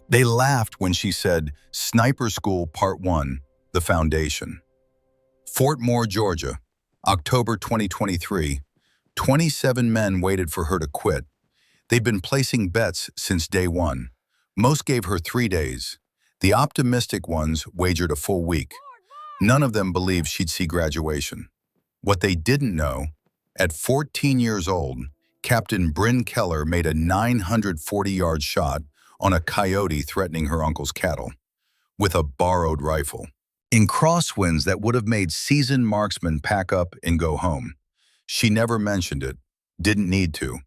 They laughed when she said, Sniper School Part 1, The Foundation. Fort Moore, Georgia, October 2023. 27 men waited for her to quit. They'd been placing bets since day one. Most gave her 3 days. The optimistic ones wagered a full week. None of them believed she'd see graduation. What they didn't know, at 14 years old, Captain Bryn Keller made a 940-yard shot on a coyote threatening her uncle's cattle with a borrowed rifle. In crosswinds that would have made seasoned marksmen pack up and go home. She never mentioned it, didn't need to.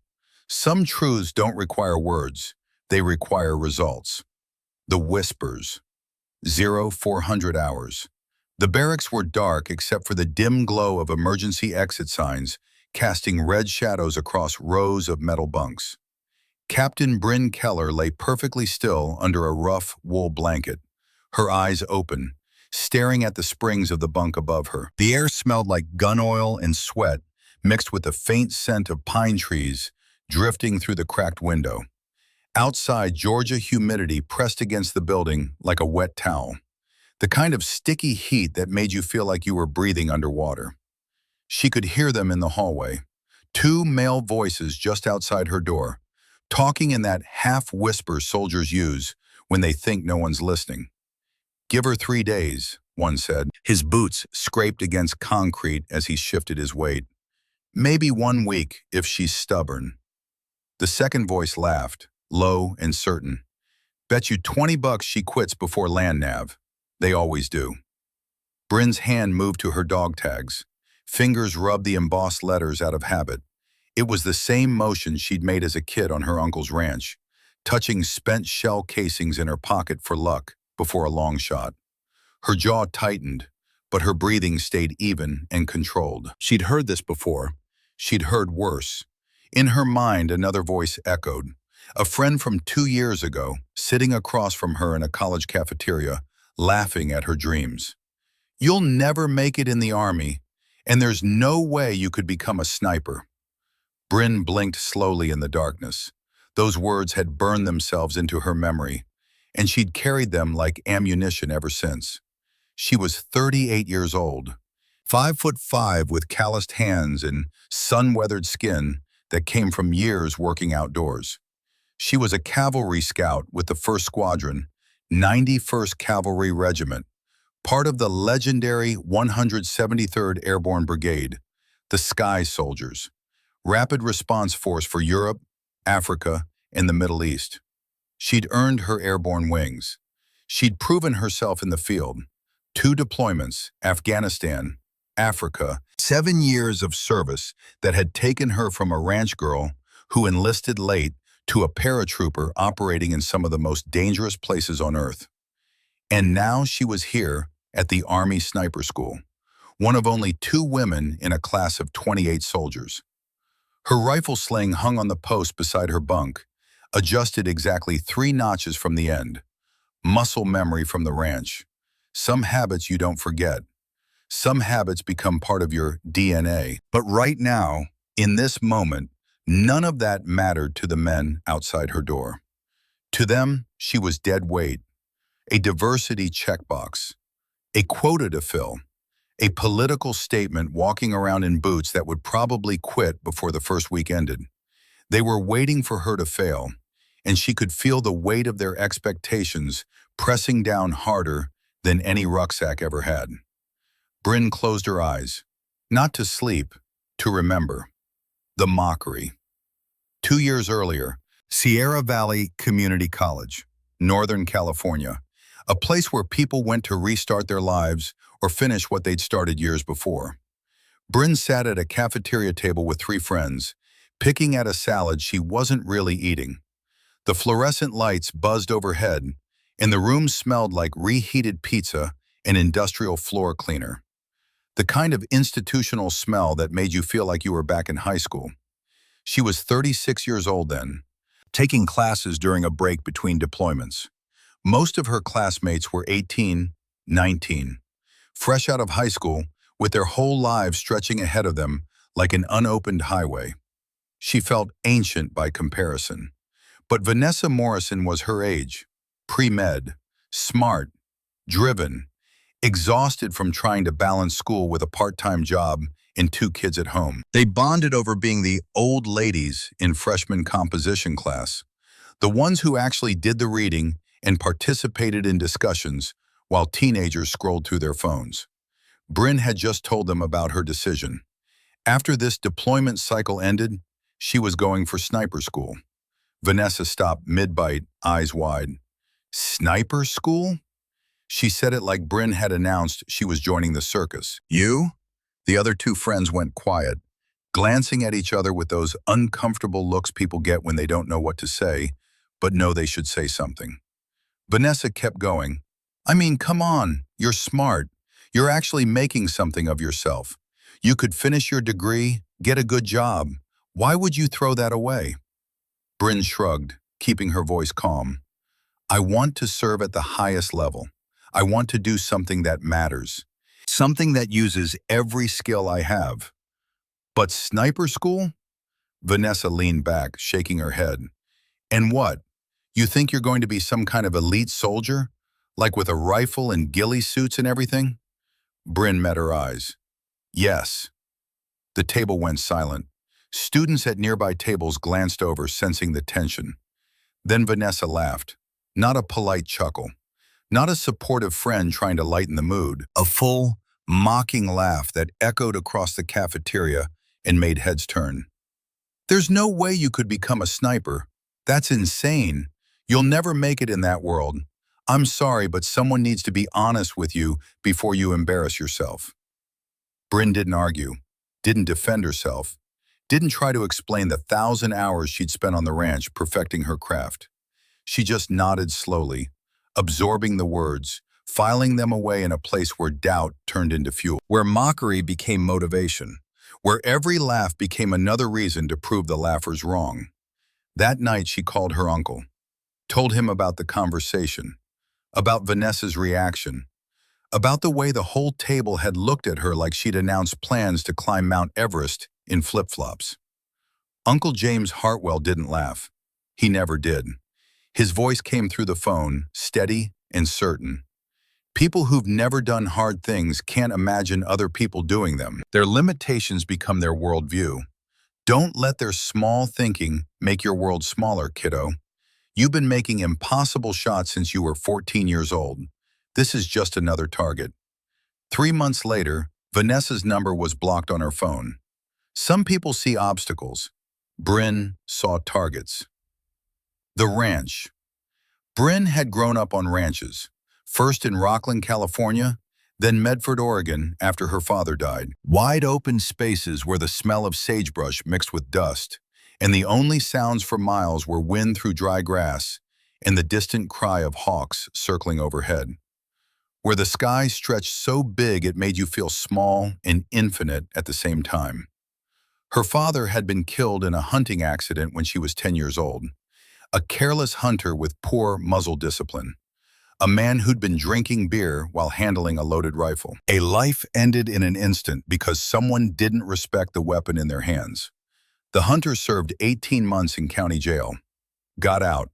Some truths don't require words, they require results. The whispers. 0400 hours. The barracks were dark except for the dim glow of emergency exit signs casting red shadows across rows of metal bunks. Captain Bryn Keller lay perfectly still under a rough wool blanket, her eyes open, staring at the springs of the bunk above her. The air smelled like gun oil and sweat, mixed with the faint scent of pine trees drifting through the cracked window. Outside, Georgia humidity pressed against the building like a wet towel, the kind of sticky heat that made you feel like you were breathing underwater. She could hear them in the hallway, 2 male voices just outside her door, talking in that half-whisper soldiers use when they think no one's listening. Give her 3 days, one said. His boots scraped against concrete as he shifted his weight. Maybe 1 week if she's stubborn. The second voice laughed, low and certain. Bet you $20 she quits before land nav. They always do. Bryn's hand moved to her dog tags. Fingers rubbed the embossed letters out of habit. It was the same motion she'd made as a kid on her uncle's ranch, touching spent shell casings in her pocket for luck before a long shot. Her jaw tightened, but her breathing stayed even and controlled. She'd heard this before. She'd heard worse. In her mind, another voice echoed. A friend from 2 years ago, sitting across from her in a college cafeteria, laughing at her dreams. You'll never make it in the Army, and there's no way you could become a sniper. Bryn blinked slowly in the darkness. Those words had burned themselves into her memory, and she'd carried them like ammunition ever since. She was 38 years old, 5'5" with calloused hands and sun-weathered skin that came from years working outdoors. She was a cavalry scout with the 1st Squadron, 91st Cavalry Regiment, part of the legendary 173rd Airborne Brigade, the Sky Soldiers, rapid response force for Europe, Africa, and the Middle East. She'd earned her airborne wings. She'd proven herself in the field. 2 deployments, Afghanistan, Africa, 7 years of service that had taken her from a ranch girl who enlisted late to a paratrooper operating in some of the most dangerous places on Earth. And now she was here at the Army Sniper School, one of only 2 women in a class of 28 soldiers. Her rifle sling hung on the post beside her bunk, adjusted exactly 3 notches from the end. Muscle memory from the ranch. Some habits you don't forget. Some habits become part of your DNA. But right now, in this moment, none of that mattered to the men outside her door. To them, she was dead weight, a diversity checkbox, a quota to fill, a political statement walking around in boots that would probably quit before the first week ended. They were waiting for her to fail, and she could feel the weight of their expectations pressing down harder than any rucksack ever had. Bryn closed her eyes, not to sleep, to remember. The mockery. 2 years earlier, Sierra Valley Community College, Northern California, a place where people went to restart their lives or finish what they'd started years before. Bryn sat at a cafeteria table with 3 friends, picking at a salad she wasn't really eating. The fluorescent lights buzzed overhead, and the room smelled like reheated pizza and industrial floor cleaner. The kind of institutional smell that made you feel like you were back in high school. She was 36 years old then, taking classes during a break between deployments. Most of her classmates were 18, 19, fresh out of high school with their whole lives stretching ahead of them like an unopened highway. She felt ancient by comparison. But Vanessa Morrison was her age, pre-med, smart, driven, exhausted from trying to balance school with a part-time job and 2 kids at home. They bonded over being the old ladies in freshman composition class, the ones who actually did the reading and participated in discussions while teenagers scrolled through their phones. Bryn had just told them about her decision. After this deployment cycle ended, she was going for sniper school. Vanessa stopped mid-bite, eyes wide. Sniper school? She said it like Bryn had announced she was joining the circus. You? The other 2 friends went quiet, glancing at each other with those uncomfortable looks people get when they don't know what to say, but know they should say something. Vanessa kept going. I mean, come on, you're smart. You're actually making something of yourself. You could finish your degree, get a good job. Why would you throw that away? Bryn shrugged, keeping her voice calm. I want to serve at the highest level. I want to do something that matters. Something that uses every skill I have. But sniper school? Vanessa leaned back, shaking her head. And what? You think you're going to be some kind of elite soldier? Like with a rifle and ghillie suits and everything? Bryn met her eyes. Yes. The table went silent. Students at nearby tables glanced over, sensing the tension. Then Vanessa laughed. Not a polite chuckle. Not a supportive friend trying to lighten the mood. A full, mocking laugh that echoed across the cafeteria and made heads turn. There's no way you could become a sniper. That's insane. You'll never make it in that world. I'm sorry, but someone needs to be honest with you before you embarrass yourself. Bryn didn't argue, didn't defend herself, didn't try to explain the 1,000 hours she'd spent on the ranch perfecting her craft. She just nodded slowly, absorbing the words, filing them away in a place where doubt turned into fuel, where mockery became motivation, where every laugh became another reason to prove the laughers wrong. That night she called her uncle, told him about the conversation, about Vanessa's reaction, about the way the whole table had looked at her like she'd announced plans to climb Mount Everest in flip-flops. Uncle James Hartwell didn't laugh. He never did. His voice came through the phone, steady and certain. People who've never done hard things can't imagine other people doing them. Their limitations become their worldview. Don't let their small thinking make your world smaller, kiddo. You've been making impossible shots since you were 14 years old. This is just another target. 3 months later, Vanessa's number was blocked on her phone. Some people see obstacles. Bryn saw targets. The ranch. Bryn had grown up on ranches, first in Rockland, California, then Medford, Oregon after her father died. Wide open spaces where the smell of sagebrush mixed with dust, and the only sounds for miles were wind through dry grass and the distant cry of hawks circling overhead. Where the sky stretched so big it made you feel small and infinite at the same time. Her father had been killed in a hunting accident when she was 10 years old. A careless hunter with poor muzzle discipline. A man who'd been drinking beer while handling a loaded rifle. A life ended in an instant because someone didn't respect the weapon in their hands. The hunter served 18 months in county jail. Got out.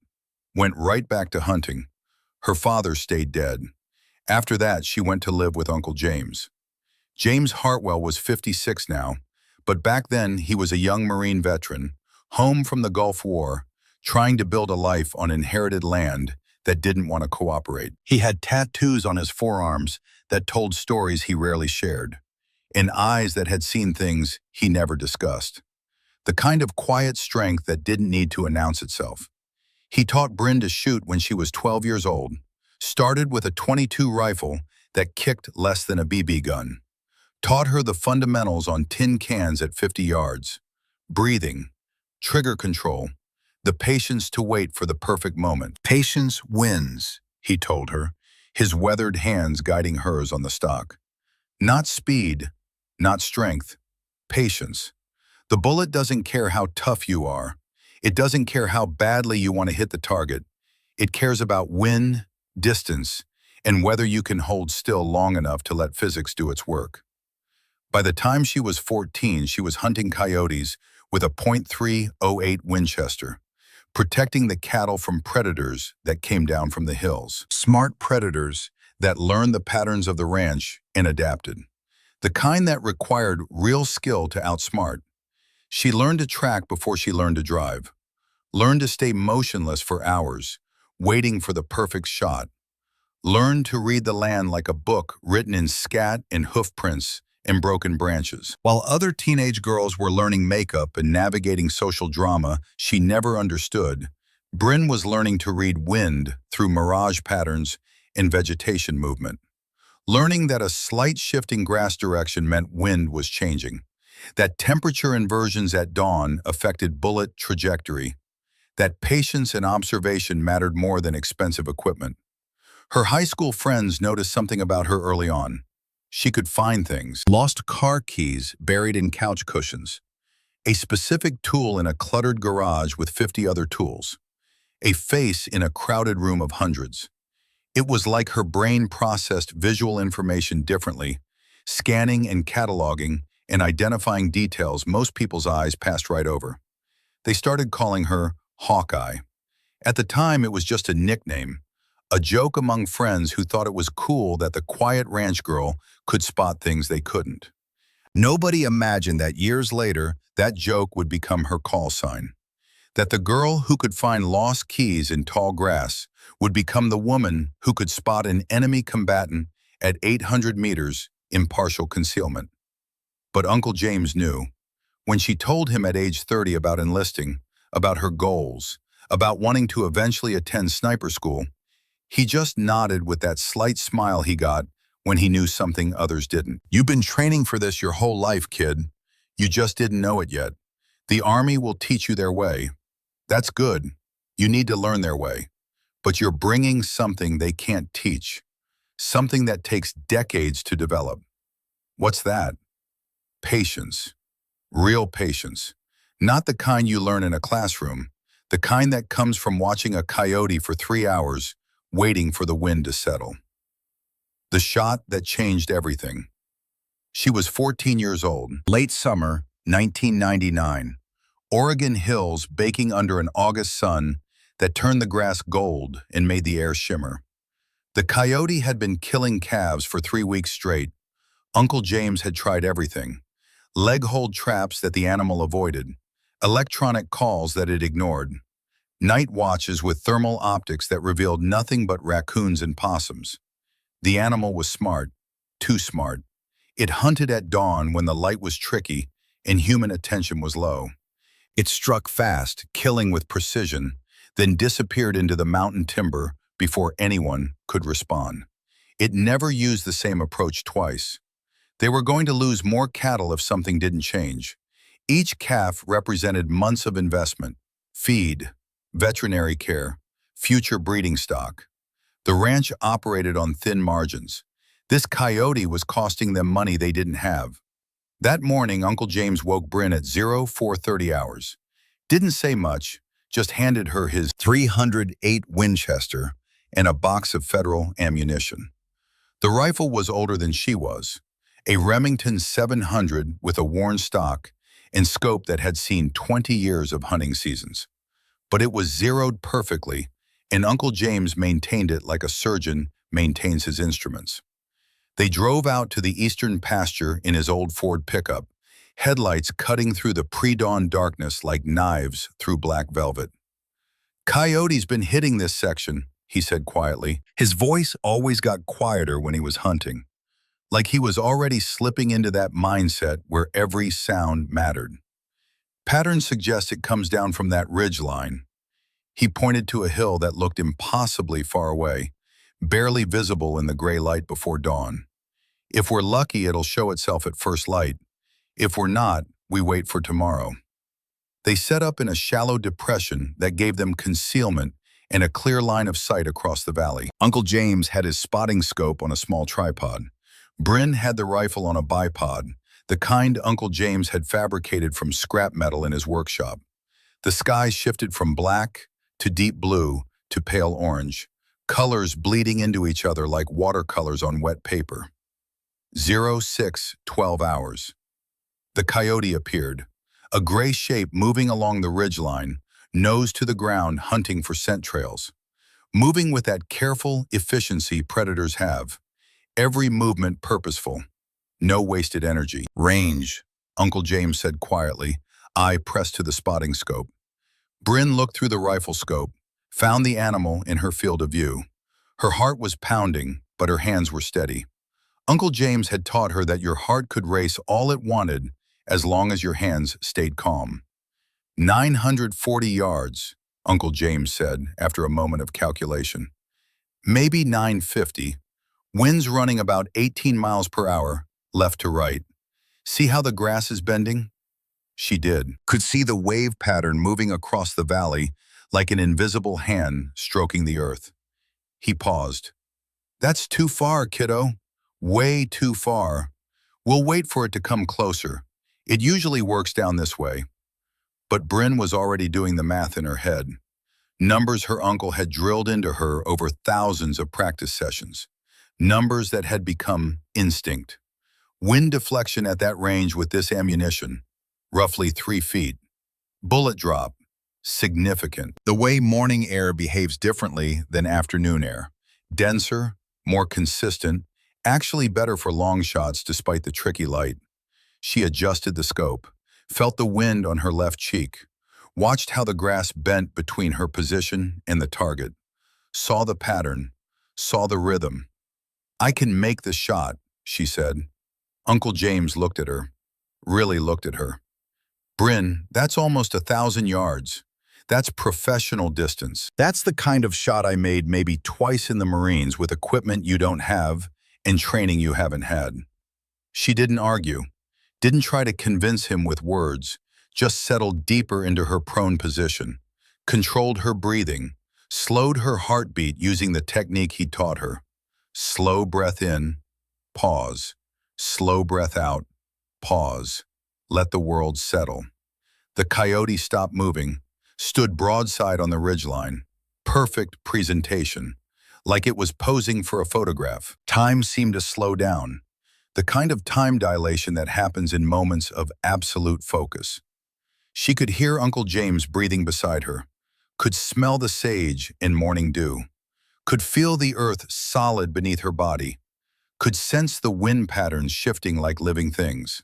Went right back to hunting. Her father stayed dead. After that, she went to live with Uncle James. James Hartwell was 56 now, but back then he was a young Marine veteran, home from the Gulf War, trying to build a life on inherited land that didn't want to cooperate. He had tattoos on his forearms that told stories he rarely shared, and eyes that had seen things he never discussed. The kind of quiet strength that didn't need to announce itself. He taught Bryn to shoot when she was 12 years old, started with a .22 rifle that kicked less than a BB gun, taught her the fundamentals on tin cans at 50 yards, breathing, trigger control, the patience to wait for the perfect moment. Patience wins, he told her, his weathered hands guiding hers on the stock. Not speed, not strength, patience. The bullet doesn't care how tough you are. It doesn't care how badly you want to hit the target. It cares about wind, distance, and whether you can hold still long enough to let physics do its work. By the time she was 14, she was hunting coyotes with a .308 Winchester, protecting the cattle from predators that came down from the hills. Smart predators that learned the patterns of the ranch and adapted. The kind that required real skill to outsmart. She learned to track before she learned to drive. Learned to stay motionless for hours, waiting for the perfect shot. Learned to read the land like a book written in scat and hoof prints and broken branches. While other teenage girls were learning makeup and navigating social drama she never understood, Bryn was learning to read wind through mirage patterns and vegetation movement. Learning that a slight shift in grass direction meant wind was changing, that temperature inversions at dawn affected bullet trajectory, that patience and observation mattered more than expensive equipment. Her high school friends noticed something about her early on. She could find things. Lost car keys buried in couch cushions. A specific tool in a cluttered garage with 50 other tools. A face in a crowded room of hundreds. It was like her brain processed visual information differently, scanning and cataloging and identifying details most people's eyes passed right over. They started calling her Hawkeye. At the time, it was just a nickname, a joke among friends who thought it was cool that the quiet ranch girl could spot things they couldn't. Nobody imagined that years later, that joke would become her call sign. That the girl who could find lost keys in tall grass would become the woman who could spot an enemy combatant at 800 meters in partial concealment. But Uncle James knew. When she told him at age 30 about enlisting, about her goals, about wanting to eventually attend sniper school, he just nodded with that slight smile he got when he knew something others didn't. You've been training for this your whole life, kid. You just didn't know it yet. The Army will teach you their way. That's good. You need to learn their way. But you're bringing something they can't teach. Something that takes decades to develop. What's that? Patience. Real patience. Not the kind you learn in a classroom. The kind that comes from watching a coyote for 3 hours, waiting for the wind to settle. The shot that changed everything. She was 14 years old. Late summer, 1999. Oregon hills baking under an August sun that turned the grass gold and made the air shimmer. The coyote had been killing calves for 3 weeks straight. Uncle James had tried everything. Leg-hold traps that the animal avoided. Electronic calls that it ignored. Night watches with thermal optics that revealed nothing but raccoons and possums. The animal was smart, too smart. It hunted at dawn when the light was tricky and human attention was low. It struck fast, killing with precision, then disappeared into the mountain timber before anyone could respond. It never used the same approach twice. They were going to lose more cattle if something didn't change. Each calf represented months of investment, feed, veterinary care, future breeding stock. The ranch operated on thin margins. This coyote was costing them money they didn't have. That morning, Uncle James woke Bryn at 0430 hours. Didn't say much, just handed her his .308 Winchester and a box of federal ammunition. The rifle was older than she was, a Remington 700 with a worn stock and scope that had seen 20 years of hunting seasons. But it was zeroed perfectly, and Uncle James maintained it like a surgeon maintains his instruments. They drove out to the eastern pasture in his old Ford pickup, headlights cutting through the pre-dawn darkness like knives through black velvet. "Coyote's been hitting this section," he said quietly. His voice always got quieter when he was hunting, like he was already slipping into that mindset where every sound mattered. "Patterns suggest it comes down from that ridge line." He pointed to a hill that looked impossibly far away, barely visible in the gray light before dawn. "If we're lucky, it'll show itself at first light. If we're not, we wait for tomorrow." They set up in a shallow depression that gave them concealment and a clear line of sight across the valley. Uncle James had his spotting scope on a small tripod. Bryn had the rifle on a bipod, the kind Uncle James had fabricated from scrap metal in his workshop. The sky shifted from black to deep blue to pale orange, colors bleeding into each other like watercolors on wet paper. 0612 hours. The coyote appeared, a gray shape moving along the ridgeline, nose to the ground hunting for scent trails, moving with that careful efficiency predators have, every movement purposeful, no wasted energy. Range, Uncle James said quietly, eye pressed to the spotting scope. Bryn looked through the rifle scope, found the animal in her field of view. Her heart was pounding, but her hands were steady. Uncle James had taught her that your heart could race all it wanted as long as your hands stayed calm. 940 yards, Uncle James said after a moment of calculation. Maybe 950. Winds running about 18 miles per hour, left to right. See how the grass is bending? She did. Could see the wave pattern moving across the valley like an invisible hand stroking the earth. He paused. That's too far, kiddo. Way too far. We'll wait for it to come closer. It usually works down this way. But Bryn was already doing the math in her head. Numbers her uncle had drilled into her over thousands of practice sessions. Numbers that had become instinct. Wind deflection at that range with this ammunition, roughly 3 feet. Bullet drop, significant. The way morning air behaves differently than afternoon air. Denser, more consistent, actually better for long shots despite the tricky light. She adjusted the scope, felt the wind on her left cheek, watched how the grass bent between her position and the target, saw the pattern, saw the rhythm. I can make the shot, she said. Uncle James looked at her, really looked at her. Bryn, that's almost 1,000 yards. That's professional distance. That's the kind of shot I made maybe twice in the Marines with equipment you don't have and training you haven't had. She didn't argue, didn't try to convince him with words, just settled deeper into her prone position, controlled her breathing, slowed her heartbeat using the technique he taught her. Slow breath in, pause. Slow breath out, pause. Let the world settle. The coyote stopped moving, stood broadside on the ridgeline. Perfect presentation, like it was posing for a photograph. Time seemed to slow down, the kind of time dilation that happens in moments of absolute focus. She could hear Uncle James breathing beside her, could smell the sage in morning dew, could feel the earth solid beneath her body, could sense the wind patterns shifting like living things.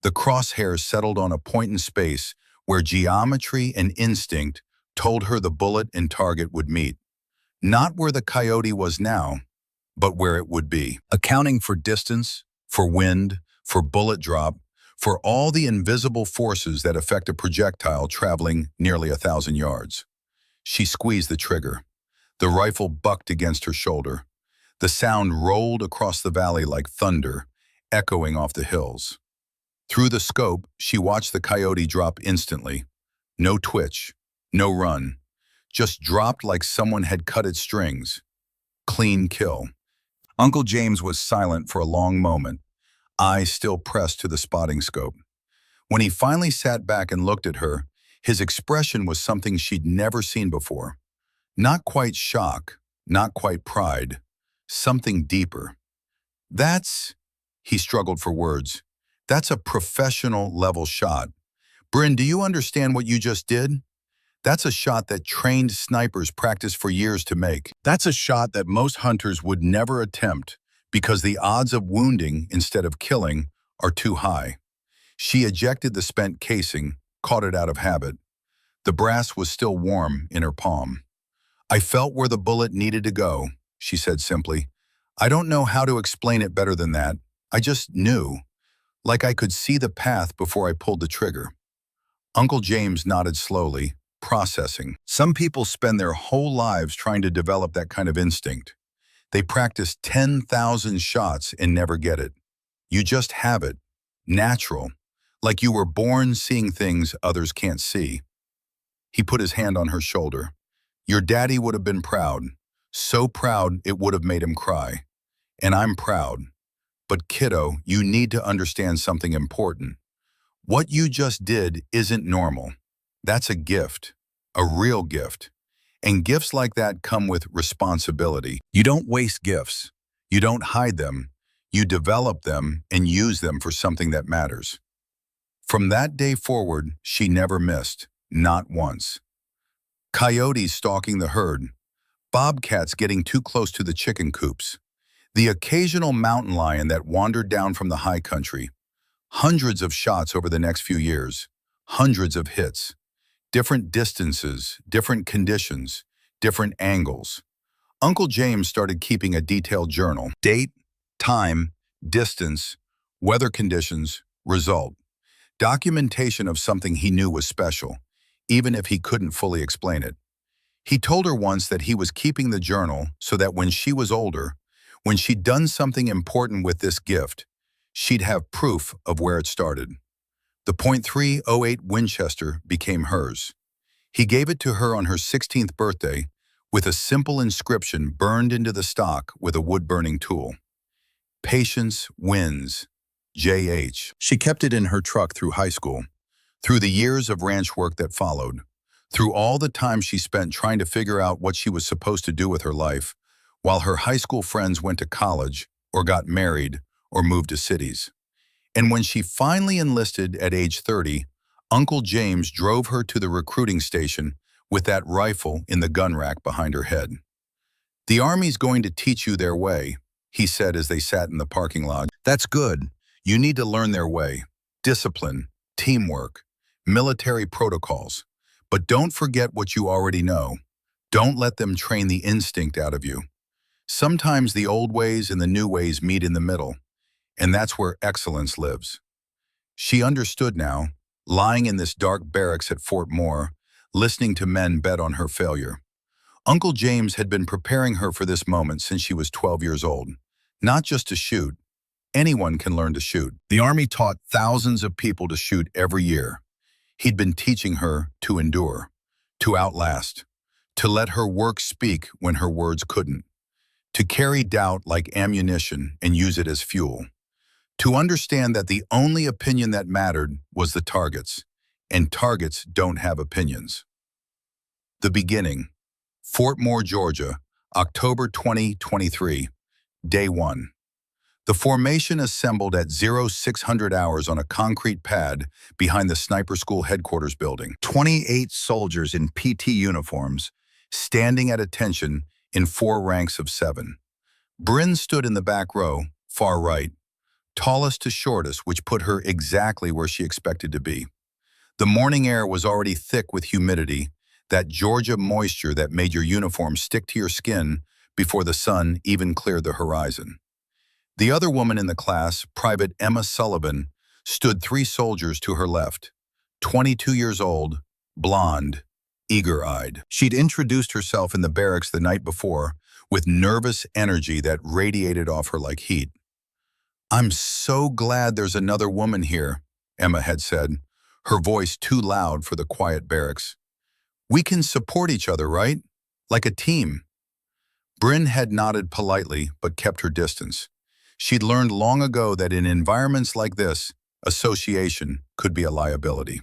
The crosshairs settled on a point in space where geometry and instinct told her the bullet and target would meet. Not where the coyote was now, but where it would be. Accounting for distance, for wind, for bullet drop, for all the invisible forces that affect a projectile traveling nearly 1,000 yards. She squeezed the trigger. The rifle bucked against her shoulder. The sound rolled across the valley like thunder, echoing off the hills. Through the scope, she watched the coyote drop instantly. No twitch, no run. Just dropped like someone had cut its strings. Clean kill. Uncle James was silent for a long moment, eyes still pressed to the spotting scope. When he finally sat back and looked at her, his expression was something she'd never seen before. Not quite shock, not quite pride. Something deeper. He struggled for words. That's a professional level shot. Bryn, do you understand what you just did? That's a shot that trained snipers practice for years to make. That's a shot that most hunters would never attempt because the odds of wounding instead of killing are too high. She ejected the spent casing, caught it out of habit. The brass was still warm in her palm. I felt where the bullet needed to go, she said simply. I don't know how to explain it better than that. I just knew, like I could see the path before I pulled the trigger. Uncle James nodded slowly, processing. Some people spend their whole lives trying to develop that kind of instinct. They practice 10,000 shots and never get it. You just have it, natural, like you were born seeing things others can't see. He put his hand on her shoulder. Your daddy would have been proud, so proud it would have made him cry. And I'm proud. But kiddo, you need to understand something important. What you just did isn't normal. That's a gift, a real gift. And gifts like that come with responsibility. You don't waste gifts. You don't hide them. You develop them and use them for something that matters. From that day forward, she never missed, not once. Coyotes stalking the herd, bobcats getting too close to the chicken coops, the occasional mountain lion that wandered down from the high country. Hundreds of shots over the next few years, hundreds of hits, different distances, different conditions, different angles. Uncle James started keeping a detailed journal. Date, time, distance, weather conditions, result. Documentation of something he knew was special, even if he couldn't fully explain it. He told her once that he was keeping the journal so that when she was older, when she'd done something important with this gift, she'd have proof of where it started. The .308 Winchester became hers. He gave it to her on her 16th birthday with a simple inscription burned into the stock with a wood-burning tool. Patience wins, J.H. She kept it in her truck through high school, through the years of ranch work that followed, through all the time she spent trying to figure out what she was supposed to do with her life, while her high school friends went to college or got married or moved to cities. And when she finally enlisted at age 30, Uncle James drove her to the recruiting station with that rifle in the gun rack behind her head. "The Army's going to teach you their way," he said as they sat in the parking lot. "That's good. You need to learn their way. Discipline, teamwork, military protocols. But don't forget what you already know. Don't let them train the instinct out of you. Sometimes the old ways and the new ways meet in the middle, and that's where excellence lives." She understood now, lying in this dark barracks at Fort Moore, listening to men bet on her failure. Uncle James had been preparing her for this moment since she was 12 years old. Not just to shoot. Anyone can learn to shoot. The Army taught thousands of people to shoot every year. He'd been teaching her to endure, to outlast, to let her work speak when her words couldn't, to carry doubt like ammunition and use it as fuel, to understand that the only opinion that mattered was the target's, and targets don't have opinions. The beginning. Fort Moore, Georgia, October 2023, Day 1. The formation assembled at 0600 hours on a concrete pad behind the sniper school headquarters building. 28 soldiers in PT uniforms, standing at attention in 4 ranks of 7. Bryn stood in the back row, far right, tallest to shortest, which put her exactly where she expected to be. The morning air was already thick with humidity, that Georgia moisture that made your uniform stick to your skin before the sun even cleared the horizon. The other woman in the class, Private Emma Sullivan, stood 3 soldiers to her left, 22 years old, blonde, eager-eyed. She'd introduced herself in the barracks the night before with nervous energy that radiated off her like heat. "I'm so glad there's another woman here," Emma had said, her voice too loud for the quiet barracks. "We can support each other, right? Like a team." Bryn had nodded politely but kept her distance. She'd learned long ago that in environments like this, association could be a liability.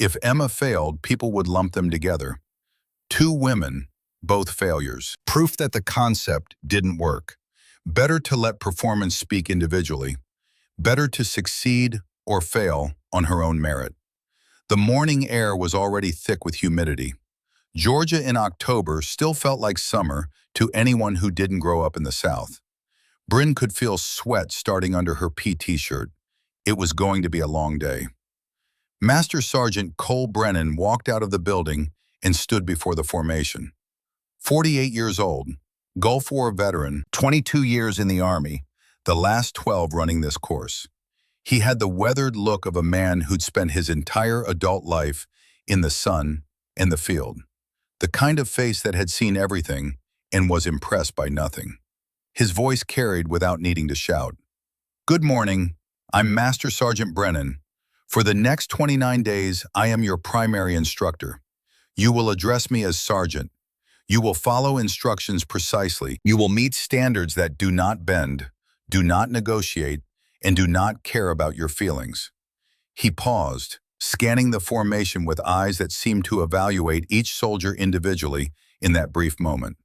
If Emma failed, people would lump them together. 2 women, both failures. Proof that the concept didn't work. Better to let performance speak individually. Better to succeed or fail on her own merit. The morning air was already thick with humidity. Georgia in October still felt like summer to anyone who didn't grow up in the South. Bryn could feel sweat starting under her PT shirt. It was going to be a long day. Master Sergeant Cole Brennan walked out of the building and stood before the formation. 48 years old, Gulf War veteran, 22 years in the Army, the last 12 running this course. He had the weathered look of a man who'd spent his entire adult life in the sun and the field. The kind of face that had seen everything and was impressed by nothing. His voice carried without needing to shout. "Good morning. I'm Master Sergeant Brennan. For the next 29 days, I am your primary instructor. You will address me as Sergeant. You will follow instructions precisely. You will meet standards that do not bend, do not negotiate, and do not care about your feelings." He paused, scanning the formation with eyes that seemed to evaluate each soldier individually in that brief moment.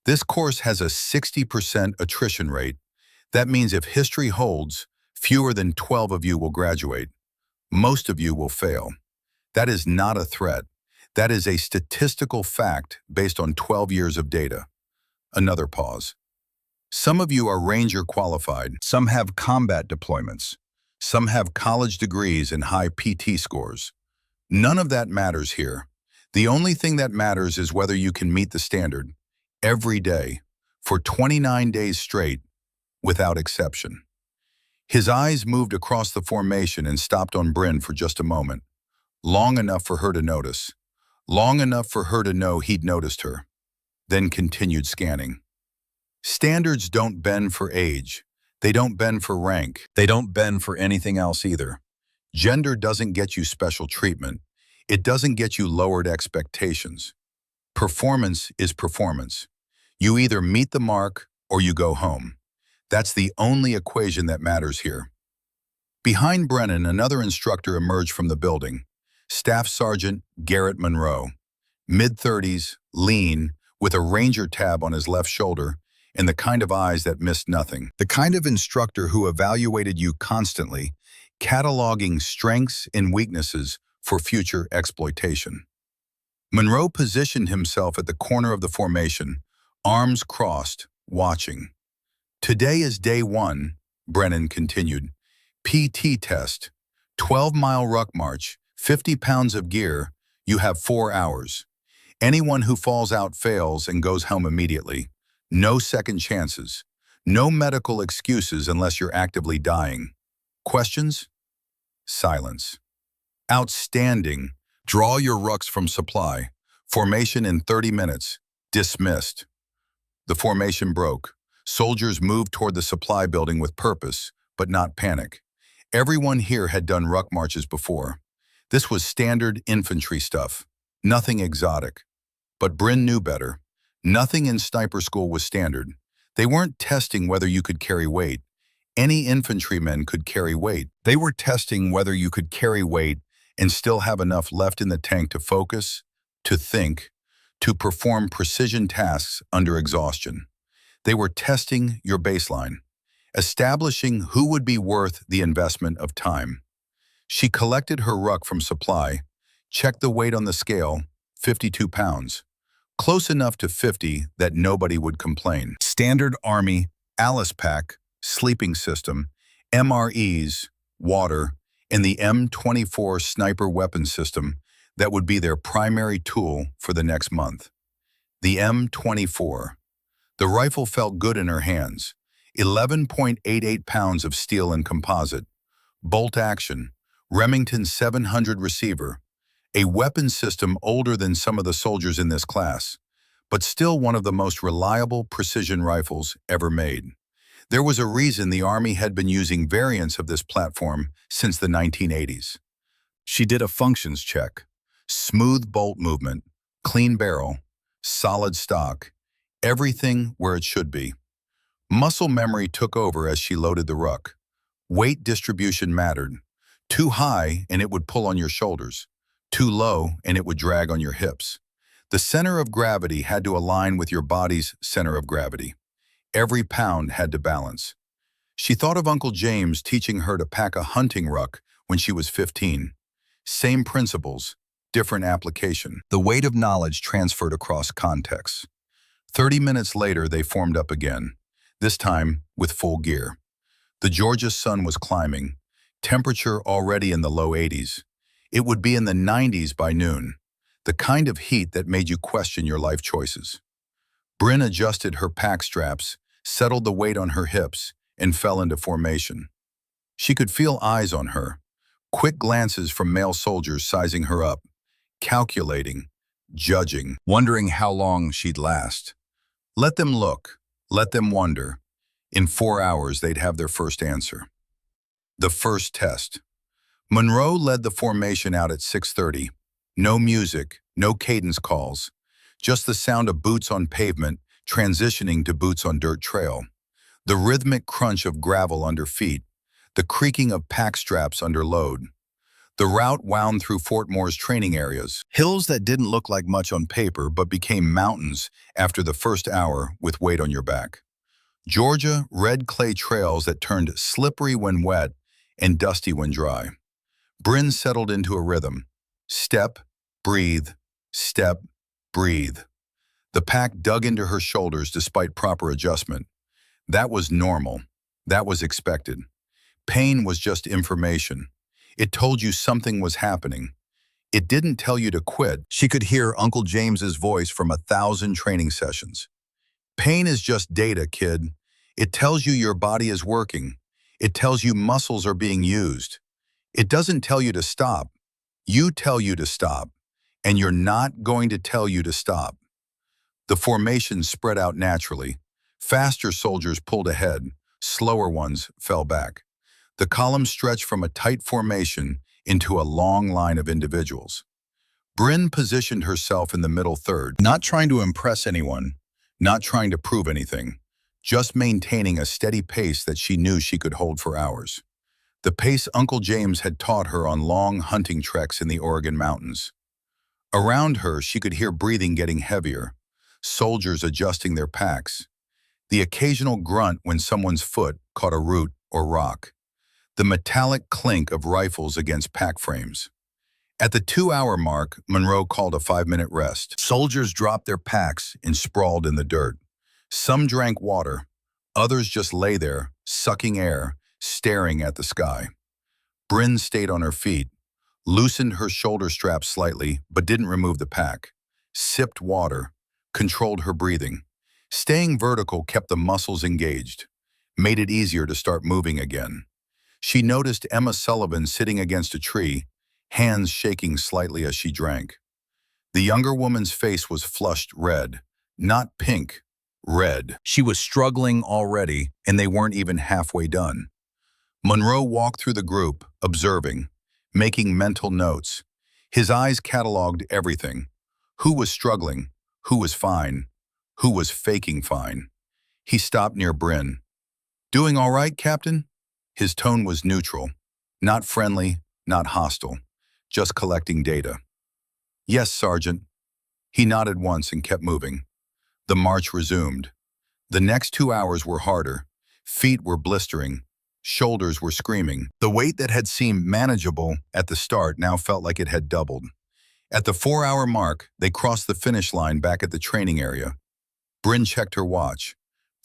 This course has a 60% attrition rate. That means if history holds, fewer than 12 of you will graduate. Most of you will fail. That is not a threat. That is a statistical fact based on 12 years of data. Another pause. Some of you are Ranger qualified. Some have combat deployments. Some have college degrees and high PT scores. None of that matters here. The only thing that matters is whether you can meet the standard every day for 29 days straight without exception. His eyes moved across the formation and stopped on Bryn for just a moment, long enough for her to notice, long enough for her to know he'd noticed her, then continued scanning. Standards don't bend for age. They don't bend for rank. They don't bend for anything else either. Gender doesn't get you special treatment. It doesn't get you lowered expectations. Performance is performance. You either meet the mark or you go home. That's the only equation that matters here. Behind Brennan, another instructor emerged from the building. Staff Sergeant Garrett Monroe, mid-30s, lean, with a Ranger tab on his left shoulder, and the kind of eyes that missed nothing. The kind of instructor who evaluated you constantly, cataloging strengths and weaknesses for future exploitation. Monroe positioned himself at the corner of the formation, arms crossed, watching. Today is day 1, Brennan continued. PT test, 12-mile ruck march, 50 pounds of gear, you have 4 hours. Anyone who falls out fails and goes home immediately. No second chances. No medical excuses unless you're actively dying. Questions? Silence. Outstanding. Draw your rucks from supply. Formation in 30 minutes. Dismissed. The formation broke. Soldiers moved toward the supply building with purpose, but not panic. Everyone here had done ruck marches before. This was standard infantry stuff. Nothing exotic. But Bryn knew better. Nothing in sniper school was standard. They weren't testing whether you could carry weight. Any infantrymen could carry weight. They were testing whether you could carry weight and still have enough left in the tank to focus, to think, to perform precision tasks under exhaustion. They were testing your baseline, establishing who would be worth the investment of time. She collected her ruck from supply, checked the weight on the scale, 52 pounds. Close enough to 50 that nobody would complain. Standard Army, Alice Pack, sleeping system, MREs, water, and the M24 sniper weapon system that would be their primary tool for the next month. The M24. The rifle felt good in her hands. 11.88 pounds of steel and composite. Bolt action. Remington 700 receiver. A weapon system older than some of the soldiers in this class, but still one of the most reliable precision rifles ever made. There was a reason the Army had been using variants of this platform since the 1980s. She did a functions check. Smooth bolt movement, clean barrel, solid stock, everything where it should be. Muscle memory took over as she loaded the ruck. Weight distribution mattered. Too high and it would pull on your shoulders. Too low and it would drag on your hips. The center of gravity had to align with your body's center of gravity. Every pound had to balance. She thought of Uncle James teaching her to pack a hunting ruck when she was 15. Same principles, different application. The weight of knowledge transferred across contexts. 30 minutes later, they formed up again, this time with full gear. The Georgia sun was climbing, temperature already in the low 80s. It would be in the 90s by noon, the kind of heat that made you question your life choices. Bryn adjusted her pack straps, settled the weight on her hips, and fell into formation. She could feel eyes on her, quick glances from male soldiers sizing her up, calculating, judging, wondering how long she'd last. Let them look, let them wonder. In 4 hours, they'd have their first answer. The first test. Monroe led the formation out at 6:30. No music, no cadence calls, just the sound of boots on pavement transitioning to boots on dirt trail, the rhythmic crunch of gravel under feet, the creaking of pack straps under load. The route wound through Fort Moore's training areas, hills that didn't look like much on paper but became mountains after the first hour with weight on your back. Georgia, red clay trails that turned slippery when wet and dusty when dry. Bryn settled into a rhythm. Step, breathe, Step, breathe. The pack dug into her shoulders despite proper adjustment. That was normal. That was expected. Pain was just information. It told you something was happening. It didn't tell you to quit. She could hear Uncle James's voice from 1,000 training sessions. Pain is just data, kid. It tells you your body is working. It tells you muscles are being used. It doesn't tell you to stop. You tell you to stop. And you're not going to tell you to stop. The formation spread out naturally. Faster soldiers pulled ahead. Slower ones fell back. The column stretched from a tight formation into a long line of individuals. Bryn positioned herself in the middle third, not trying to impress anyone, not trying to prove anything, just maintaining a steady pace that she knew she could hold for hours. The pace Uncle James had taught her on long hunting treks in the Oregon mountains. Around her, she could hear breathing getting heavier, soldiers adjusting their packs, the occasional grunt when someone's foot caught a root or rock, the metallic clink of rifles against pack frames. At the 2-hour mark, Monroe called a 5-minute rest. Soldiers dropped their packs and sprawled in the dirt. Some drank water. Others just lay there, sucking air, staring at the sky. Bryn stayed on her feet, loosened her shoulder straps slightly, but didn't remove the pack, sipped water, controlled her breathing. Staying vertical kept the muscles engaged, made it easier to start moving again. She noticed Emma Sullivan sitting against a tree, hands shaking slightly as she drank. The younger woman's face was flushed red, not pink, red. She was struggling already, and they weren't even halfway done. Monroe walked through the group, observing, making mental notes. His eyes cataloged everything. Who was struggling? Who was fine? Who was faking fine? He stopped near Bryn. "Doing all right, Captain?" His tone was neutral, not friendly, not hostile, just collecting data. "Yes, Sergeant." He nodded once and kept moving. The march resumed. The next 2 hours were harder. Feet were blistering. Shoulders were screaming. The weight that had seemed manageable at the start now felt like it had doubled. At the 4-hour mark, they crossed the finish line back at the training area. Bryn checked her watch.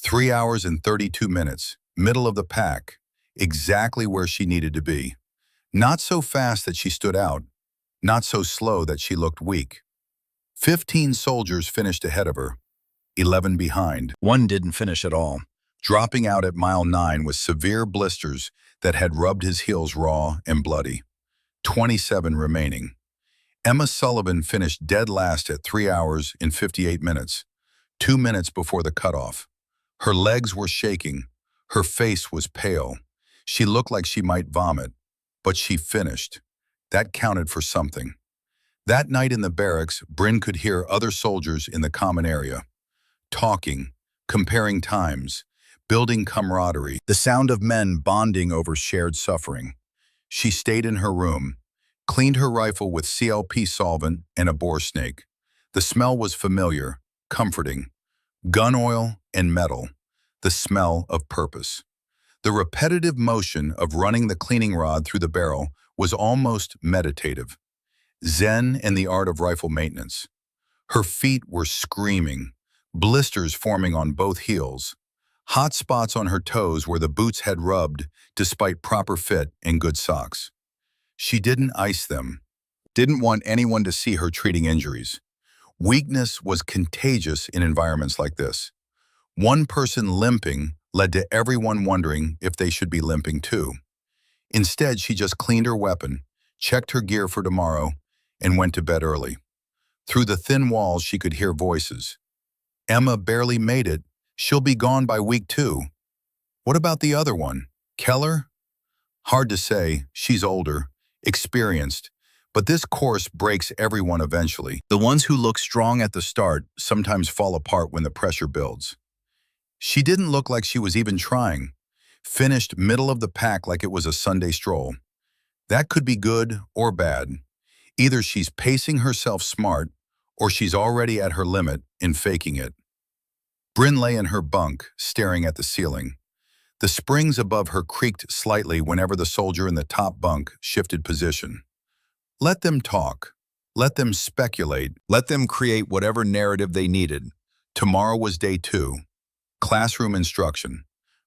3 hours and 32 minutes, middle of the pack, exactly where she needed to be. Not so fast that she stood out, not so slow that she looked weak. 15 soldiers finished ahead of her, 11 behind. One didn't finish at all, dropping out at mile 9 with severe blisters that had rubbed his heels raw and bloody. 27 remaining. Emma Sullivan finished dead last at 3 hours and 58 minutes, 2 minutes before the cutoff. Her legs were shaking. Her face was pale. She looked like she might vomit, but she finished. That counted for something. That night in the barracks, Bryn could hear other soldiers in the common area, talking, comparing times, building camaraderie, the sound of men bonding over shared suffering. She stayed in her room, cleaned her rifle with CLP solvent and a boar snake. The smell was familiar, comforting. Gun oil and metal, the smell of purpose. The repetitive motion of running the cleaning rod through the barrel was almost meditative. Zen and the art of rifle maintenance. Her feet were screaming, blisters forming on both heels, hot spots on her toes where the boots had rubbed despite proper fit and good socks. She didn't ice them, didn't want anyone to see her treating injuries. Weakness was contagious in environments like this. One person limping led to everyone wondering if they should be limping too. Instead, she just cleaned her weapon, checked her gear for tomorrow, and went to bed early. Through the thin walls, she could hear voices. "Emma barely made it. She'll be gone by week 2. What about the other one? Keller?" Hard to say. She's older, experienced, but this course breaks everyone eventually. The ones who look strong at the start sometimes fall apart when the pressure builds. She didn't look like she was even trying. Finished middle of the pack like it was a Sunday stroll. That could be good or bad. Either she's pacing herself smart, or she's already at her limit in faking it. Bryn lay in her bunk, staring at the ceiling. The springs above her creaked slightly whenever the soldier in the top bunk shifted position. Let them talk. Let them speculate. Let them create whatever narrative they needed. Tomorrow was day 2. Classroom instruction.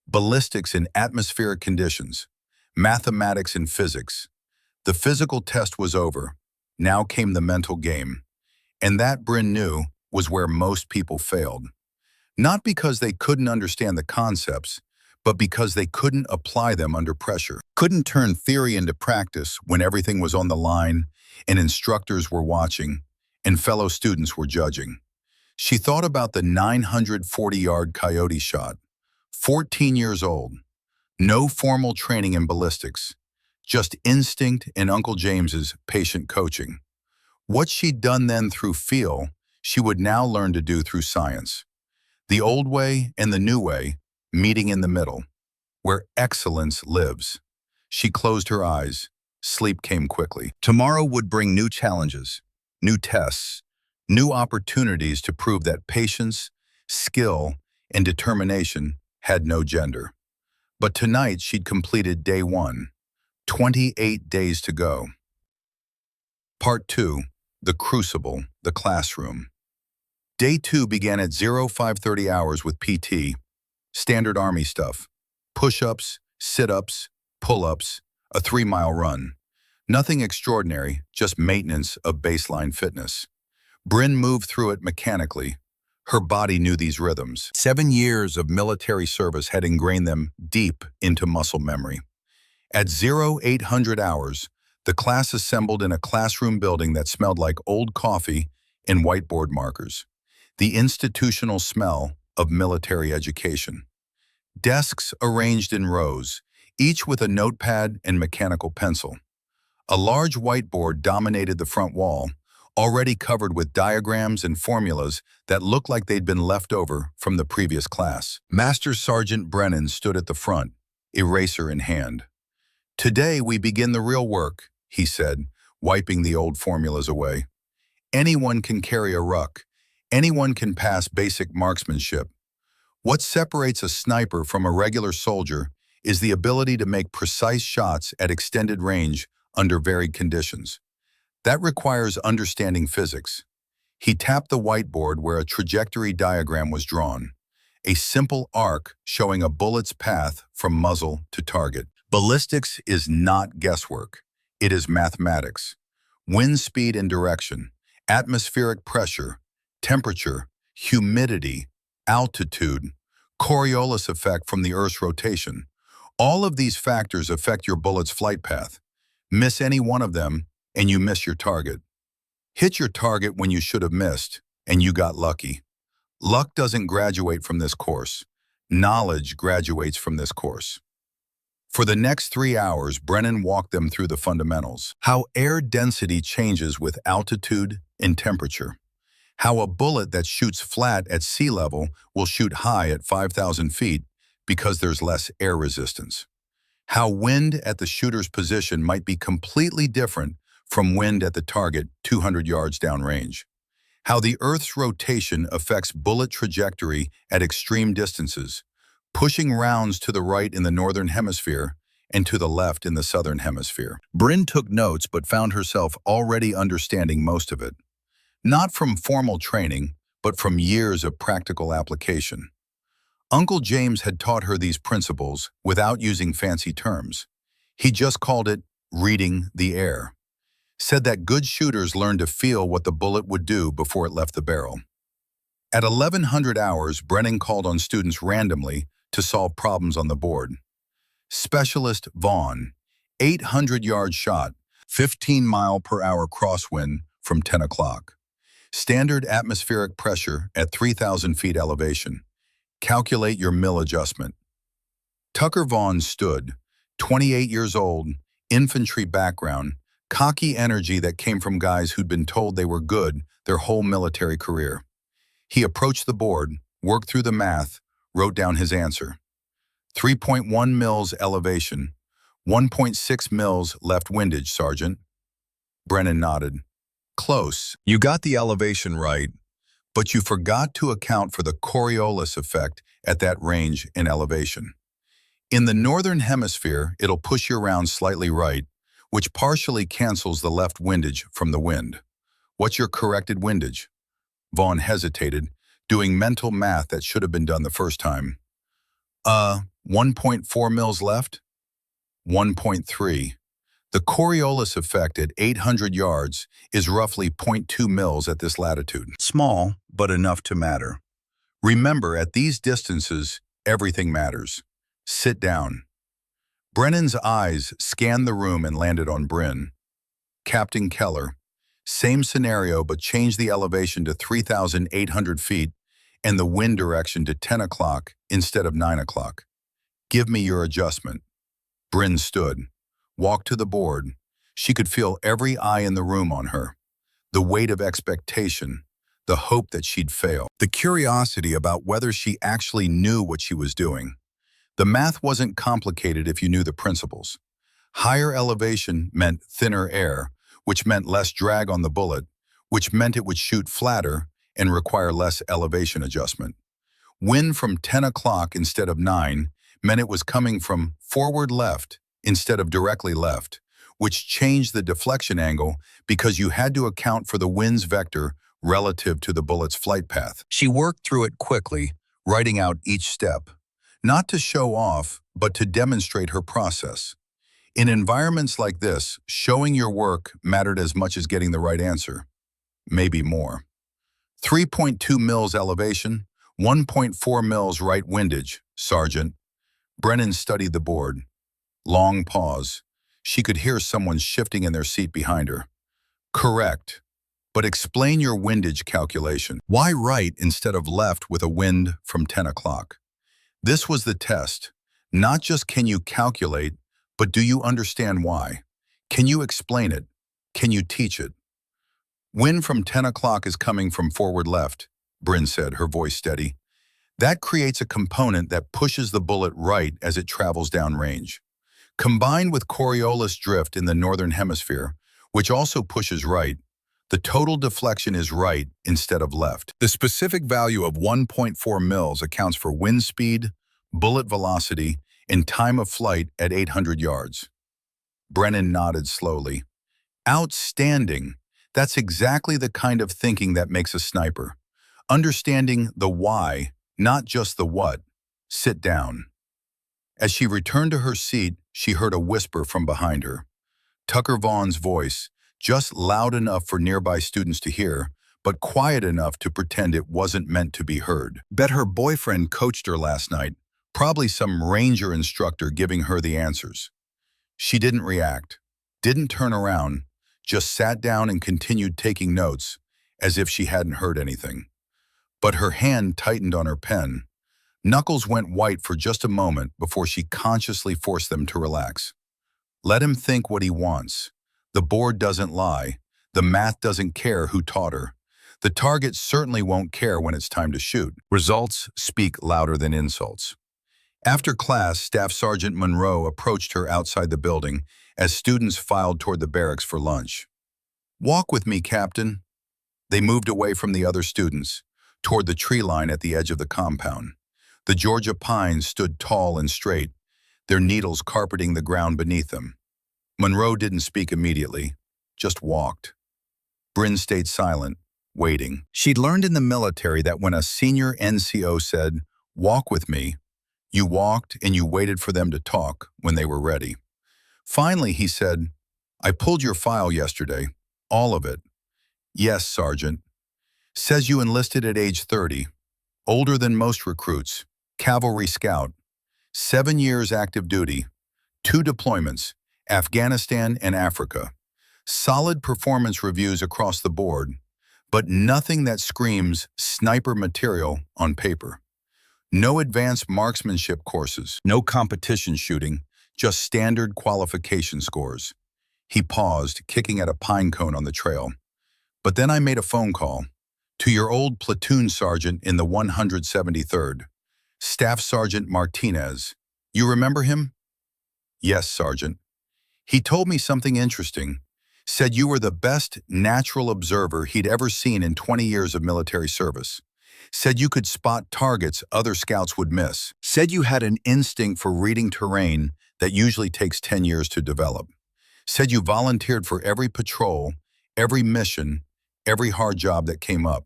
Ballistics in atmospheric conditions. Mathematics and physics. The physical test was over. Now came the mental game. And that, Bryn knew, was where most people failed. Not because they couldn't understand the concepts, but because they couldn't apply them under pressure. Couldn't turn theory into practice when everything was on the line and instructors were watching and fellow students were judging. She thought about the 940-yard coyote shot. 14 years old. No formal training in ballistics. Just instinct and Uncle James's patient coaching. What she'd done then through feel, she would now learn to do through science. The old way and the new way, meeting in the middle, where excellence lives. She closed her eyes. Sleep came quickly. Tomorrow would bring new challenges, new tests, new opportunities to prove that patience, skill, and determination had no gender. But tonight she'd completed day 1, 28 days to go. Part 2, the crucible, the classroom. Day 2 began at 05:30 hours with PT, standard Army stuff, push-ups, sit-ups, pull-ups, a 3-mile run. Nothing extraordinary, just maintenance of baseline fitness. Bryn moved through it mechanically. Her body knew these rhythms. 7 years of military service had ingrained them deep into muscle memory. At 0800 hours, the class assembled in a classroom building that smelled like old coffee and whiteboard markers. The institutional smell of military education. Desks arranged in rows, each with a notepad and mechanical pencil. A large whiteboard dominated the front wall, already covered with diagrams and formulas that looked like they'd been left over from the previous class. Master Sergeant Brennan stood at the front, eraser in hand. "Today we begin the real work," he said, wiping the old formulas away. "Anyone can carry a ruck. Anyone can pass basic marksmanship. What separates a sniper from a regular soldier is the ability to make precise shots at extended range under varied conditions. That requires understanding physics." He tapped the whiteboard where a trajectory diagram was drawn, a simple arc showing a bullet's path from muzzle to target. Ballistics is not guesswork. It is mathematics. Wind speed and direction, atmospheric pressure, temperature, humidity, altitude, Coriolis effect from the Earth's rotation. All of these factors affect your bullet's flight path. Miss any one of them, and you miss your target. Hit your target when you should have missed, and you got lucky. Luck doesn't graduate from this course. Knowledge graduates from this course. For the next 3 hours, Brennan walked them through the fundamentals. How air density changes with altitude and temperature. How a bullet that shoots flat at sea level will shoot high at 5,000 feet because there's less air resistance. How wind at the shooter's position might be completely different from wind at the target 200 yards downrange. How the Earth's rotation affects bullet trajectory at extreme distances, pushing rounds to the right in the northern hemisphere and to the left in the southern hemisphere. Bryn took notes but found herself already understanding most of it. Not from formal training, but from years of practical application. Uncle James had taught her these principles without using fancy terms. He just called it reading the air. Said that good shooters learn to feel what the bullet would do before it left the barrel. At 1100 hours, Brennan called on students randomly to solve problems on the board. Specialist Vaughn, 800-yard shot, 15-mile-per-hour crosswind from 10 o'clock. Standard atmospheric pressure at 3,000 feet elevation. Calculate your mill adjustment. Tucker Vaughn stood, 28 years old, infantry background, cocky energy that came from guys who'd been told they were good their whole military career. He approached the board, worked through the math, wrote down his answer. 3.1 mils elevation, 1.6 mils left windage, Sergeant. Brennan nodded. Close. You got the elevation right, but you forgot to account for the Coriolis effect at that range and elevation. In the northern hemisphere, it'll push you around slightly right, which partially cancels the left windage from the wind. What's your corrected windage? Vaughn hesitated, doing mental math that should have been done the first time. 1.4 mils left? 1.3. The Coriolis effect at 800 yards is roughly zero point 0.2 mils at this latitude. Small, but enough to matter. Remember, at these distances, everything matters. Sit down. Brennan's eyes scanned the room and landed on Bryn. Captain Keller, same scenario but change the elevation to 3,800 feet and the wind direction to 10 o'clock instead of 9 o'clock. Give me your adjustment. Bryn stood, walked to the board. She could feel every eye in the room on her. The weight of expectation, the hope that she'd fail, the curiosity about whether she actually knew what she was doing. The math wasn't complicated if you knew the principles. Higher elevation meant thinner air, which meant less drag on the bullet, which meant it would shoot flatter and require less elevation adjustment. Wind from 10 o'clock instead of 9 meant it was coming from forward left instead of directly left, which changed the deflection angle because you had to account for the wind's vector relative to the bullet's flight path. She worked through it quickly, writing out each step, not to show off, but to demonstrate her process. In environments like this, showing your work mattered as much as getting the right answer, maybe more. 3.2 mils elevation, 1.4 mils right windage, Sergeant. Brennan studied the board. Long pause. She could hear someone shifting in their seat behind her. Correct. But explain your windage calculation. Why right instead of left with a wind from 10 o'clock? This was the test. Not just can you calculate, but do you understand why? Can you explain it? Can you teach it? Wind from 10 o'clock is coming from forward left, Bryn said, her voice steady. That creates a component that pushes the bullet right as it travels downrange. Combined with Coriolis drift in the northern hemisphere, which also pushes right, the total deflection is right instead of left. The specific value of 1.4 mils accounts for wind speed, bullet velocity, and time of flight at 800 yards. Brennan nodded slowly. Outstanding. That's exactly the kind of thinking that makes a sniper. Understanding the why, not just the what. Sit down. As she returned to her seat, she heard a whisper from behind her. Tucker Vaughn's voice, just loud enough for nearby students to hear, but quiet enough to pretend it wasn't meant to be heard. Bet her boyfriend coached her last night, probably some ranger instructor giving her the answers. She didn't react, didn't turn around, just sat down and continued taking notes, as if she hadn't heard anything. But her hand tightened on her pen. Knuckles went white for just a moment before she consciously forced them to relax. Let him think what he wants. The board doesn't lie. The math doesn't care who taught her. The target certainly won't care when it's time to shoot. Results speak louder than insults. After class, Staff Sergeant Monroe approached her outside the building as students filed toward the barracks for lunch. Walk with me, Captain. They moved away from the other students, toward the tree line at the edge of the compound. The Georgia pines stood tall and straight, their needles carpeting the ground beneath them. Monroe didn't speak immediately, just walked. Bryn stayed silent, waiting. She'd learned in the military that when a senior NCO said, "Walk with me," you walked and you waited for them to talk when they were ready. Finally, he said, "I pulled your file yesterday, all of it." "Yes, Sergeant." "Says you enlisted at age 30, older than most recruits, cavalry scout, 7 years active duty, 2 deployments, Afghanistan and Africa. Solid performance reviews across the board, but nothing that screams sniper material on paper. No advanced marksmanship courses, no competition shooting, just standard qualification scores." He paused, kicking at a pine cone on the trail. "But then I made a phone call to your old platoon sergeant in the 173rd, Staff Sergeant Martinez. You remember him?" "Yes, Sergeant." "He told me something interesting. Said you were the best natural observer he'd ever seen in 20 years of military service. Said you could spot targets other scouts would miss. Said you had an instinct for reading terrain that usually takes 10 years to develop. Said you volunteered for every patrol, every mission, every hard job that came up.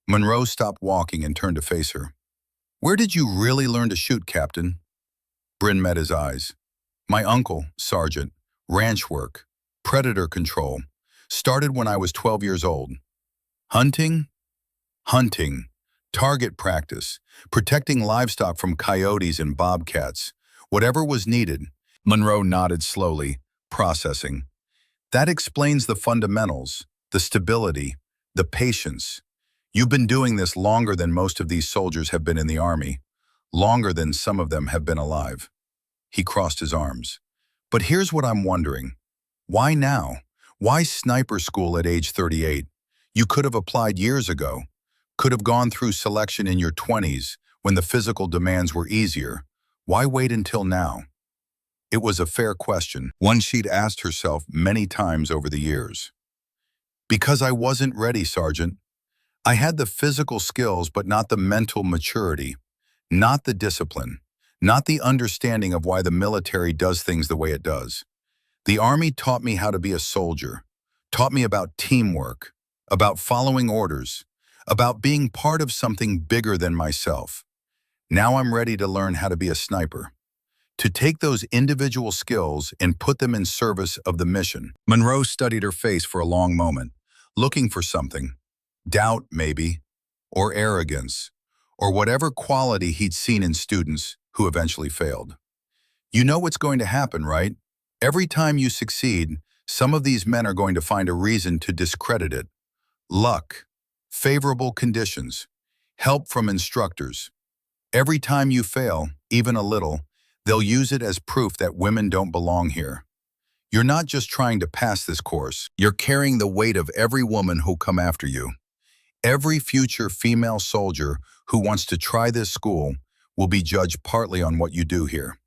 Monroe stopped walking and turned to face her. Where did you really learn to shoot, Captain? Bryn met his eyes. My uncle, Sergeant, ranch work, predator control, started when I was 12 years old. Hunting? Hunting. Target practice, protecting livestock from coyotes and bobcats, whatever was needed. Monroe nodded slowly, processing. That explains the fundamentals, the stability, the patience. You've been doing this longer than most of these soldiers have been in the Army, longer than some of them have been alive. He crossed his arms. But here's what I'm wondering. Why now? Why sniper school at age 38? You could have applied years ago, could have gone through selection in your 20s when the physical demands were easier. Why wait until now? It was a fair question, one she'd asked herself many times over the years. Because I wasn't ready, Sergeant. I had the physical skills, but not the mental maturity, not the discipline, not the understanding of why the military does things the way it does. The Army taught me how to be a soldier, taught me about teamwork, about following orders, about being part of something bigger than myself. Now I'm ready to learn how to be a sniper, to take those individual skills and put them in service of the mission. Monroe studied her face for a long moment, looking for something. Doubt, maybe, or arrogance, or whatever quality he'd seen in students who eventually failed. You know what's going to happen, right? Every time you succeed, some of these men are going to find a reason to discredit it. Luck, favorable conditions, help from instructors. Every time you fail, even a little, they'll use it as proof that women don't belong here. You're not just trying to pass this course, you're carrying the weight of every woman who'll come after you. Every future female soldier who wants to try this school will be judged partly on what you do here.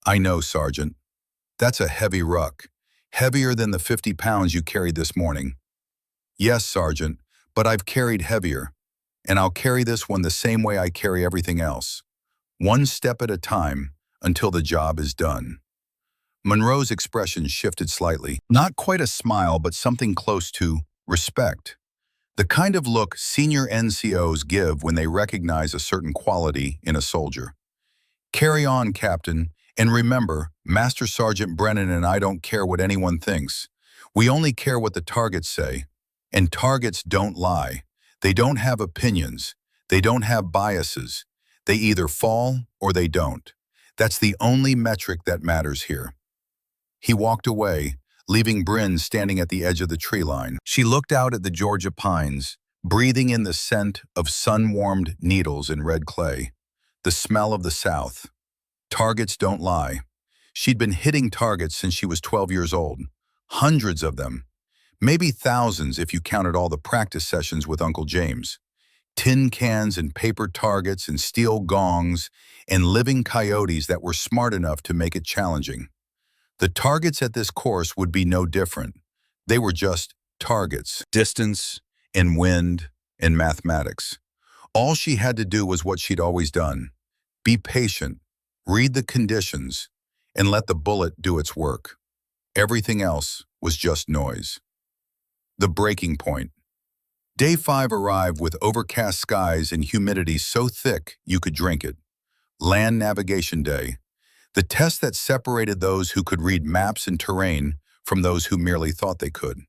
I know, Sergeant. That's a heavy ruck, heavier than the 50 pounds you carried this morning. Yes, Sergeant, but I've carried heavier, and I'll carry this one the same way I carry everything else, one step at a time until the job is done. Monroe's expression shifted slightly, not quite a smile, but something close to respect. The kind of look senior NCOs give when they recognize a certain quality in a soldier. Carry on, Captain, and remember, Master Sergeant Brennan and I don't care what anyone thinks. We only care what the targets say. And targets don't lie. They don't have opinions. They don't have biases. They either fall or they don't. That's the only metric that matters here. He walked away, leaving Bryn standing at the edge of the tree line. She looked out at the Georgia pines, breathing in the scent of sun-warmed needles in red clay, the smell of the South. Targets don't lie. She'd been hitting targets since she was 12 years old. Hundreds of them. Maybe thousands if you counted all the practice sessions with Uncle James. Tin cans and paper targets and steel gongs and living coyotes that were smart enough to make it challenging. The targets at this course would be no different. They were just targets, distance and wind and mathematics. All she had to do was what she'd always done. Be patient, read the conditions, and let the bullet do its work. Everything else was just noise. The breaking point. Day 5 arrived with overcast skies and humidity so thick you could drink it. Land navigation day. The test that separated those who could read maps and terrain from those who merely thought they could.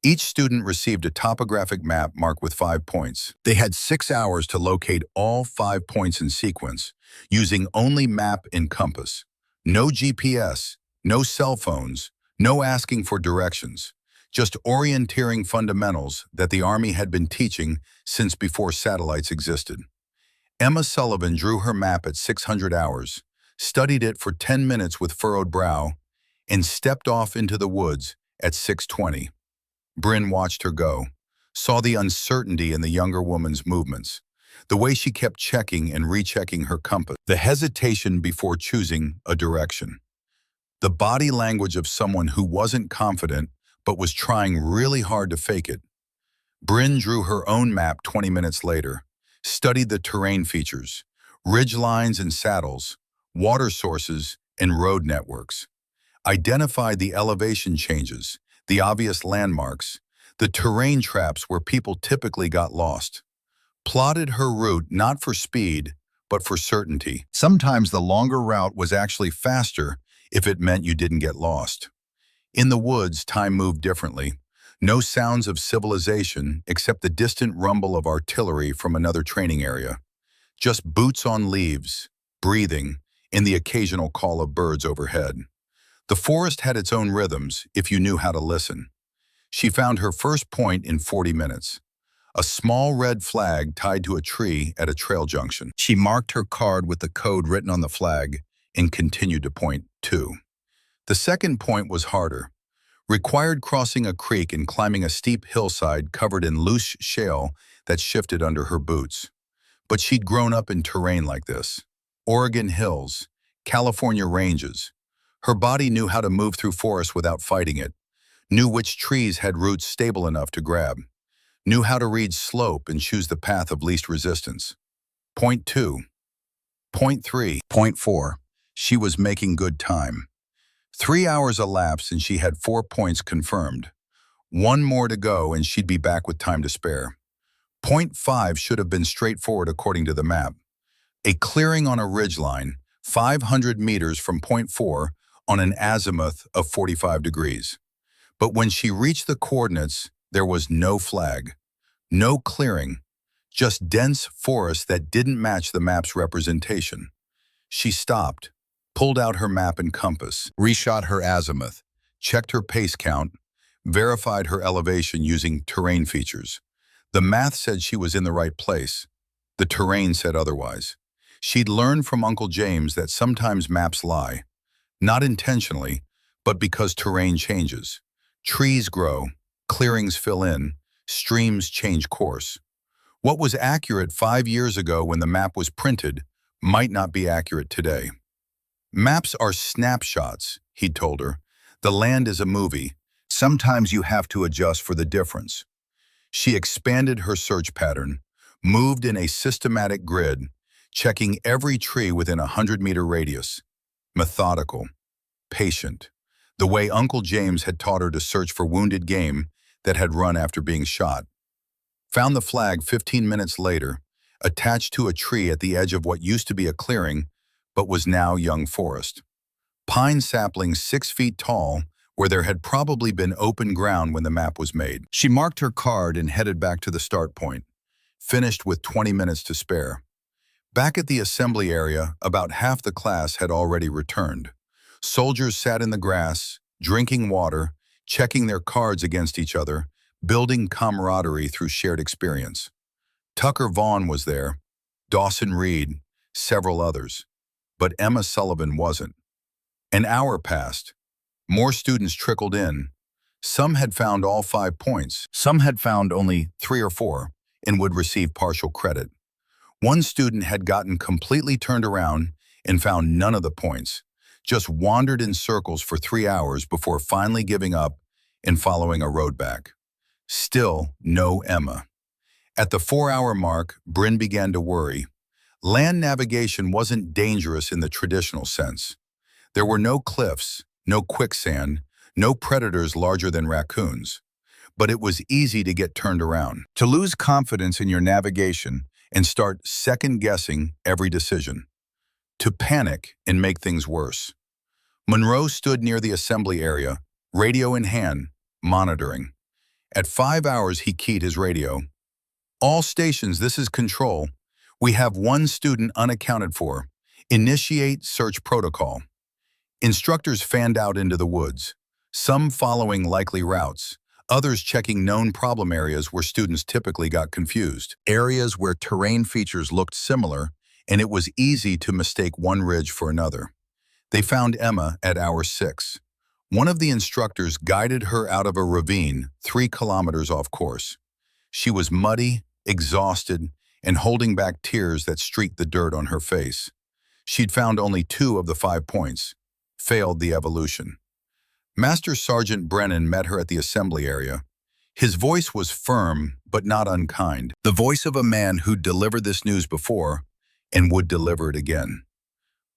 Each student received a topographic map marked with 5 points. They had 6 hours to locate all 5 points in sequence, using only map and compass. No GPS, no cell phones, no asking for directions. Just orienteering fundamentals that the Army had been teaching since before satellites existed. Emma Sullivan drew her map at 600 hours, studied it for 10 minutes with furrowed brow, and stepped off into the woods at 6:20. Bryn watched her go, saw the uncertainty in the younger woman's movements, the way she kept checking and rechecking her compass, the hesitation before choosing a direction. The body language of someone who wasn't confident but was trying really hard to fake it. Bryn drew her own map 20 minutes later, studied the terrain features, ridge lines and saddles, water sources and road networks, identified the elevation changes, the obvious landmarks, the terrain traps where people typically got lost. Plotted her route not for speed, but for certainty. Sometimes the longer route was actually faster if it meant you didn't get lost. In the woods, time moved differently. No sounds of civilization except the distant rumble of artillery from another training area. Just boots on leaves, breathing, and the occasional call of birds overhead. The forest had its own rhythms if you knew how to listen. She found her first point in 40 minutes. A small red flag tied to a tree at a trail junction. She marked her card with the code written on the flag and continued to point 2. The second point was harder. Required crossing a creek and climbing a steep hillside covered in loose shale that shifted under her boots. But she'd grown up in terrain like this. Oregon hills, California ranges. Her body knew how to move through forests without fighting it, knew which trees had roots stable enough to grab, knew how to read slope and choose the path of least resistance. Point 2. Point 3. Point 4. She was making good time. 3 hours elapsed and she had 4 points confirmed. 1 more to go and she'd be back with time to spare. Point 5 should have been straightforward according to the map. A clearing on a ridgeline, 500 meters from point 4 on an azimuth of 45 degrees. But when she reached the coordinates, there was no flag, no clearing, just dense forest that didn't match the map's representation. She stopped, pulled out her map and compass, reshot her azimuth, checked her pace count, verified her elevation using terrain features. The math said she was in the right place. The terrain said otherwise. She'd learned from Uncle James that sometimes maps lie, not intentionally, but because terrain changes. Trees grow, clearings fill in, streams change course. What was accurate 5 years ago when the map was printed might not be accurate today. Maps are snapshots, he'd told her. The land is a movie. Sometimes you have to adjust for the difference. She expanded her search pattern, moved in a systematic grid, checking every tree within a 100-meter radius. Methodical, patient, the way Uncle James had taught her to search for wounded game that had run after being shot. Found the flag 15 minutes later, attached to a tree at the edge of what used to be a clearing, but was now young forest. Pine saplings 6 feet tall, where there had probably been open ground when the map was made. She marked her card and headed back to the start point, finished with 20 minutes to spare. Back at the assembly area, about half the class had already returned. Soldiers sat in the grass, drinking water, checking their cards against each other, building camaraderie through shared experience. Tucker Vaughn was there, Dawson Reed, several others. But Emma Sullivan wasn't. An hour passed. More students trickled in. Some had found all 5 points. Some had found only 3 or 4 and would receive partial credit. One student had gotten completely turned around and found none of the points, just wandered in circles for 3 hours before finally giving up and following a road back. Still no Emma. At the 4-hour mark, Bryn began to worry. Land navigation wasn't dangerous in the traditional sense. There were no cliffs, no quicksand, no predators larger than raccoons. But it was easy to get turned around, to lose confidence in your navigation and start second-guessing every decision, to panic and make things worse. Monroe stood near the assembly area, radio in hand, monitoring. At 5 hours, he keyed his radio. "All stations, this is control. We have 1 student unaccounted for. Initiate search protocol." Instructors fanned out into the woods, some following likely routes, others checking known problem areas where students typically got confused, areas where terrain features looked similar and it was easy to mistake one ridge for another. They found Emma at hour 6. One of the instructors guided her out of a ravine 3 kilometers off course. She was muddy, exhausted, and holding back tears that streaked the dirt on her face. She'd found only 2 of the 5 points, failed the evolution. Master Sergeant Brennan met her at the assembly area. His voice was firm, but not unkind, the voice of a man who'd delivered this news before and would deliver it again.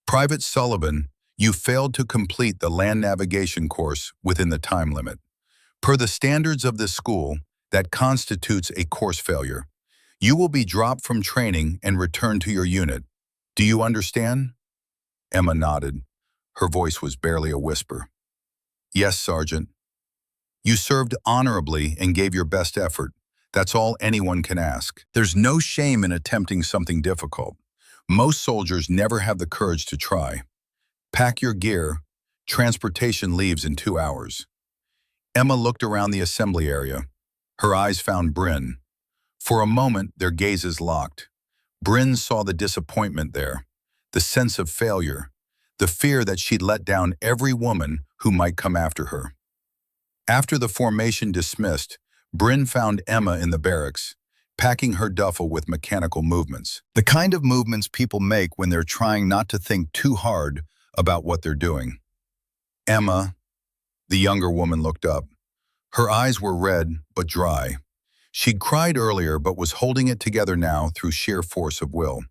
"Private Sullivan, you failed to complete the land navigation course within the time limit. Per the standards of this school, That constitutes a course failure. You will be dropped from training and returned to your unit. Do you understand? Emma nodded. Her voice was barely a whisper. Yes, Sergeant. You served honorably and gave your best effort. That's all anyone can ask. There's no shame in attempting something difficult. Most soldiers never have the courage to try. Pack your gear. Transportation leaves in 2 hours. Emma looked around the assembly area. Her eyes found Bryn. For a moment, their gazes locked. Bryn saw the disappointment there, the sense of failure, the fear that she'd let down every woman who might come after her. After the formation dismissed, Bryn found Emma in the barracks, packing her duffel with mechanical movements. The kind of movements people make when they're trying not to think too hard about what they're doing. Emma, the younger woman, looked up. Her eyes were red but dry. She'd cried earlier but was holding it together now through sheer force of will.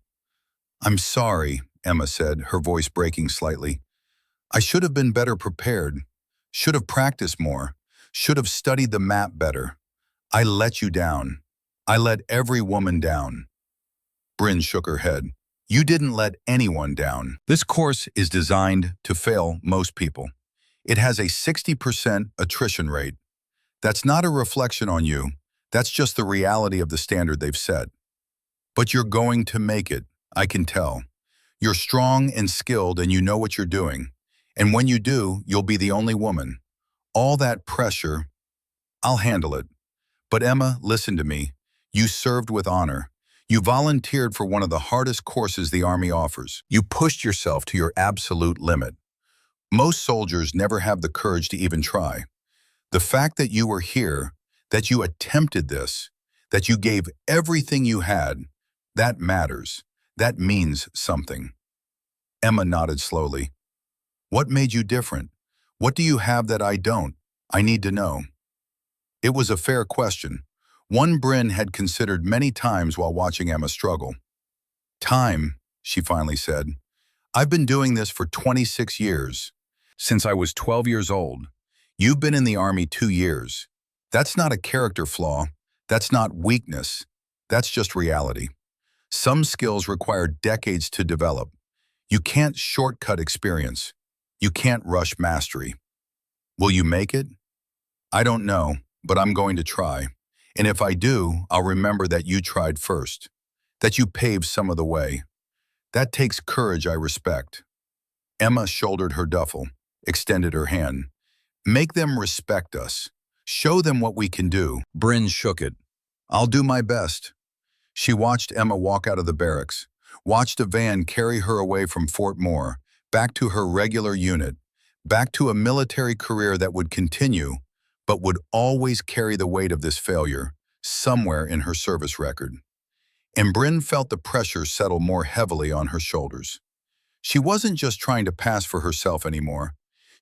I'm sorry, Emma said, her voice breaking slightly. I should have been better prepared, should have practiced more, should have studied the map better. I let you down. I let every woman down. Bryn shook her head. You didn't let anyone down. This course is designed to fail most people. It has a 60% attrition rate. That's not a reflection on you. That's just the reality of the standard they've set. But you're going to make it, I can tell. You're strong and skilled and you know what you're doing. And when you do, you'll be the only woman. All that pressure, I'll handle it. But Emma, listen to me. You served with honor. You volunteered for one of the hardest courses the Army offers. You pushed yourself to your absolute limit. Most soldiers never have the courage to even try. The fact that you were here, that you attempted this, that you gave everything you had, that matters. That means something. Emma nodded slowly. What made you different? What do you have that I don't? I need to know. It was a fair question, one Bryn had considered many times while watching Emma struggle. Time, she finally said. I've been doing this for 26 years. Since I was 12 years old. You've been in the Army 2 years. That's not a character flaw. That's not weakness. That's just reality. Some skills require decades to develop. You can't shortcut experience. You can't rush mastery. Will you make it? I don't know, but I'm going to try. And if I do, I'll remember that you tried first, that you paved some of the way. That takes courage I respect. Emma shouldered her duffel, extended her hand. Make them respect us. Show them what we can do. Bryn shook it. I'll do my best. She watched Emma walk out of the barracks, watched a van carry her away from Fort Moore, back to her regular unit, back to a military career that would continue, but would always carry the weight of this failure somewhere in her service record. And Bryn felt the pressure settle more heavily on her shoulders. She wasn't just trying to pass for herself anymore.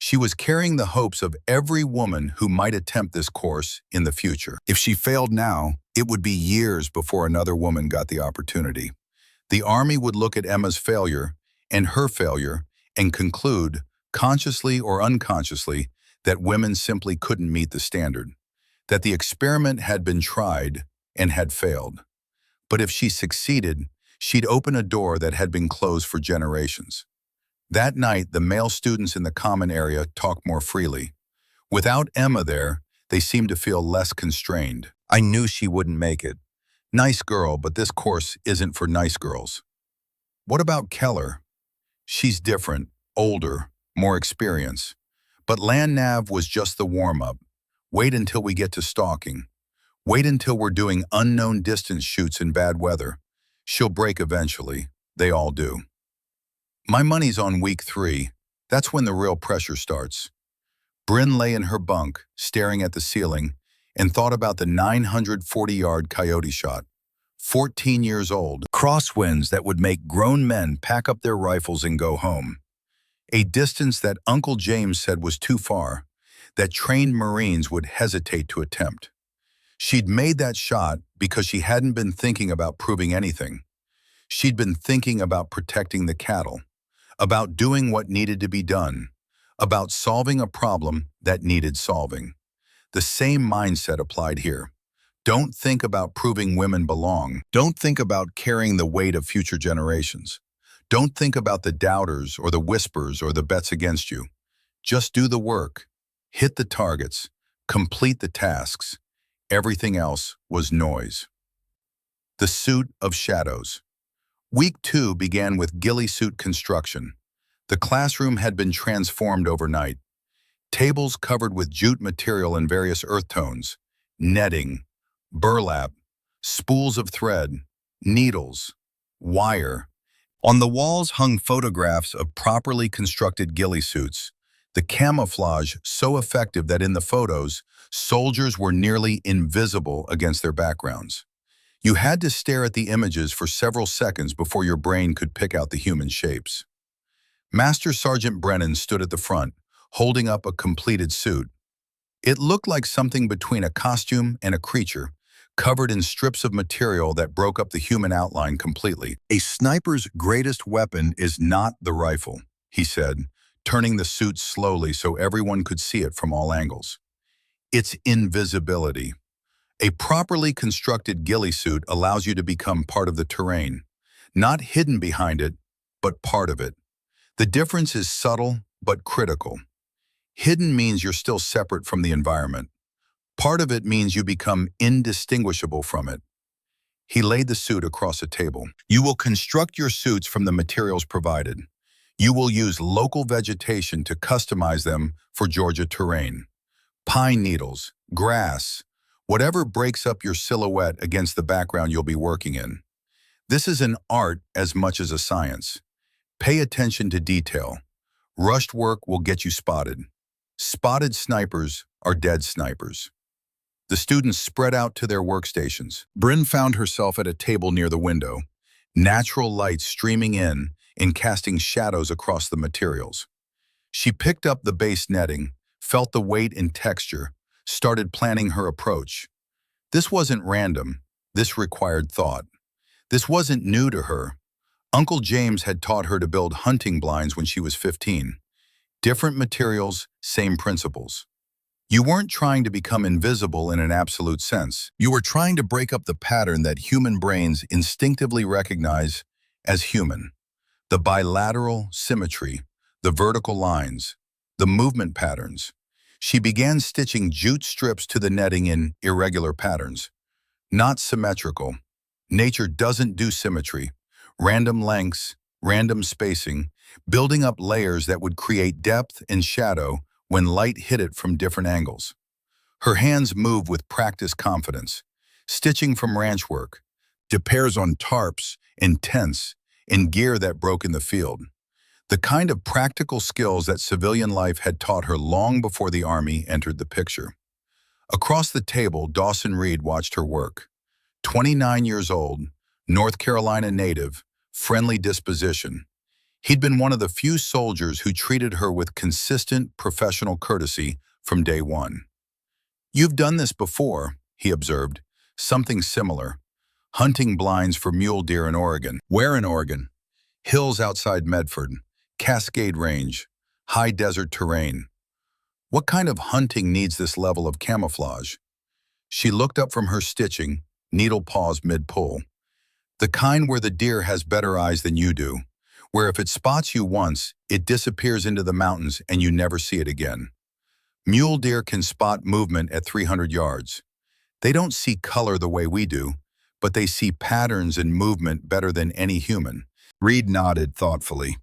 She was carrying the hopes of every woman who might attempt this course in the future. If she failed now, it would be years before another woman got the opportunity. The Army would look at Emma's failure and her failure and conclude, consciously or unconsciously, that women simply couldn't meet the standard, that the experiment had been tried and had failed. But if she succeeded, she'd open a door that had been closed for generations. That night, the male students in the common area talked more freely. Without Emma there, they seemed to feel less constrained. I knew she wouldn't make it. Nice girl, but this course isn't for nice girls. What about Keller? She's different, older, more experienced. But Land Nav was just the warm-up. Wait until we get to stalking. Wait until we're doing unknown distance shoots in bad weather. She'll break eventually. They all do. My money's on week 3. That's when the real pressure starts. Bryn lay in her bunk, staring at the ceiling, and thought about the 940-yard coyote shot. 14 years old, crosswinds that would make grown men pack up their rifles and go home. A distance that Uncle James said was too far, that trained Marines would hesitate to attempt. She'd made that shot because she hadn't been thinking about proving anything. She'd been thinking about protecting the cattle, about doing what needed to be done, about solving a problem that needed solving. The same mindset applied here. Don't think about proving women belong. Don't think about carrying the weight of future generations. Don't think about the doubters or the whispers or the bets against you. Just do the work, hit the targets, complete the tasks. Everything else was noise. The suit of shadows. Week 2 began with ghillie suit construction. The classroom had been transformed overnight. Tables covered with jute material in various earth tones, netting, burlap, spools of thread, needles, wire. On the walls hung photographs of properly constructed ghillie suits, the camouflage so effective that in the photos, soldiers were nearly invisible against their backgrounds. You had to stare at the images for several seconds before your brain could pick out the human shapes. Master Sergeant Brennan stood at the front, holding up a completed suit. It looked like something between a costume and a creature, covered in strips of material that broke up the human outline completely. A sniper's greatest weapon is not the rifle, he said, turning the suit slowly so everyone could see it from all angles. It's invisibility. A properly constructed ghillie suit allows you to become part of the terrain, not hidden behind it, but part of it. The difference is subtle but critical. Hidden means you're still separate from the environment. Part of it means you become indistinguishable from it. He laid the suit across a table. You will construct your suits from the materials provided. You will use local vegetation to customize them for Georgia terrain. Pine needles, grass, whatever breaks up your silhouette against the background you'll be working in. This is an art as much as a science. Pay attention to detail. Rushed work will get you spotted. Spotted snipers are dead snipers. The students spread out to their workstations. Bryn found herself at a table near the window, natural light streaming in and casting shadows across the materials. She picked up the base netting, felt the weight and texture, started planning her approach. This wasn't random. This required thought. This wasn't new to her. Uncle James had taught her to build hunting blinds when she was 15. Different materials, same principles. You weren't trying to become invisible in an absolute sense. You were trying to break up the pattern that human brains instinctively recognize as human. The bilateral symmetry, the vertical lines, the movement patterns. She began stitching jute strips to the netting in irregular patterns. Not symmetrical. Nature doesn't do symmetry. Random lengths, random spacing, building up layers that would create depth and shadow when light hit it from different angles. Her hands moved with practiced confidence, stitching from ranch work, to pairs on tarps and tents and gear that broke in the field. The kind of practical skills that civilian life had taught her long before the Army entered the picture. Across the table, Dawson Reed watched her work. 29 years old, North Carolina native, friendly disposition. He'd been one of the few soldiers who treated her with consistent professional courtesy from day one. "You've done this before," he observed, "something similar. Hunting blinds for mule deer in Oregon." "Where in Oregon?" "Hills outside Medford, Cascade Range, high desert terrain." "What kind of hunting needs this level of camouflage?" She looked up from her stitching, needle paused mid-pull. "The kind where the deer has better eyes than you do, where if it spots you once, it disappears into the mountains and you never see it again. Mule deer can spot movement at 300 yards. They don't see color the way we do, but they see patterns and movement better than any human." Reed nodded thoughtfully.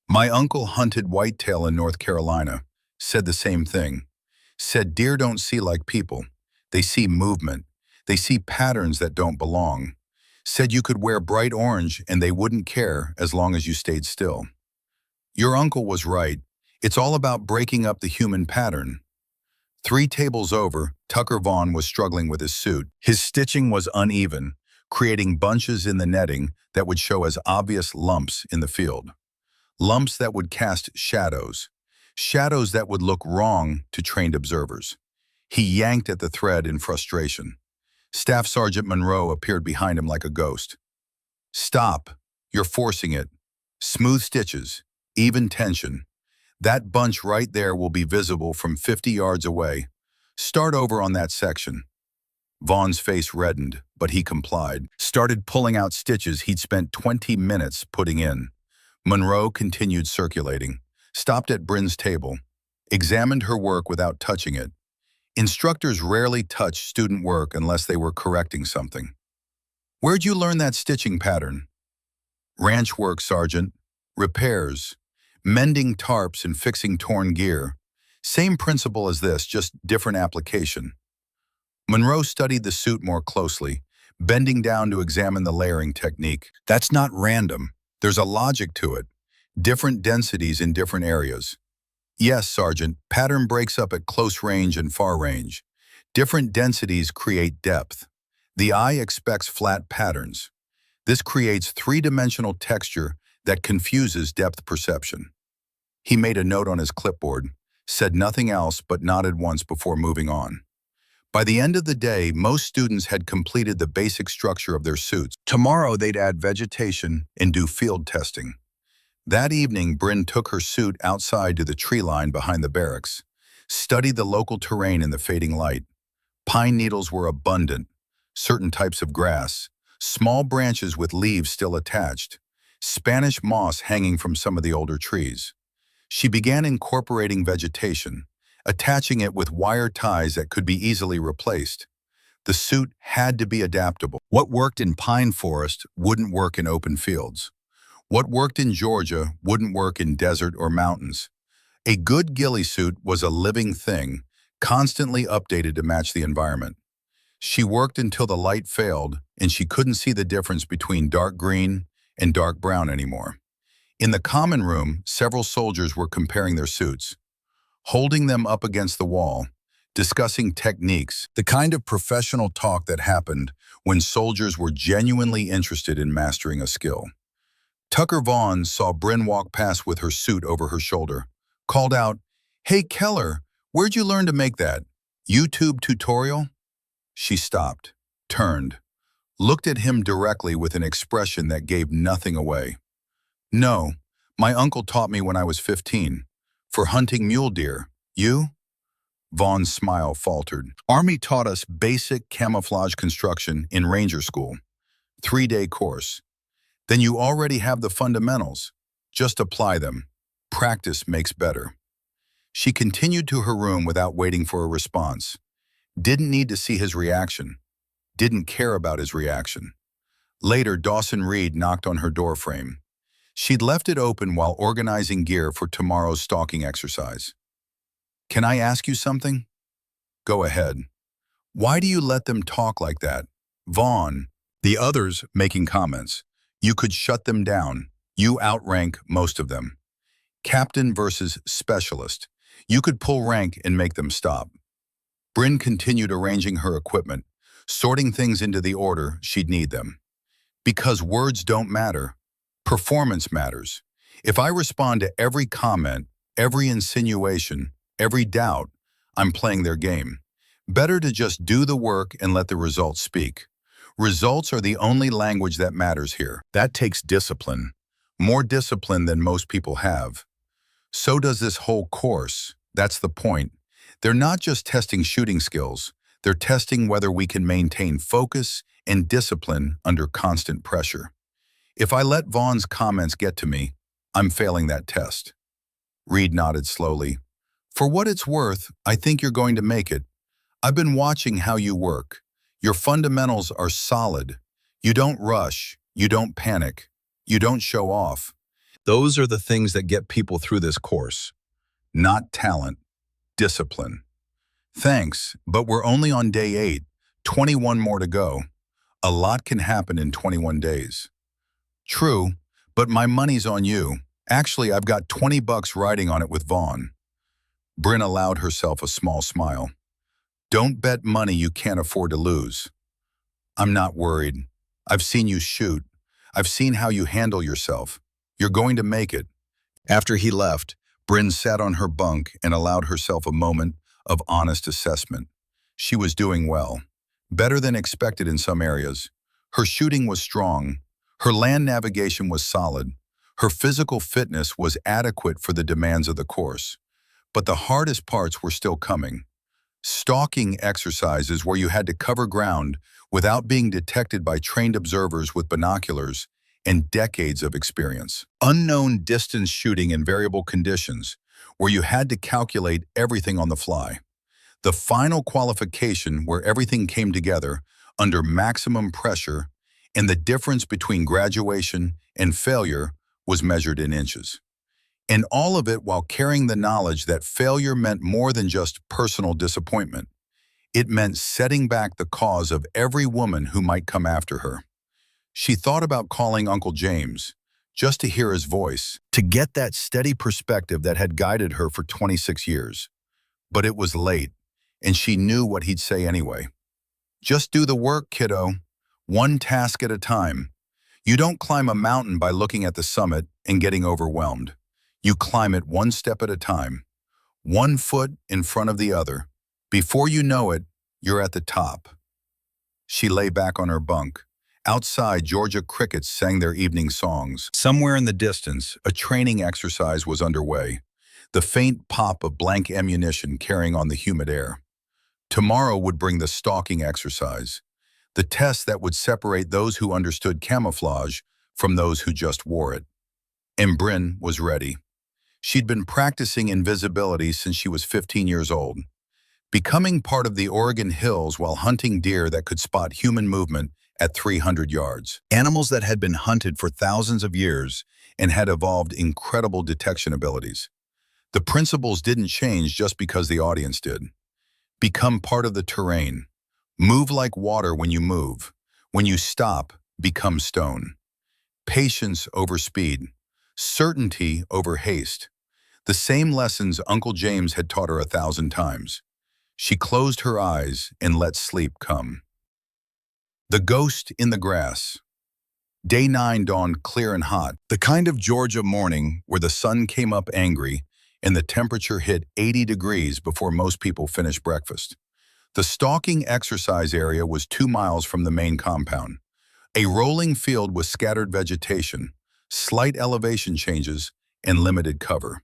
"My uncle hunted whitetail in North Carolina, said the same thing. Said deer don't see like people. They see movement. They see patterns that don't belong. Said you could wear bright orange and they wouldn't care as long as you stayed still." Your uncle was right. It's all about breaking up the human pattern. 3 tables over, Tucker Vaughn was struggling with his suit. His stitching was uneven, creating bunches in the netting that would show as obvious lumps in the field. Lumps that would cast shadows. Shadows that would look wrong to trained observers. He yanked at the thread in frustration. Staff Sergeant Monroe appeared behind him like a ghost. "Stop. You're forcing it. Smooth stitches. Even tension. That bunch right there will be visible from 50 yards away. Start over on that section." Vaughn's face reddened, but he complied, started pulling out stitches he'd spent 20 minutes putting in. Monroe continued circulating, stopped at Bryn's table, examined her work without touching it. Instructors rarely touch student work unless they were correcting something. "Where'd you learn that stitching pattern?" "Ranch work, Sergeant. Repairs. Mending tarps and fixing torn gear. Same principle as this, just different application." Monroe studied the suit more closely, bending down to examine the layering technique. "That's not random. There's a logic to it. Different densities in different areas." "Yes, Sergeant. Pattern breaks up at close range and far range. Different densities create depth. The eye expects flat patterns. This creates three-dimensional texture that confuses depth perception." He made a note on his clipboard, said nothing else but nodded once before moving on. By the end of the day, most students had completed the basic structure of their suits. Tomorrow they'd add vegetation and do field testing. That evening, Bryn took her suit outside to the tree line behind the barracks, studied the local terrain in the fading light. Pine needles were abundant, certain types of grass, small branches with leaves still attached, Spanish moss hanging from some of the older trees. She began incorporating vegetation, attaching it with wire ties that could be easily replaced. The suit had to be adaptable. What worked in pine forest wouldn't work in open fields. What worked in Georgia wouldn't work in desert or mountains. A good ghillie suit was a living thing, constantly updated to match the environment. She worked until the light failed and she couldn't see the difference between dark green and dark brown anymore. In the common room, several soldiers were comparing their suits, holding them up against the wall, discussing techniques, the kind of professional talk that happened when soldiers were genuinely interested in mastering a skill. Tucker Vaughn saw Bryn walk past with her suit over her shoulder, called out, "Hey Keller, where'd you learn to make that? YouTube tutorial?" She stopped, turned, looked at him directly with an expression that gave nothing away. "No, my uncle taught me when I was 15. For hunting mule deer. You?" Vaughn's smile faltered. "Army taught us basic camouflage construction in Ranger School. 3-day course. Then you already have the fundamentals. Just apply them. Practice makes better." She continued to her room without waiting for a response. Didn't need to see his reaction. Didn't care about his reaction. Later, Dawson Reed knocked on her doorframe. She'd left it open while organizing gear for tomorrow's stalking exercise. "Can I ask you something?" "Go ahead." "Why do you let them talk like that?" "Vaughn." The others making comments. "You could shut them down. You outrank most of them. Captain versus specialist. You could pull rank and make them stop." Bryn continued arranging her equipment, sorting things into the order she'd need them. "Because words don't matter. Performance matters. If I respond to every comment, every insinuation, every doubt, I'm playing their game. Better to just do the work and let the results speak. Results are the only language that matters here. That takes discipline. More discipline than most people have. So does this whole course. That's the point. They're not just testing shooting skills. They're testing whether we can maintain focus and discipline under constant pressure. If I let Vaughn's comments get to me, I'm failing that test." Reed nodded slowly. "For what it's worth, I think you're going to make it. I've been watching how you work. Your fundamentals are solid. You don't rush. You don't panic. You don't show off. Those are the things that get people through this course. Not talent, discipline." "Thanks, but we're only on day 8, 21 more to go. A lot can happen in 21 days. "True, but my money's on you. Actually, I've got $20 riding on it with Vaughn." Bryn allowed herself a small smile. "Don't bet money you can't afford to lose." "I'm not worried. I've seen you shoot. I've seen how you handle yourself. You're going to make it." After he left, Bryn sat on her bunk and allowed herself a moment of honest assessment. She was doing well. Better than expected in some areas. Her shooting was strong. Her land navigation was solid. Her physical fitness was adequate for the demands of the course. But the hardest parts were still coming. Stalking exercises where you had to cover ground without being detected by trained observers with binoculars and decades of experience. Unknown distance shooting in variable conditions, where you had to calculate everything on the fly. The final qualification where everything came together under maximum pressure, and the difference between graduation and failure was measured in inches. And all of it while carrying the knowledge that failure meant more than just personal disappointment. It meant setting back the cause of every woman who might come after her. She thought about calling Uncle James, just to hear his voice, to get that steady perspective that had guided her for 26 years. But it was late, and she knew what he'd say anyway. Just do the work, kiddo. One task at a time. You don't climb a mountain by looking at the summit and getting overwhelmed. You climb it one step at a time, one foot in front of the other. Before you know it, you're at the top. She lay back on her bunk. Outside, Georgia crickets sang their evening songs. Somewhere in the distance, a training exercise was underway, the faint pop of blank ammunition carrying on the humid air. Tomorrow would bring the stalking exercise, the test that would separate those who understood camouflage from those who just wore it. And Bryn was ready. She'd been practicing invisibility since she was 15 years old, becoming part of the Oregon hills while hunting deer that could spot human movement at 300 yards. Animals that had been hunted for thousands of years and had evolved incredible detection abilities. The principles didn't change just because the audience did. Become part of the terrain. Move like water when you move. When you stop, become stone. Patience over speed. Certainty over haste. The same lessons Uncle James had taught her 1,000 times. She closed her eyes and let sleep come. The ghost in the grass. Day 9 dawned clear and hot, the kind of Georgia morning where the sun came up angry and the temperature hit 80 degrees before most people finished breakfast. The stalking exercise area was 2 miles from the main compound, a rolling field with scattered vegetation, slight elevation changes, and limited cover.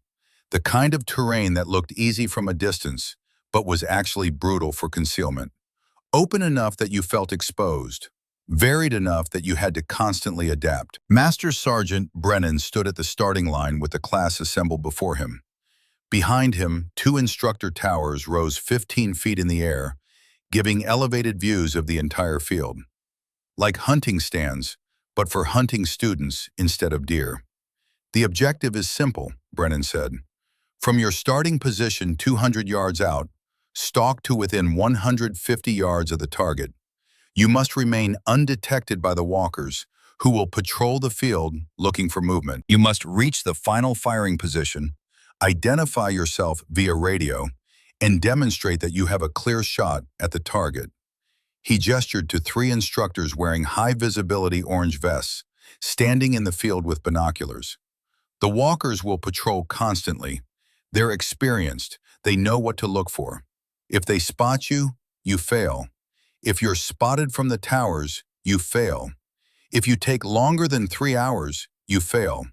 The kind of terrain that looked easy from a distance, but was actually brutal for concealment. Open enough that you felt exposed, varied enough that you had to constantly adapt. Master Sergeant Brennan stood at the starting line with the class assembled before him. Behind him, 2 instructor towers rose 15 feet in the air, giving elevated views of the entire field. Like hunting stands, but for hunting students instead of deer. The objective is simple, Brennan said. From your starting position 200 yards out, stalk to within 150 yards of the target. You must remain undetected by the walkers, who will patrol the field looking for movement. You must reach the final firing position, identify yourself via radio, and demonstrate that you have a clear shot at the target. He gestured to 3 instructors wearing high-visibility orange vests, standing in the field with binoculars. The walkers will patrol constantly. They're experienced. They know what to look for. If they spot you, you fail. If you're spotted from the towers, you fail. If you take longer than 3 hours, you fail.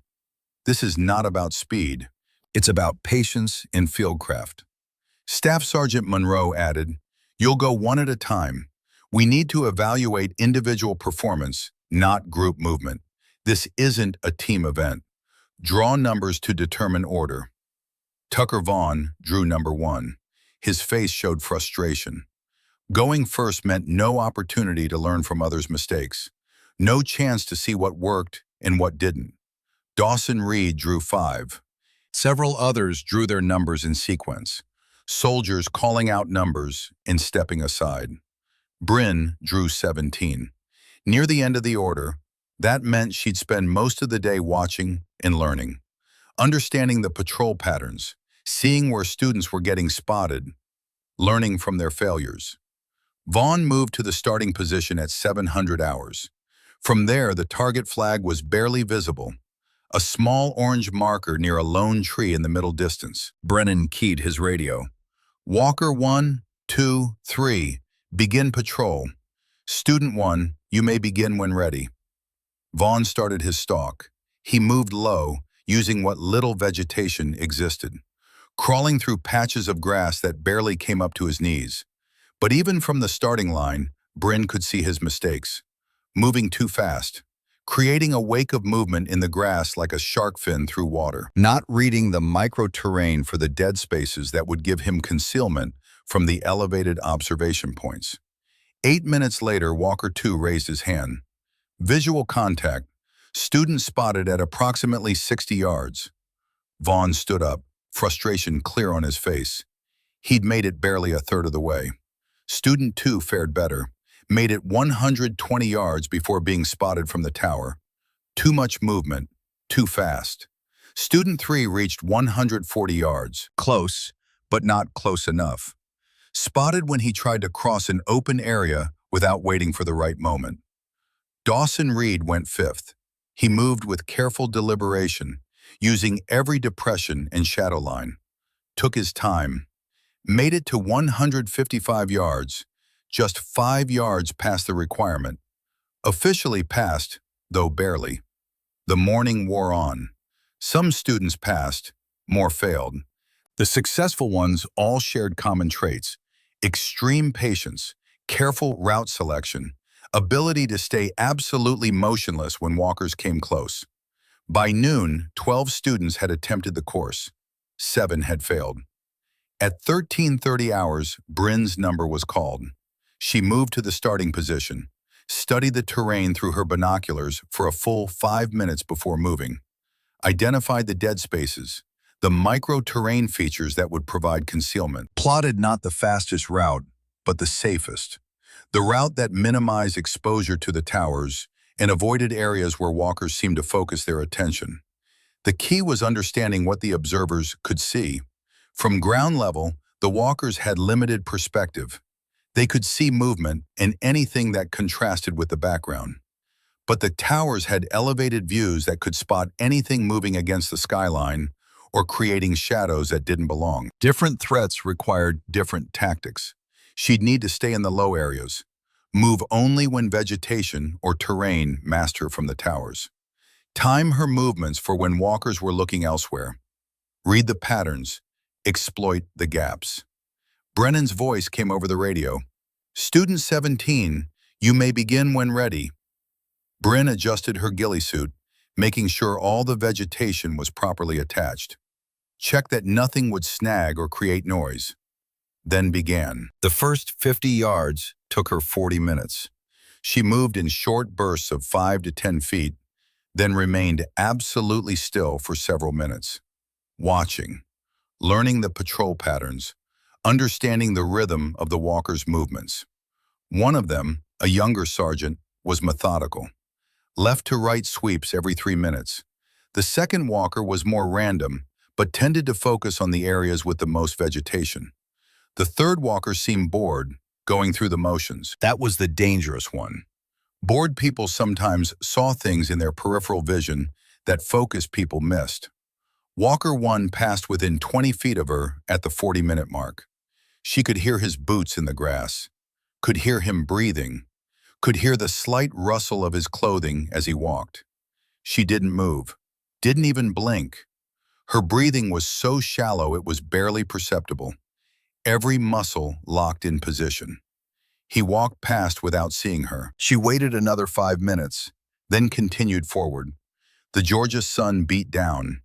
This is not about speed. It's about patience and fieldcraft. Staff Sergeant Monroe added, "You'll go one at a time. We need to evaluate individual performance, not group movement. This isn't a team event. Draw numbers to determine order." Tucker Vaughn drew number 1. His face showed frustration. Going first meant no opportunity to learn from others' mistakes, no chance to see what worked and what didn't. Dawson Reed drew 5. Several others drew their numbers in sequence, soldiers calling out numbers and stepping aside. Bryn drew 17. Near the end of the order, that meant she'd spend most of the day watching and learning, understanding the patrol patterns, seeing where students were getting spotted, learning from their failures. Vaughn moved to the starting position at 700 hours. From there, the target flag was barely visible, a small orange marker near a lone tree in the middle distance. Brennan keyed his radio. "Walker 1, 2, 3, begin patrol. Student 1, you may begin when ready." Vaughn started his stalk. He moved low, using what little vegetation existed. crawling through patches of grass that barely came up to his knees. But even from the starting line, Bryn could see his mistakes. Moving too fast, creating a wake of movement in the grass like a shark fin through water. Not reading the micro-terrain for the dead spaces that would give him concealment from the elevated observation points. 8 minutes later, Walker 2 raised his hand. Visual contact. Student spotted at approximately 60 yards. Vaughn stood up, frustration clear on his face. He'd made it barely a third of the way. Student 2 fared better, made it 120 yards before being spotted from the tower. Too much movement, too fast. Student 3 reached 140 yards. Close, but not close enough. Spotted when he tried to cross an open area without waiting for the right moment. Dawson Reed went 5th. He moved with careful deliberation, using every depression and shadow line. Took his time. Made it to 155 yards, just 5 yards past the requirement. Officially passed, though barely. The morning wore on. Some students passed, more failed. The successful ones all shared common traits: extreme patience, careful route selection, ability to stay absolutely motionless when walkers came close. By noon, 12 students had attempted the course. 7 had failed. At 13:30 hours, Bryn's number was called. She moved to the starting position, studied the terrain through her binoculars for a full 5 minutes before moving, identified the dead spaces, the micro-terrain features that would provide concealment, plotted not the fastest route, but the safest, the route that minimized exposure to the towers and avoided areas where walkers seemed to focus their attention. The key was understanding what the observers could see. From ground level, the walkers had limited perspective. They could see movement and anything that contrasted with the background. But the towers had elevated views that could spot anything moving against the skyline or creating shadows that didn't belong. Different threats required different tactics. She'd need to stay in the low areas, move only when vegetation or terrain masked her from the towers. Time her movements for when walkers were looking elsewhere. Read the patterns. Exploit the gaps. Brennan's voice came over the radio. Student 17, you may begin when ready. Bryn adjusted her ghillie suit, making sure all the vegetation was properly attached. Check that nothing would snag or create noise. Then began. The first 50 yards took her 40 minutes. She moved in short bursts of 5 to 10 feet, then remained absolutely still for several minutes, watching, learning the patrol patterns, understanding the rhythm of the walkers' movements. One of them, a younger sergeant, was methodical. Left-to-right sweeps every 3 minutes. The second walker was more random, but tended to focus on the areas with the most vegetation. The third walker seemed bored, going through the motions. That was the dangerous one. Bored people sometimes saw things in their peripheral vision that focused people missed. Walker 1 passed within 20 feet of her at the 40-minute mark. She could hear his boots in the grass, could hear him breathing, could hear the slight rustle of his clothing as he walked. She didn't move, didn't even blink. Her breathing was so shallow it was barely perceptible. Every muscle locked in position. He walked past without seeing her. She waited another 5 minutes, then continued forward. The Georgia sun beat down.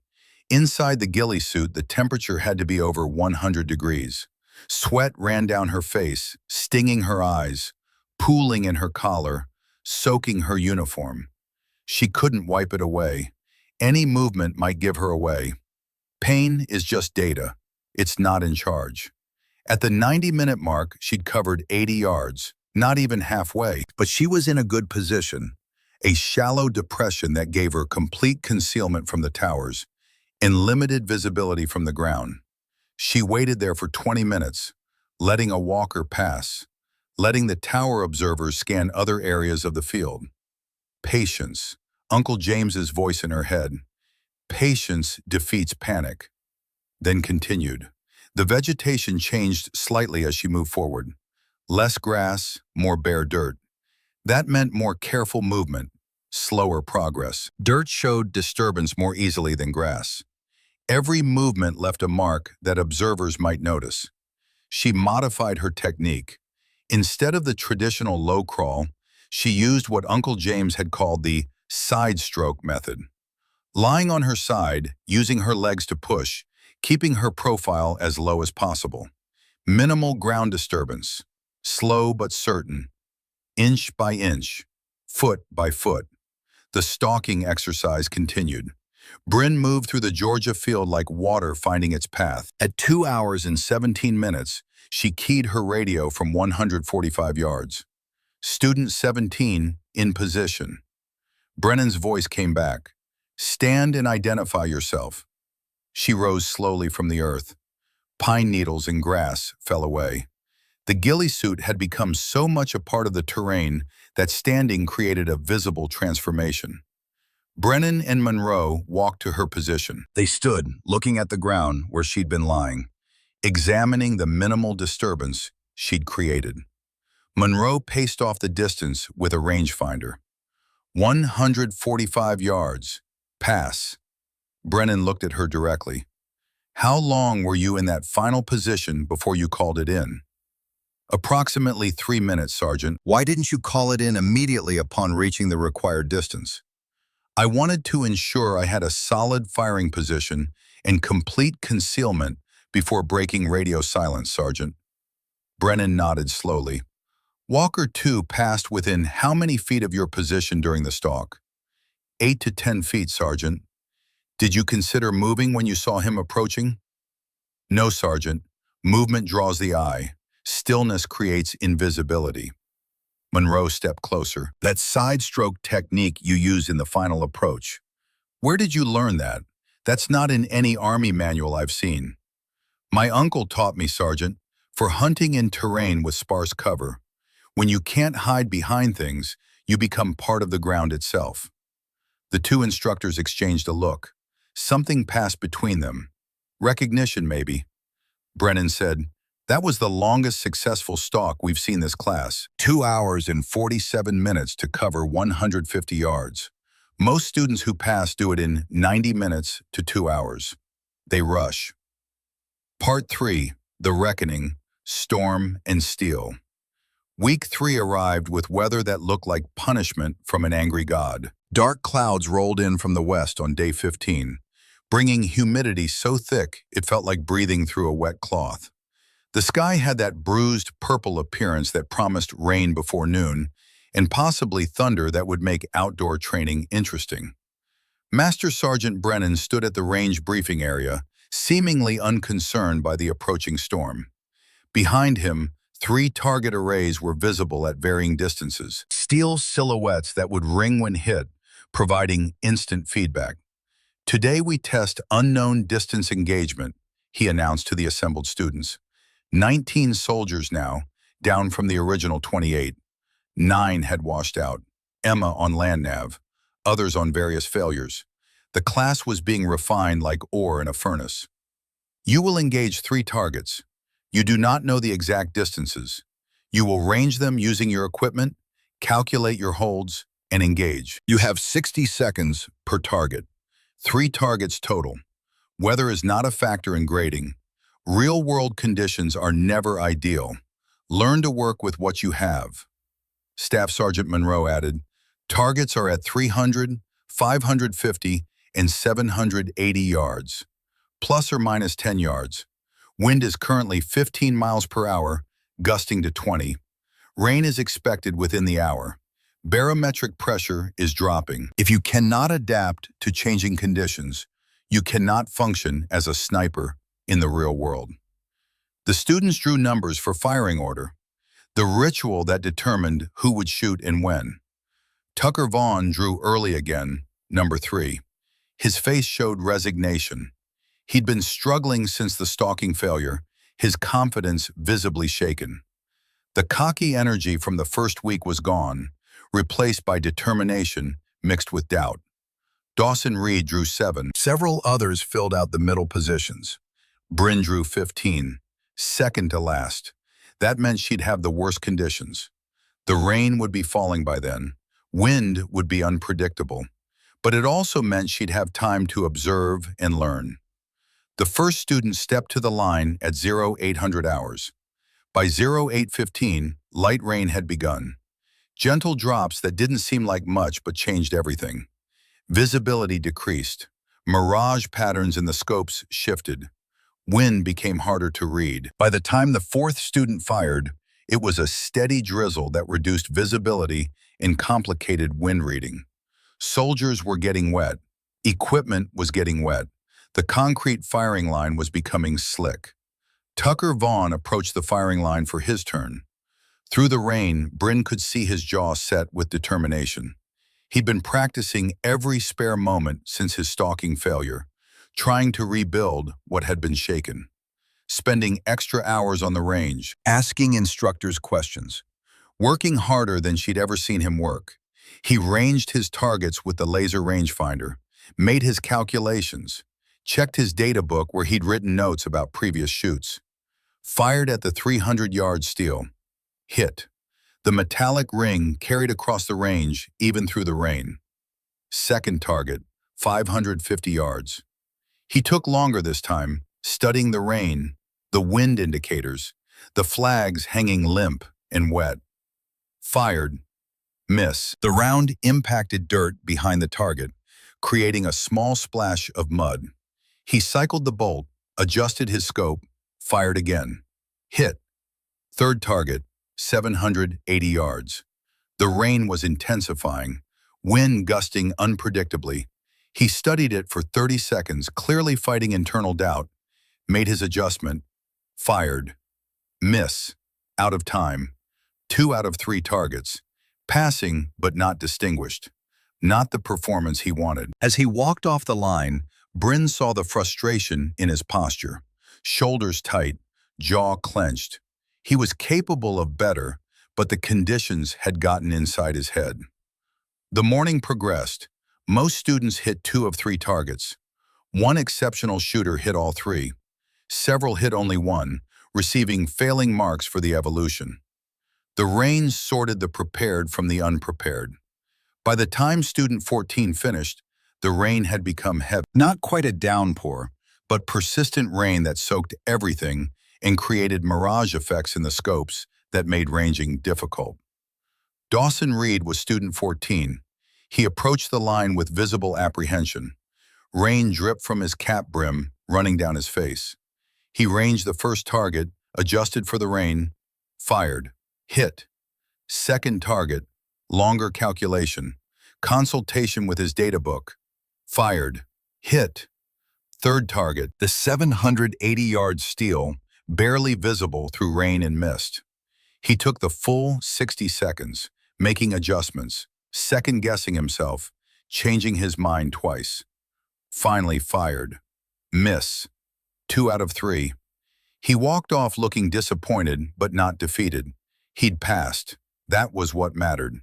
Inside the ghillie suit, the temperature had to be over 100 degrees. Sweat ran down her face, stinging her eyes, pooling in her collar, soaking her uniform. She couldn't wipe it away. Any movement might give her away. Pain is just data. It's not in charge. At the 90-minute mark, she'd covered 80 yards, not even halfway, but she was in a good position. A shallow depression that gave her complete concealment from the towers and limited visibility from the ground. She waited there for 20 minutes, letting a walker pass, letting the tower observers scan other areas of the field. Patience, Uncle James's voice in her head. Patience defeats panic. Then continued. The vegetation changed slightly as she moved forward. Less grass, more bare dirt. That meant more careful movement, slower progress. Dirt showed disturbance more easily than grass. Every movement left a mark that observers might notice. She modified her technique. Instead of the traditional low crawl, she used what Uncle James had called the side stroke method. Lying on her side, using her legs to push, keeping her profile as low as possible. Minimal ground disturbance. Slow but certain. Inch by inch. Foot by foot. The stalking exercise continued. Bryn moved through the Georgia field like water finding its path. At 2 hours and 17 minutes, she keyed her radio from 145 yards. Student 17 in position. Brennan's voice came back. Stand and identify yourself. She rose slowly from the earth. Pine needles and grass fell away. The ghillie suit had become so much a part of the terrain that standing created a visible transformation. Brennan and Monroe walked to her position. They stood, looking at the ground where she'd been lying, examining the minimal disturbance she'd created. Monroe paced off the distance with a rangefinder. 145 yards. Pass. Brennan looked at her directly. How long were you in that final position before you called it in? Approximately 3 minutes, Sergeant. Why didn't you call it in immediately upon reaching the required distance? I wanted to ensure I had a solid firing position and complete concealment before breaking radio silence, Sergeant. Brennan nodded slowly. Walker 2 passed within how many feet of your position during the stalk? 8 to 10 feet, Sergeant. Did you consider moving when you saw him approaching? No, Sergeant. Movement draws the eye. Stillness creates invisibility. Monroe stepped closer. That side stroke technique you used in the final approach. Where did you learn that? That's not in any Army manual I've seen. My uncle taught me, Sergeant, for hunting in terrain with sparse cover. When you can't hide behind things, you become part of the ground itself. The two instructors exchanged a look. Something passed between them. Recognition, maybe. Brennan said, that was the longest successful stalk we've seen this class. 2 hours and 47 minutes to cover 150 yards. Most students who pass do it in 90 minutes to 2 hours. They rush. Part 3, The Reckoning, Storm and Steel. Week 3 arrived with weather that looked like punishment from an angry god. Dark clouds rolled in from the west on day 15, bringing humidity so thick it felt like breathing through a wet cloth. The sky had that bruised purple appearance that promised rain before noon, and possibly thunder that would make outdoor training interesting. Master Sergeant Brennan stood at the range briefing area, seemingly unconcerned by the approaching storm. Behind him, 3 target arrays were visible at varying distances, steel silhouettes that would ring when hit, providing instant feedback. Today we test unknown distance engagement, he announced to the assembled students. 19 soldiers now, down from the original 28. 9 had washed out, Emma on land nav, others on various failures. The class was being refined like ore in a furnace. You will engage 3 targets. You do not know the exact distances. You will range them using your equipment, calculate your holds, and engage. You have 60 seconds per target. 3 targets total. Weather is not a factor in grading. Real-world conditions are never ideal. Learn to work with what you have. Staff Sergeant Monroe added, targets are at 300, 550, and 780 yards, plus or minus 10 yards. Wind is currently 15 miles per hour, gusting to 20. Rain is expected within the hour. Barometric pressure is dropping. If you cannot adapt to changing conditions, you cannot function as a sniper in the real world. The students drew numbers for firing order, the ritual that determined who would shoot and when. Tucker Vaughn drew early again, number 3. His face showed resignation. He'd been struggling since the stalking failure, his confidence visibly shaken. The cocky energy from the first week was gone, replaced by determination mixed with doubt. Dawson Reed drew 7. Several others filled out the middle positions. Bryn drew 15, second to last. That meant she'd have the worst conditions. The rain would be falling by then. Wind would be unpredictable. But it also meant she'd have time to observe and learn. The first student stepped to the line at 0800 hours. By 0815, light rain had begun. Gentle drops that didn't seem like much but changed everything. Visibility decreased. Mirage patterns in the scopes shifted. Wind became harder to read. By the time the fourth student fired, it was a steady drizzle that reduced visibility and complicated wind reading. Soldiers were getting wet. Equipment was getting wet. The concrete firing line was becoming slick. Tucker Vaughn approached the firing line for his turn. Through the rain, Bryn could see his jaw set with determination. He'd been practicing every spare moment since his stalking failure, trying to rebuild what had been shaken. Spending extra hours on the range, asking instructors questions, working harder than she'd ever seen him work. He ranged his targets with the laser rangefinder, made his calculations, checked his data book where he'd written notes about previous shoots. Fired at the 300-yard steel. Hit. The metallic ring carried across the range, even through the rain. Second target, 550 yards. He took longer this time, studying the rain, the wind indicators, the flags hanging limp and wet. Fired. Miss. The round impacted dirt behind the target, creating a small splash of mud. He cycled the bolt, adjusted his scope, fired again. Hit. Third target, 780 yards. The rain was intensifying, wind gusting unpredictably. He studied it for 30 seconds, clearly fighting internal doubt, made his adjustment, fired. Miss. Out of time. 2 out of 3 targets. Passing, but not distinguished. Not the performance he wanted. As he walked off the line, Bryn saw the frustration in his posture. Shoulders tight, jaw clenched. He was capable of better, but the conditions had gotten inside his head. The morning progressed. Most students hit 2 of 3 targets. One exceptional shooter hit all 3. Several hit only 1, receiving failing marks for the evolution. The rain sorted the prepared from the unprepared. By the time student 14 finished, the rain had become heavy. Not quite a downpour, but persistent rain that soaked everything and created mirage effects in the scopes that made ranging difficult. Dawson Reed was student 14. He approached the line with visible apprehension. Rain dripped from his cap brim, running down his face. He ranged the first target, adjusted for the rain, fired, hit. Second target, longer calculation, consultation with his data book, fired, hit. Third target, the 780-yard steel, barely visible through rain and mist. He took the full 60 seconds, making adjustments, second-guessing himself, changing his mind twice. Finally fired. Miss. 2 out of 3. He walked off looking disappointed but not defeated. He'd passed. That was what mattered.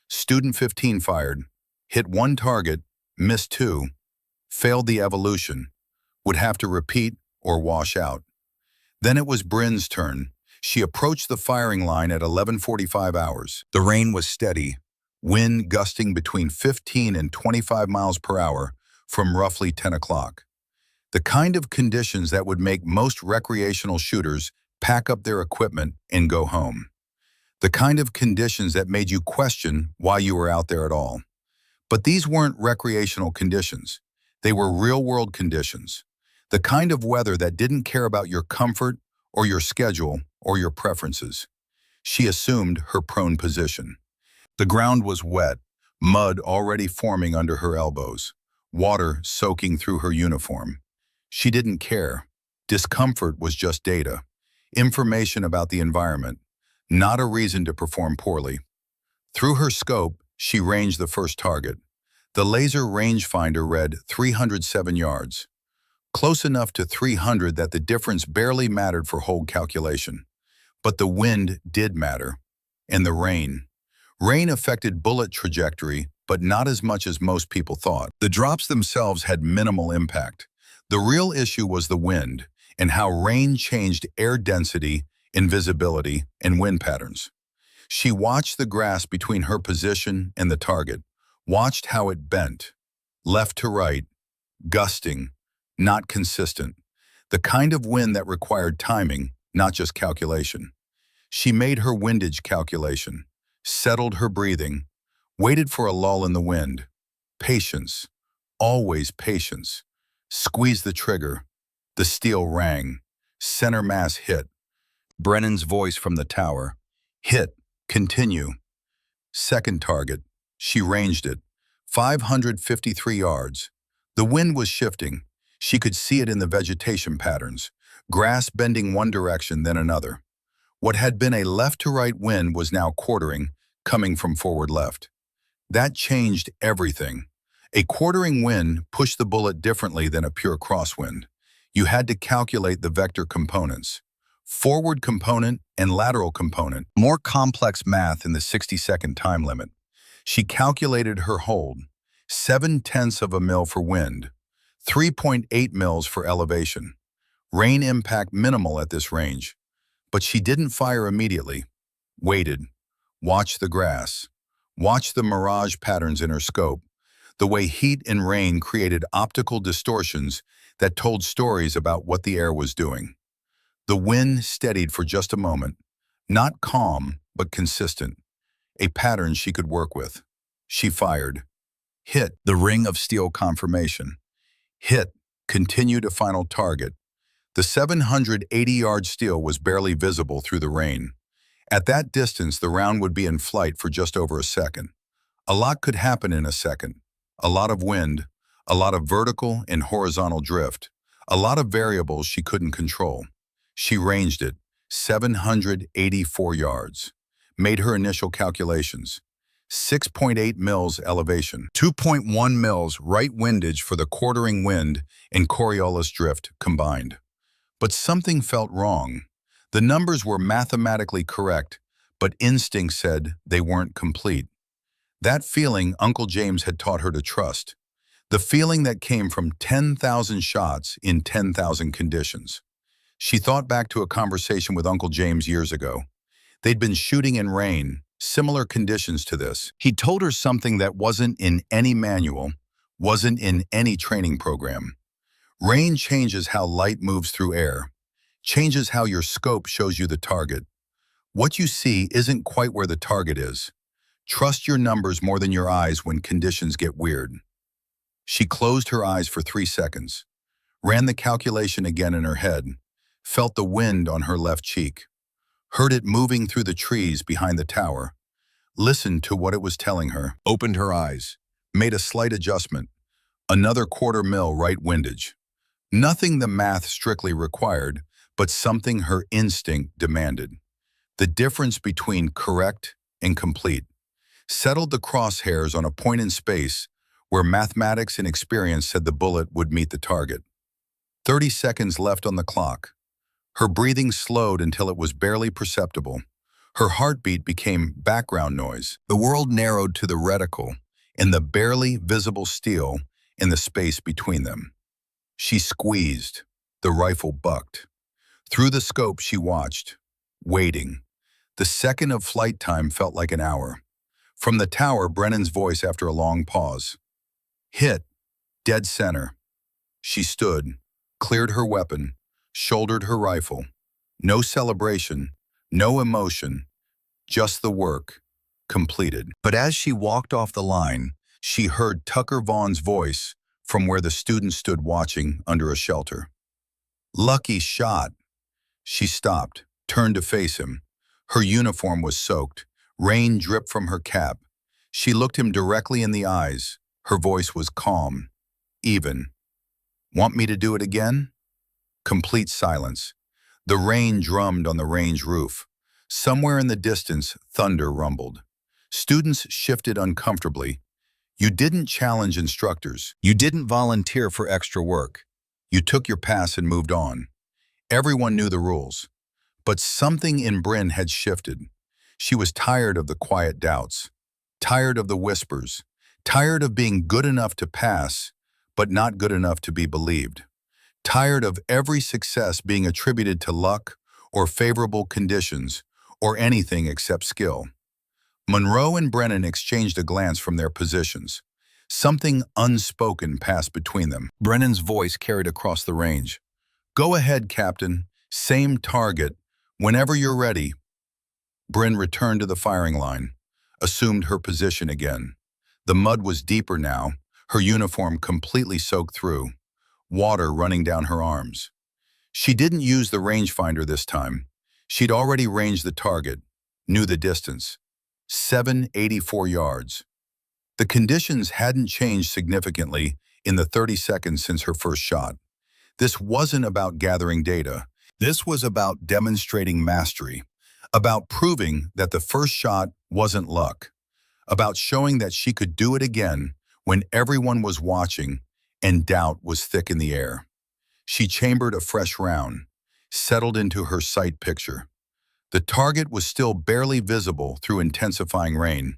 Student 15 fired. Hit 1 target, missed 2. Failed the evolution. Would have to repeat or wash out. Then it was Bryn's turn. She approached the firing line at 11:45 hours. The rain was steady, wind gusting between 15 and 25 miles per hour from roughly 10 o'clock. The kind of conditions that would make most recreational shooters pack up their equipment and go home. The kind of conditions that made you question why you were out there at all. But these weren't recreational conditions. They were real-world conditions. The kind of weather that didn't care about your comfort or your schedule or your preferences. She assumed her prone position. The ground was wet, mud already forming under her elbows, water soaking through her uniform. She didn't care. Discomfort was just data, information about the environment, not a reason to perform poorly. Through her scope, she ranged the first target. The laser rangefinder read 307 yards. Close enough to 300 that the difference barely mattered for hold calculation. But the wind did matter. And the rain. Rain affected bullet trajectory, but not as much as most people thought. The drops themselves had minimal impact. The real issue was the wind, and how rain changed air density, invisibility, and wind patterns. She watched the grass between her position and the target, watched how it bent, left to right, gusting, not consistent. The kind of wind that required timing, not just calculation. She made her windage calculation, settled her breathing, waited for a lull in the wind. Patience, always patience. Squeezed the trigger. The steel rang. Center mass hit. Brennan's voice from the tower. Hit. Continue. Second target. She ranged it. 553 yards. The wind was shifting. She could see it in the vegetation patterns. Grass bending one direction, then another. What had been a left-to-right wind was now quartering, coming from forward left. That changed everything. A quartering wind pushed the bullet differently than a pure crosswind. You had to calculate the vector components. Forward component and lateral component. More complex math in the 60-second time limit. She calculated her hold. 0.7 of a mil for wind. 3.8 mils for elevation. Rain impact minimal at this range. But she didn't fire immediately. Waited. Watched the grass. Watched the mirage patterns in her scope. The way heat and rain created optical distortions that told stories about what the air was doing. The wind steadied for just a moment. Not calm, but consistent. A pattern she could work with. She fired. Hit. The ring of steel confirmation. Hit. Continue to final target. The 780-yard steel was barely visible through the rain. At that distance, the round would be in flight for just over a second. A lot could happen in a second. A lot of wind, a lot of vertical and horizontal drift, a lot of variables she couldn't control. She ranged it, 784 yards. Made her initial calculations. 6.8 mils elevation, 2.1 mils right windage for the quartering wind and Coriolis drift combined. But something felt wrong. The numbers were mathematically correct, but instinct said they weren't complete. That feeling Uncle James had taught her to trust. The feeling that came from 10,000 shots in 10,000 conditions. She thought back to a conversation with Uncle James years ago. They'd been shooting in rain, similar conditions to this. He told her something that wasn't in any manual, wasn't in any training program. Rain changes how light moves through air, changes how your scope shows you the target. What you see isn't quite where the target is. Trust your numbers more than your eyes when conditions get weird. She closed her eyes for 3 seconds, ran the calculation again in her head, felt the wind on her left cheek, heard it moving through the trees behind the tower, listened to what it was telling her, opened her eyes, made a slight adjustment, another 1/4 mil right windage. Nothing the math strictly required, but something her instinct demanded. The difference between correct and complete. Settled the crosshairs on a point in space where mathematics and experience said the bullet would meet the target. 30 seconds left on the clock. Her breathing slowed until it was barely perceptible. Her heartbeat became background noise. The world narrowed to the reticle and the barely visible steel in the space between them. She squeezed. The rifle bucked. Through the scope she watched, waiting. The second of flight time felt like an hour. From the tower, Brennan's voice after a long pause. Hit. Dead center. She stood, cleared her weapon, shouldered her rifle. No celebration, no emotion, just the work, completed. But as she walked off the line, she heard Tucker Vaughn's voice from where the students stood watching under a shelter. Lucky shot. She stopped, turned to face him. Her uniform was soaked. Rain dripped from her cap. She looked him directly in the eyes. Her voice was calm, even. Want me to do it again? Complete silence. The rain drummed on the range roof. Somewhere in the distance, thunder rumbled. Students shifted uncomfortably. You didn't challenge instructors. You didn't volunteer for extra work. You took your pass and moved on. Everyone knew the rules. But something in Bryn had shifted. She was tired of the quiet doubts, tired of the whispers, tired of being good enough to pass, but not good enough to be believed, tired of every success being attributed to luck or favorable conditions or anything except skill. Monroe and Brennan exchanged a glance from their positions. Something unspoken passed between them. Brennan's voice carried across the range. "Go ahead, Captain. Same target. Whenever you're ready." Bryn returned to the firing line, assumed her position again. The mud was deeper now, her uniform completely soaked through, water running down her arms. She didn't use the rangefinder this time. She'd already ranged the target, knew the distance. 784 yards. The conditions hadn't changed significantly in the 30 seconds since her first shot. This wasn't about gathering data. This was about demonstrating mastery, about proving that the first shot wasn't luck, about showing that she could do it again when everyone was watching and doubt was thick in the air. She chambered a fresh round, settled into her sight picture. The target was still barely visible through intensifying rain.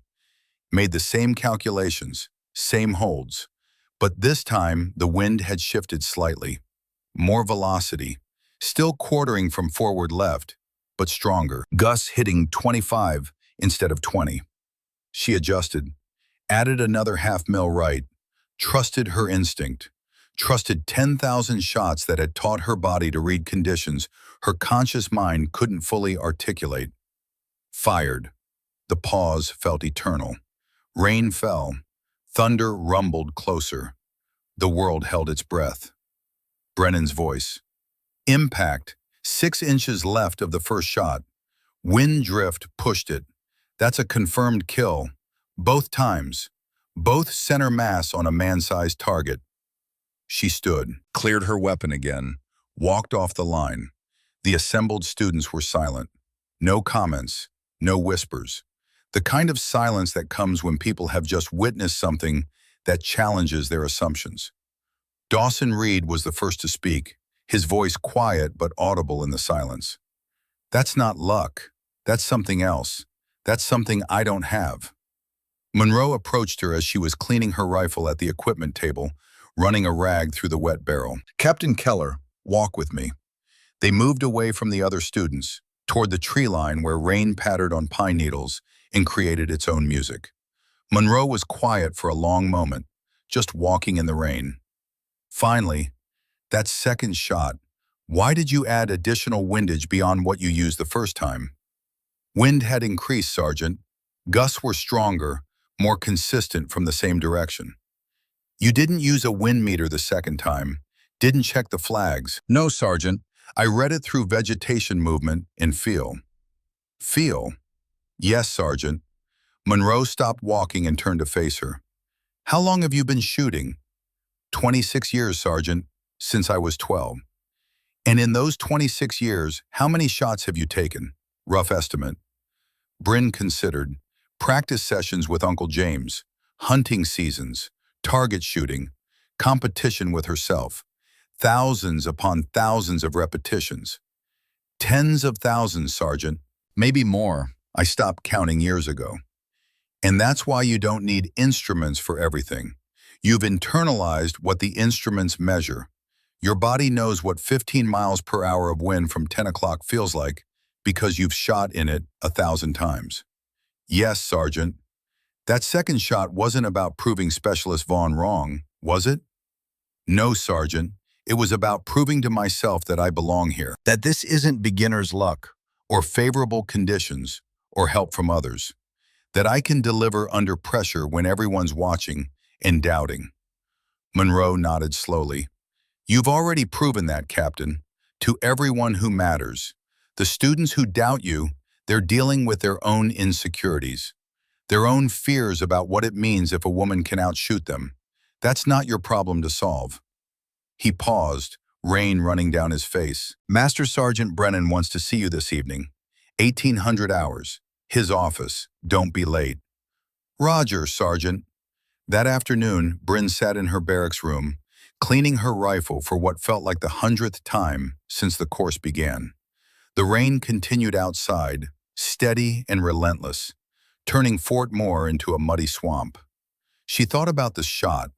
Made the same calculations, same holds, but this time the wind had shifted slightly. More velocity, still quartering from forward left, but stronger. Gusts hitting 25 instead of 20. She adjusted, added another half mil right, trusted her instinct, trusted 10,000 shots that had taught her body to read conditions her conscious mind couldn't fully articulate. Fired. The pause felt eternal. Rain fell. Thunder rumbled closer. The world held its breath. Brennan's voice. Impact. 6 inches left of the first shot. Wind drift pushed it. That's a confirmed kill. Both times. Both center mass on a man-sized target. She stood, cleared her weapon again, walked off the line. The assembled students were silent. No comments, no whispers. The kind of silence that comes when people have just witnessed something that challenges their assumptions. Dawson Reed was the first to speak, his voice quiet but audible in the silence. "That's not luck. That's something else. That's something I don't have." Monroe approached her as she was cleaning her rifle at the equipment table, running a rag through the wet barrel. "Captain Keller, walk with me." They moved away from the other students, toward the tree line where rain pattered on pine needles and created its own music. Monroe was quiet for a long moment, just walking in the rain. Finally, that second shot, why did you add additional windage beyond what you used the first time? Wind had increased, Sergeant. Gusts were stronger, more consistent from the same direction. You didn't use a wind meter the second time, didn't check the flags. No, Sergeant. I read it through vegetation movement and feel. Feel? Yes, Sergeant. Monroe stopped walking and turned to face her. How long have you been shooting? 26 years, Sergeant, since I was 12. And in those 26 years, how many shots have you taken? Rough estimate. Bryn considered. Practice sessions with Uncle James, hunting seasons, target shooting, competition with herself. Thousands upon thousands of repetitions. Tens of thousands, Sergeant. Maybe more. I stopped counting years ago. And that's why you don't need instruments for everything. You've internalized what the instruments measure. Your body knows what 15 miles per hour of wind from 10 o'clock feels like because you've shot in it 1,000 times. Yes, Sergeant. That second shot wasn't about proving Specialist Vaughn wrong, was it? No, Sergeant. It was about proving to myself that I belong here, that this isn't beginner's luck, or favorable conditions, or help from others, that I can deliver under pressure when everyone's watching and doubting. Monroe nodded slowly. You've already proven that, Captain, to everyone who matters. The students who doubt you, they're dealing with their own insecurities, their own fears about what it means if a woman can outshoot them. That's not your problem to solve. He paused, rain running down his face. Master Sergeant Brennan wants to see you this evening. 1800 hours. His office. Don't be late. Roger, Sergeant. That afternoon, Bryn sat in her barracks room, cleaning her rifle for what felt like the 100th time since the course began. The rain continued outside, steady and relentless, turning Fort Moore into a muddy swamp. She thought about the shot,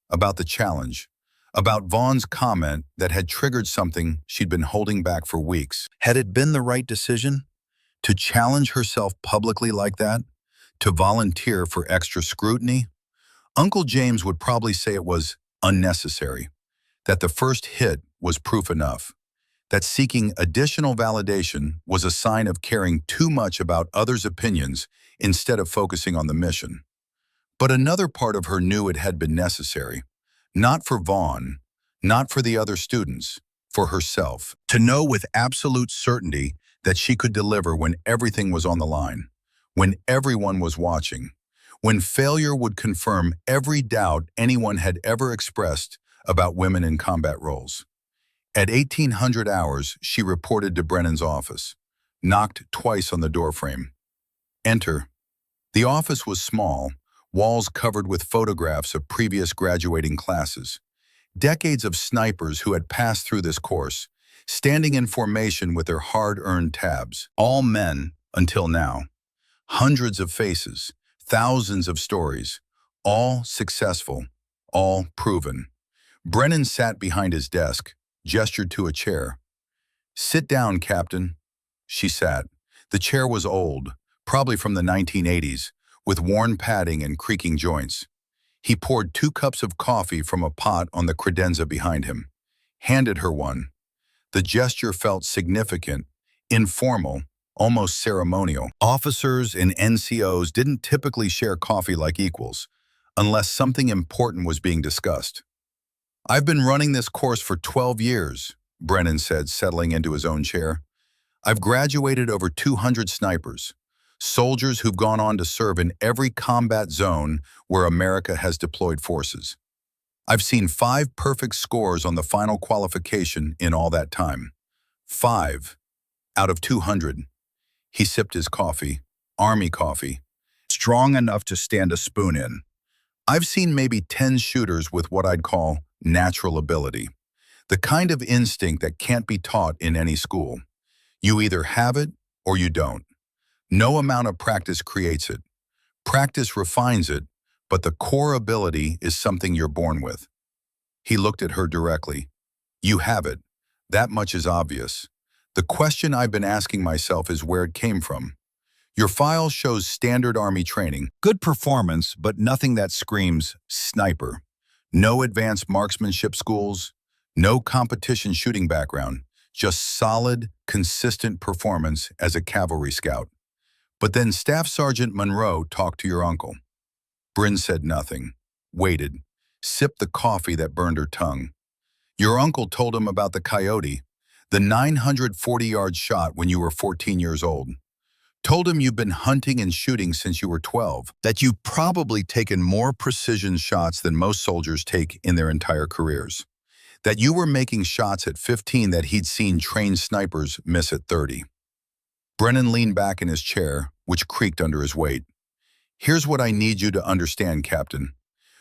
about the challenge, about Vaughn's comment that had triggered something she'd been holding back for weeks. Had it been the right decision? To challenge herself publicly like that? To volunteer for extra scrutiny? Uncle James would probably say it was unnecessary, that the first hit was proof enough, that seeking additional validation was a sign of caring too much about others' opinions instead of focusing on the mission. But another part of her knew it had been necessary, not for Vaughn, not for the other students, for herself, to know with absolute certainty that she could deliver when everything was on the line, when everyone was watching, when failure would confirm every doubt anyone had ever expressed about women in combat roles. At 1800 hours, she reported to Brennan's office, knocked twice on the doorframe. Enter. The office was small, walls covered with photographs of previous graduating classes. Decades of snipers who had passed through this course, standing in formation with their hard-earned tabs. All men, until now. Hundreds of faces, thousands of stories, all successful, all proven. Brennan sat behind his desk, gestured to a chair. "Sit down, Captain." She sat. The chair was old, probably from the 1980s, with worn padding and creaking joints. He poured 2 cups of coffee from a pot on the credenza behind him, handed her one. The gesture felt significant, informal, almost ceremonial. Officers and NCOs didn't typically share coffee like equals, unless something important was being discussed. "I've been running this course for 12 years, Brennan said, settling into his own chair. "I've graduated over 200 snipers, soldiers who've gone on to serve in every combat zone where America has deployed forces. I've seen 5 perfect scores on the final qualification in all that time. 5 out of 200. He sipped his coffee, Army coffee, strong enough to stand a spoon in. "I've seen maybe 10 shooters with what I'd call natural ability, the kind of instinct that can't be taught in any school. You either have it or you don't. No amount of practice creates it. Practice refines it, but the core ability is something you're born with." He looked at her directly. "You have it. That much is obvious. The question I've been asking myself is where it came from. Your file shows standard Army training, good performance, but nothing that screams sniper. No advanced marksmanship schools, no competition shooting background, just solid, consistent performance as a cavalry scout. But then Staff Sergeant Monroe talked to your uncle." Bryn said nothing, waited, sipped the coffee that burned her tongue. "Your uncle told him about the coyote, the 940-yard shot when you were 14 years old. Told him you've been hunting and shooting since you were 12, that you've probably taken more precision shots than most soldiers take in their entire careers, that you were making shots at 15 that he'd seen trained snipers miss at 30. Brennan leaned back in his chair, which creaked under his weight. "Here's what I need you to understand, Captain.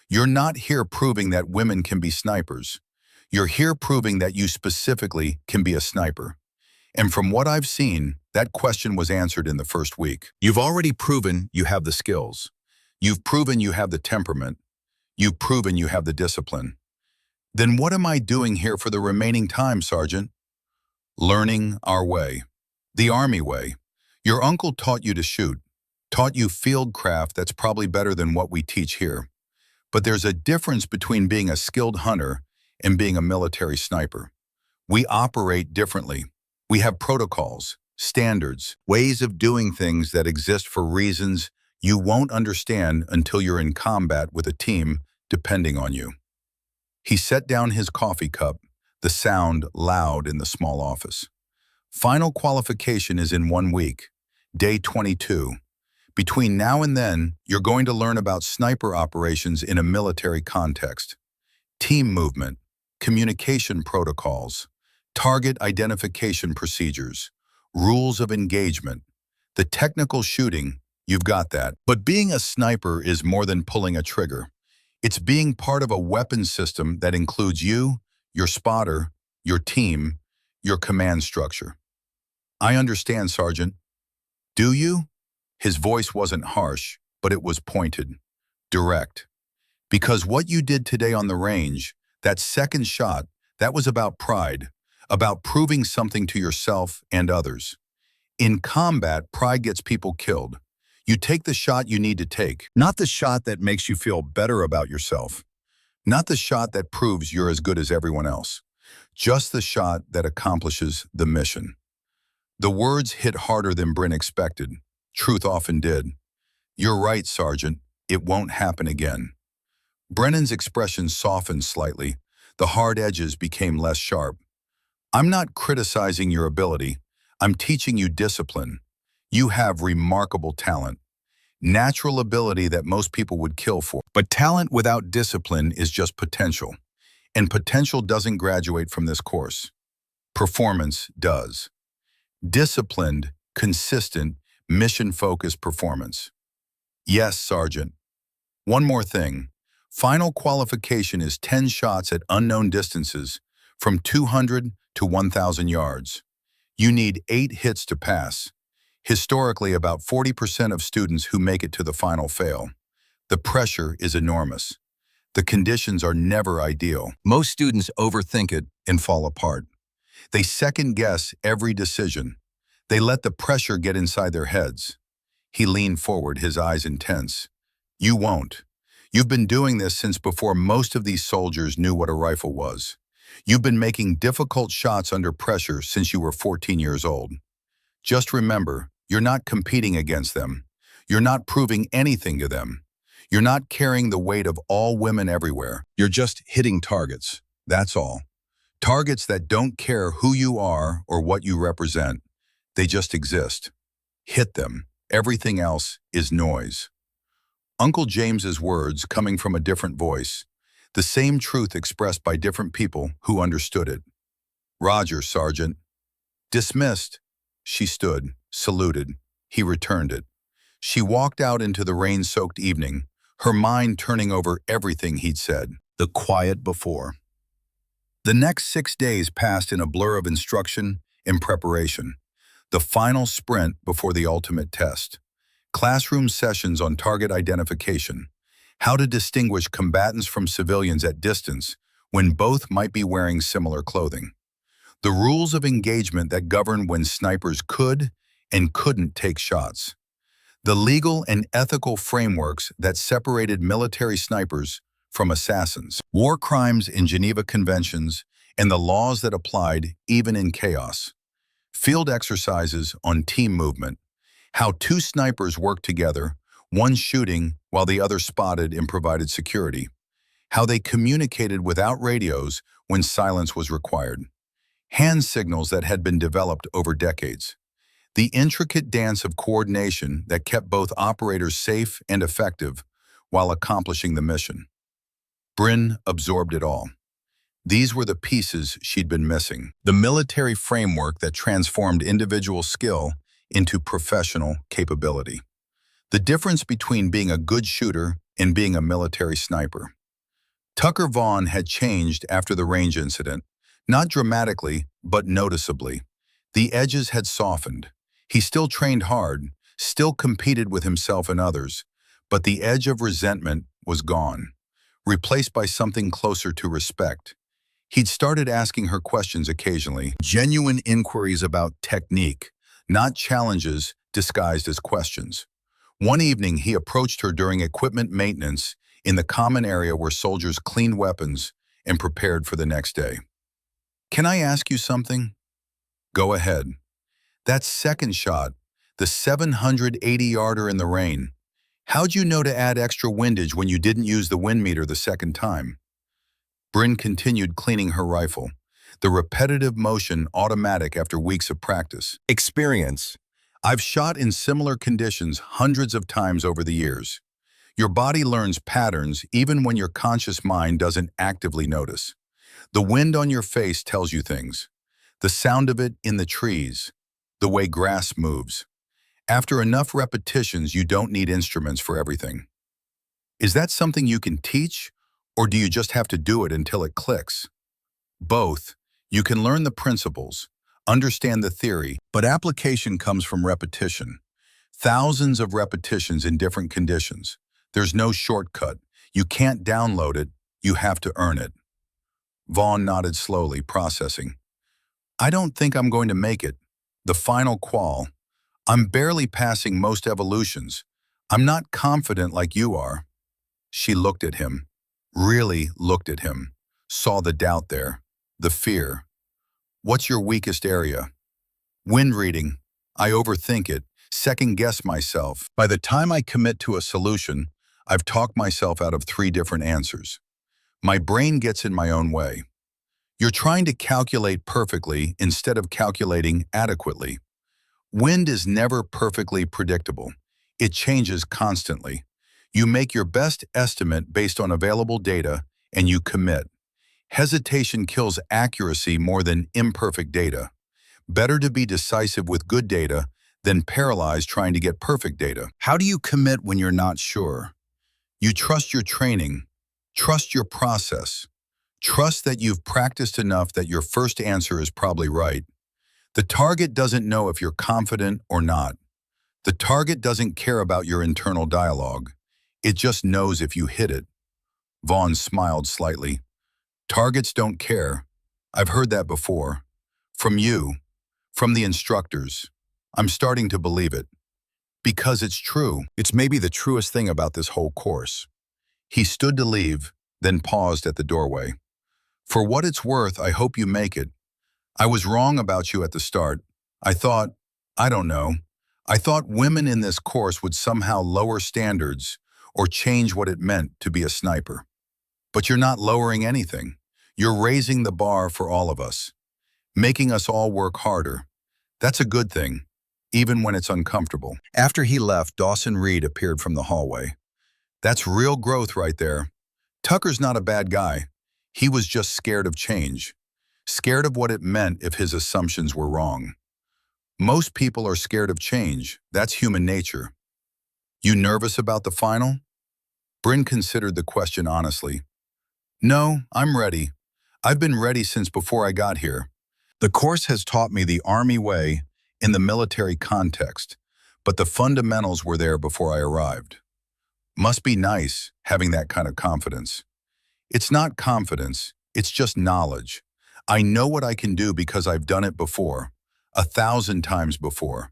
You're not here proving that women can be snipers. You're here proving that you specifically can be a sniper. And from what I've seen, that question was answered in the first week. You've already proven you have the skills. You've proven you have the temperament. You've proven you have the discipline. Then what am I doing here for the remaining time, Sergeant?" "Learning our way. The Army way. Your uncle taught you to shoot, taught you field craft that's probably better than what we teach here. But there's a difference between being a skilled hunter and being a military sniper. We operate differently. We have protocols, standards, ways of doing things that exist for reasons you won't understand until you're in combat with a team depending on you." He set down his coffee cup, the sound loud in the small office. "Final qualification is in 1 week, day 22. Between now and then, you're going to learn about sniper operations in a military context. Team movement, communication protocols, target identification procedures, rules of engagement. The technical shooting, you've got that. But being a sniper is more than pulling a trigger. It's being part of a weapon system that includes you, your spotter, your team, your command structure." "I understand, Sergeant." "Do you?" His voice wasn't harsh, but it was pointed, direct. "Because what you did today on the range, that second shot, that was about pride, about proving something to yourself and others. In combat, pride gets people killed. You take the shot you need to take, not the shot that makes you feel better about yourself, not the shot that proves you're as good as everyone else, just the shot that accomplishes the mission. The words hit harder than Bryn expected. Truth often did. You're right, Sergeant. It won't happen again. Brennan's expression softened slightly. The hard edges became less sharp. I'm not criticizing your ability. I'm teaching you discipline. You have remarkable talent. Natural ability that most people would kill for. But talent without discipline is just potential. And potential doesn't graduate from this course. Performance does. Disciplined, consistent, mission-focused performance. Yes, Sergeant. One more thing. Final qualification is 10 shots at unknown distances from 200 to 1,000 yards. You need 8 hits to pass. Historically, about 40% of students who make it to the final fail. The pressure is enormous. The conditions are never ideal. Most students overthink it and fall apart. They second-guess every decision. They let the pressure get inside their heads. He leaned forward, his eyes intense. You won't. You've been doing this since before most of these soldiers knew what a rifle was. You've been making difficult shots under pressure since you were 14 years old. Just remember, you're not competing against them. You're not proving anything to them. You're not carrying the weight of all women everywhere. You're just hitting targets. That's all. Targets that don't care who you are or what you represent. They just exist. Hit them. Everything else is noise. Uncle James's words coming from a different voice, the same truth expressed by different people who understood it. Roger, Sergeant. Dismissed. She stood, saluted. He returned it. She walked out into the rain-soaked evening, her mind turning over everything he'd said, the quiet before. The next 6 days passed in a blur of instruction and preparation, the final sprint before the ultimate test. Classroom sessions on target identification, how to distinguish combatants from civilians at distance when both might be wearing similar clothing. The rules of engagement that govern when snipers could and couldn't take shots. The legal and ethical frameworks that separated military snipers from assassins. War crimes in Geneva Conventions and the laws that applied even in chaos. Field exercises on team movement. How 2 snipers worked together, one shooting while the other spotted and provided security. How they communicated without radios when silence was required. Hand signals that had been developed over decades. The intricate dance of coordination that kept both operators safe and effective while accomplishing the mission. Bryn absorbed it all. These were the pieces she'd been missing. The military framework that transformed individual skill into professional capability. The difference between being a good shooter and being a military sniper. Tucker Vaughn had changed after the range incident, not dramatically, but noticeably. The edges had softened. He still trained hard, still competed with himself and others, but the edge of resentment was gone, replaced by something closer to respect. He'd started asking her questions occasionally, genuine inquiries about technique, not challenges disguised as questions. One evening, he approached her during equipment maintenance in the common area where soldiers cleaned weapons and prepared for the next day. Can I ask you something? Go ahead. That second shot, the 780-yarder in the rain, how'd you know to add extra windage when you didn't use the wind meter the second time? Bryn continued cleaning her rifle, the repetitive motion automatic after weeks of practice. Experience. I've shot in similar conditions hundreds of times over the years. Your body learns patterns even when your conscious mind doesn't actively notice. The wind on your face tells you things. The sound of it in the trees. The way grass moves. After enough repetitions, you don't need instruments for everything. Is that something you can teach, or do you just have to do it until it clicks? Both. You can learn the principles, understand the theory, but application comes from repetition. Thousands of repetitions in different conditions. There's no shortcut. You can't download it. You have to earn it. Vaughn nodded slowly, processing. I don't think I'm going to make it. The final qual. I'm barely passing most evolutions, I'm not confident like you are. She looked at him, really looked at him, saw the doubt there, the fear. What's your weakest area? Wind reading. I overthink it, second guess myself. By the time I commit to a solution, I've talked myself out of 3 different answers. My brain gets in my own way. You're trying to calculate perfectly instead of calculating adequately. Wind is never perfectly predictable. It changes constantly. You make your best estimate based on available data and you commit. Hesitation kills accuracy more than imperfect data. Better to be decisive with good data than paralyzed trying to get perfect data. How do you commit when you're not sure? You trust your training, trust your process, trust that you've practiced enough that your first answer is probably right. The target doesn't know if you're confident or not. The target doesn't care about your internal dialogue. It just knows if you hit it. Vaughn smiled slightly. Targets don't care. I've heard that before. From you, from the instructors. I'm starting to believe it. Because it's true. It's maybe the truest thing about this whole course. He stood to leave, then paused at the doorway. For what it's worth, I hope you make it. I was wrong about you at the start. I don't know. I thought women in this course would somehow lower standards or change what it meant to be a sniper. But you're not lowering anything. You're raising the bar for all of us, making us all work harder. That's a good thing, even when it's uncomfortable. After he left, Dawson Reed appeared from the hallway. That's real growth right there. Tucker's not a bad guy. He was just scared of change, scared of what it meant if his assumptions were wrong. Most people are scared of change. That's human nature. You nervous about the final? Bryn considered the question honestly. No, I'm ready. I've been ready since before I got here. The course has taught me the Army way in the military context, but the fundamentals were there before I arrived. Must be nice having that kind of confidence. It's not confidence, it's just knowledge. I know what I can do because I've done it before, 1,000 times before.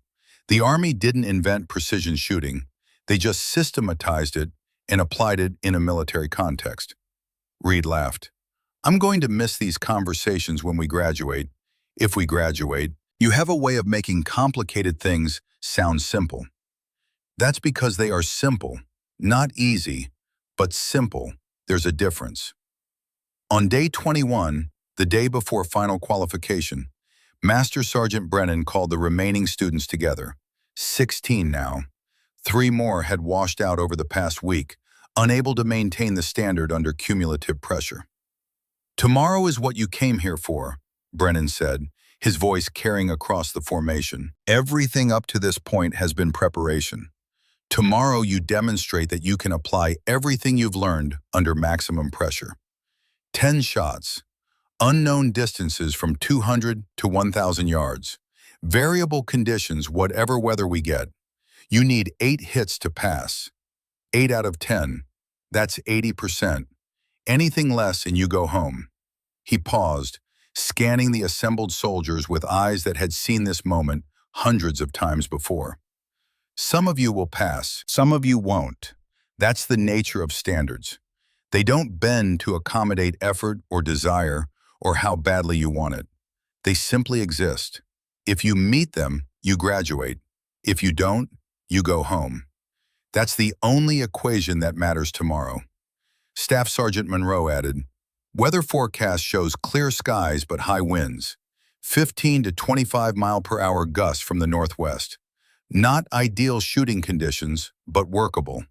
The Army didn't invent precision shooting. They just systematized it and applied it in a military context. Reed laughed. I'm going to miss these conversations when we graduate. If we graduate, you have a way of making complicated things sound simple. That's because they are simple, not easy, but simple. There's a difference. On day 21, the day before final qualification, Master Sergeant Brennan called the remaining students together. 16 now. 3 more had washed out over the past week, unable to maintain the standard under cumulative pressure. Tomorrow is what you came here for, Brennan said, his voice carrying across the formation. Everything up to this point has been preparation. Tomorrow you demonstrate that you can apply everything you've learned under maximum pressure. 10 shots, unknown distances from 200 to 1,000 yards, variable conditions whatever weather we get. You need 8 hits to pass. 8 out of 10. That's 80%. Anything less and you go home. He paused, scanning the assembled soldiers with eyes that had seen this moment hundreds of times before. Some of you will pass, some of you won't. That's the nature of standards. They don't bend to accommodate effort or desire or how badly you want it. They simply exist. If you meet them, you graduate. If you don't, you go home. That's the only equation that matters tomorrow. Staff Sergeant Monroe added, weather forecast shows clear skies but high winds, 15 to 25 mile per hour gusts from the northwest. Not ideal shooting conditions, but workable.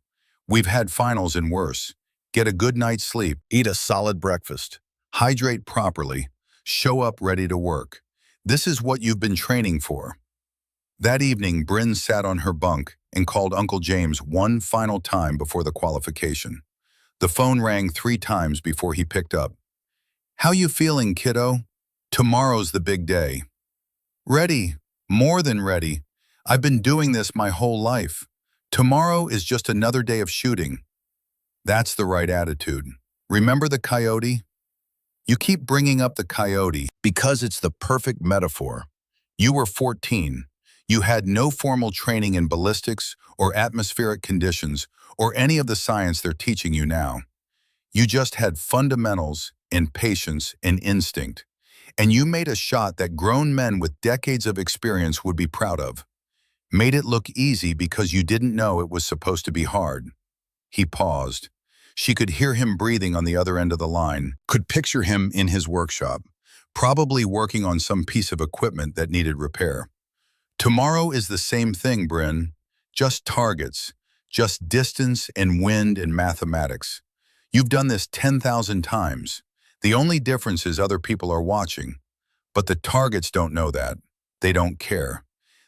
We've had finals and worse. Get a good night's sleep, eat a solid breakfast, hydrate properly, show up ready to work. This is what you've been training for. That evening, Bryn sat on her bunk and called Uncle James one final time before the qualification. The phone rang 3 times before he picked up. How you feeling, kiddo? Tomorrow's the big day. Ready, more than ready. I've been doing this my whole life. Tomorrow is just another day of shooting. That's the right attitude. Remember the coyote? You keep bringing up the coyote because it's the perfect metaphor. You were 14. You had no formal training in ballistics or atmospheric conditions or any of the science they're teaching you now. You just had fundamentals and patience and instinct. And you made a shot that grown men with decades of experience would be proud of. Made it look easy because you didn't know it was supposed to be hard. He paused. She could hear him breathing on the other end of the line, could picture him in his workshop, probably working on some piece of equipment that needed repair. Tomorrow is the same thing, Bryn. Just targets, just distance and wind and mathematics. You've done this 10,000 times. The only difference is other people are watching. But the targets don't know that. They don't care.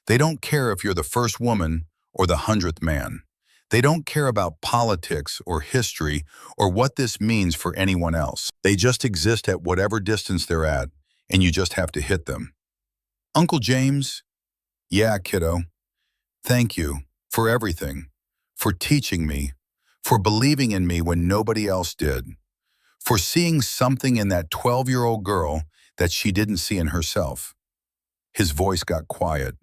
They don't care if you're the first woman or the 100th man. They don't care about politics or history or what this means for anyone else. They just exist at whatever distance they're at, and you just have to hit them. Uncle James? Yeah, kiddo. Thank you for everything, for teaching me, for believing in me when nobody else did, for seeing something in that 12-year-old girl that she didn't see in herself. His voice got quiet,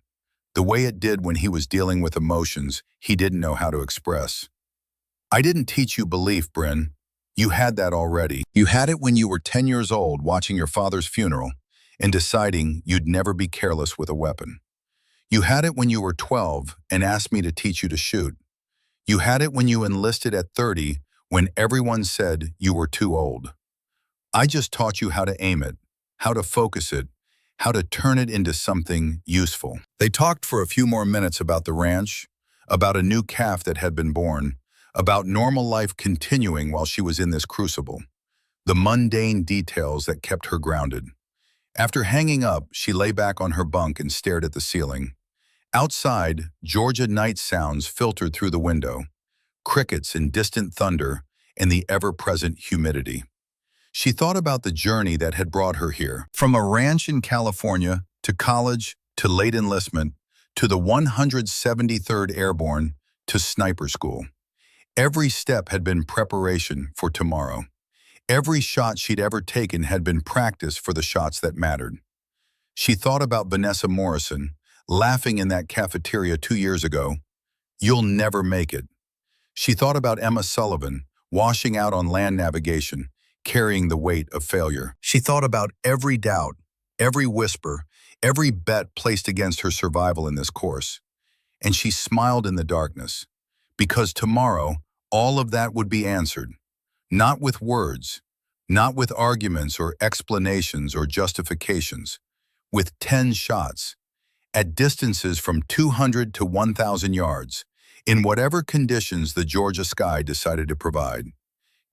the way it did when he was dealing with emotions he didn't know how to express. I didn't teach you belief, Bryn. You had that already. You had it when you were 10 years old watching your father's funeral and deciding you'd never be careless with a weapon. You had it when you were 12 and asked me to teach you to shoot. You had it when you enlisted at 30 when everyone said you were too old. I just taught you how to aim it, how to focus it, how to turn it into something useful. They talked for a few more minutes about the ranch, about a new calf that had been born, about normal life continuing while she was in this crucible, the mundane details that kept her grounded. After hanging up, she lay back on her bunk and stared at the ceiling. Outside, Georgia night sounds filtered through the window, crickets and distant thunder and the ever-present humidity. She thought about the journey that had brought her here, from a ranch in California to college to late enlistment to the 173rd Airborne to sniper school. Every step had been preparation for tomorrow. Every shot she'd ever taken had been practice for the shots that mattered. She thought about Vanessa Morrison, laughing in that cafeteria 2 years ago. You'll never make it. She thought about Emma Sullivan, washing out on land navigation, carrying the weight of failure. She thought about every doubt, every whisper, every bet placed against her survival in this course. And she smiled in the darkness, because tomorrow, all of that would be answered. Not with words, not with arguments or explanations or justifications, with 10 shots, at distances from 200 to 1,000 yards, in whatever conditions the Georgia sky decided to provide.